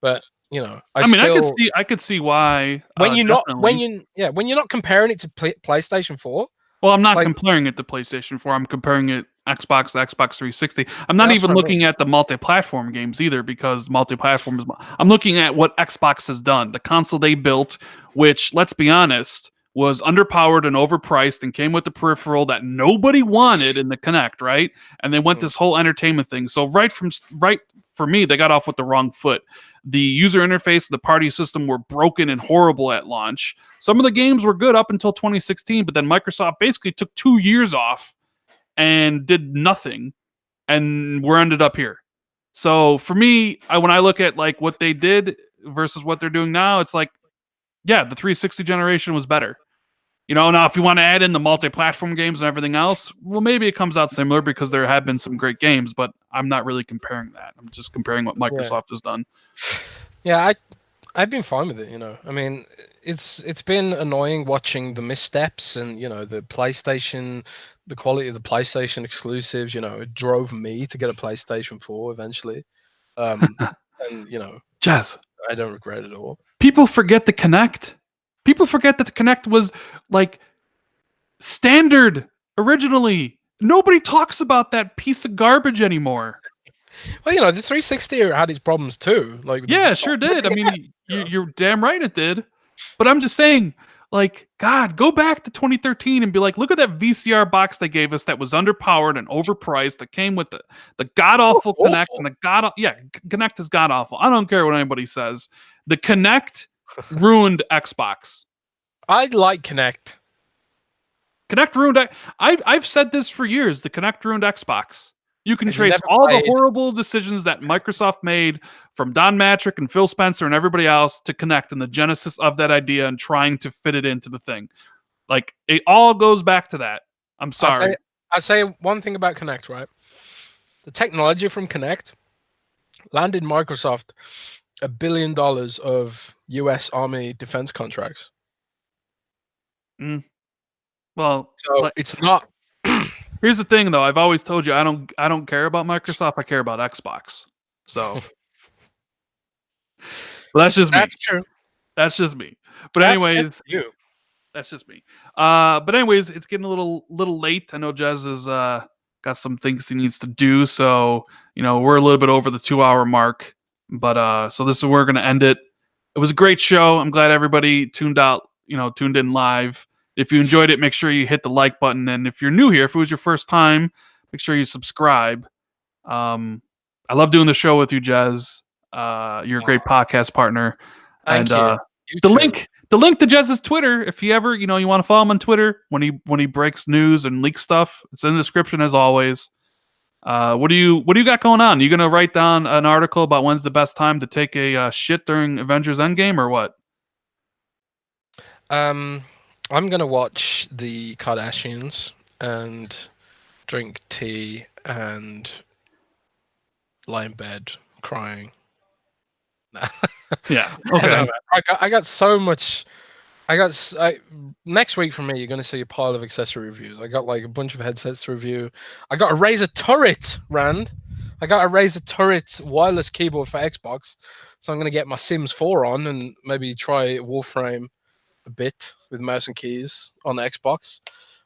But I I mean, still I could see why. when you're not Definitely. when you're not comparing it to PlayStation 4, Well, I'm not like comparing it to PlayStation 4. I'm comparing it Xbox to Xbox 360. I'm yeah, not that's even what I mean. looking at the multi-platform games either because multi-platform is. I'm looking at what Xbox has done. The console they built, which let's be honest, was underpowered and overpriced, and came with the peripheral that nobody wanted in the Kinect, right? And they went Mm. this whole entertainment thing. So right for me, they got off with the wrong foot. The user interface, the party system were broken and horrible at launch. Some of the games were good up until 2016, but then Microsoft basically took 2 years off and did nothing, and we're ended up here. So for me, when I look at like what they did versus what they're doing now, it's like, yeah, the 360 generation was better. Now if you want to add in the multi-platform games and everything else, well, maybe it comes out similar because there have been some great games, but I'm not really comparing that. I'm just comparing what Yeah, Microsoft has done. yeah. I've been fine with it. I mean, it's been annoying watching the missteps and the quality of the PlayStation exclusives. It drove me to get a PlayStation 4 eventually. Um, and Jazz, I don't regret it at all. people forget the Kinect. People forget that the Kinect was like standard originally. Nobody talks about that piece of garbage anymore. Well, the 360 had its problems too. Like Yeah, it sure did. I mean, you're damn right it did. But I'm just saying, like, God, go back to 2013 and be like, look at that VCR box they gave us that was underpowered and overpriced. That came with the god awful Kinect awful. and Kinect is god awful. I don't care what anybody says. The Kinect ruined Xbox. I like Kinect. Kinect ruined. I've said this for years. The Kinect ruined Xbox. You can Have you trace never all the played? horrible decisions that Microsoft made from Don Matrick and Phil Spencer and everybody else to Kinect and the genesis of that idea and trying to fit it into the thing. Like it all goes back to that. I'm I'll tell sorry. you. I'll say one thing about Kinect, right? The technology from Kinect landed Microsoft $1 billion of U.S. Army defense contracts. Mm, well, So it's not. here's the thing though. I've always told you I don't care about Microsoft. I care about Xbox. So, but that's just me. That's true. That's just me. But That's just anyways, you. that's just me. But anyways, it's getting a little late. I know Jez has got some things he needs to do, so we're a little bit over the 2 hour mark. But so this is where we're gonna end it. It was a great show. I'm glad everybody tuned in live. If you enjoyed it, make sure you hit the like button. And if you're new here, if it was your first time, make sure you subscribe. I love doing the show with you, Jez. You're a great podcast partner. And Thank you. You the too. link to Jez's Twitter, if you ever, you want to follow him on Twitter when he breaks news and leaks stuff, it's in the description as always. What do you got going on? You gonna write down an article about when's the best time to take a shit during Avengers Endgame or what? I'm gonna watch the Kardashians and drink tea and lie in bed crying. Nah. Yeah. I don't know, Okay. man. I got so much Next week from me, you're going to see a pile of accessory reviews. I got like a bunch of headsets to review. I got a Razer Turret, Rand. I got a Razer Turret wireless keyboard for Xbox. So I'm going to get my Sims 4 on and maybe try Warframe a bit with mouse and keys on the Xbox.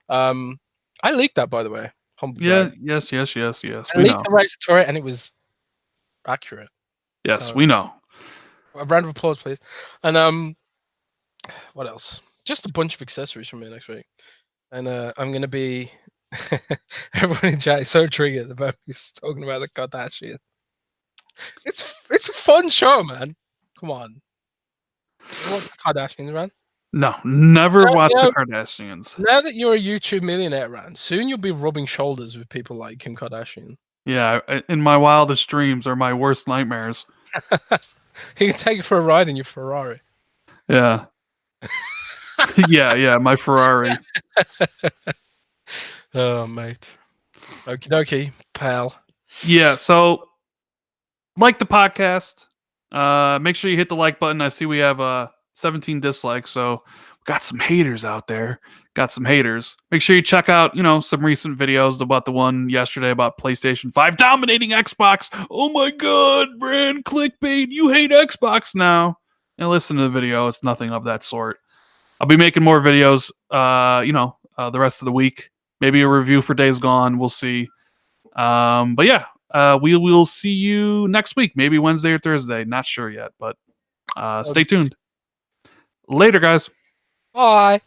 I leaked that, by the way. Humble Yeah, brag. yes. I We leaked know. the Razer Turret and it was accurate. Yes, So, we know. a round of applause, please. And what else? Just a bunch of accessories from me next week. And I'm gonna be everyone in chat is so triggered about me talking about the Kardashians. It's a fun show, man. Come on. You watch the Kardashians, man? No, never watch You the know, Kardashians. now that you're a YouTube millionaire, man, soon you'll be rubbing shoulders with people like Kim Kardashian. Yeah, in my wildest dreams or my worst nightmares. He can take you for a ride in your Ferrari. Yeah. yeah, my Ferrari. Oh, mate. Okie dokie, pal. Yeah, so like the podcast. Make sure you hit the like button. I see we have 17 dislikes, so got some haters out there. Got some haters. Make sure you check out, some recent videos about the one yesterday about PlayStation 5 dominating Xbox. Oh my god, brand clickbait. You hate Xbox now. And listen to the video. It's nothing of that sort. I'll be making more videos the rest of the week. Maybe a review for Days Gone. We'll see. But yeah, we will see you next week. Maybe Wednesday or Thursday. Not sure yet, but stay tuned. Later, guys. Bye.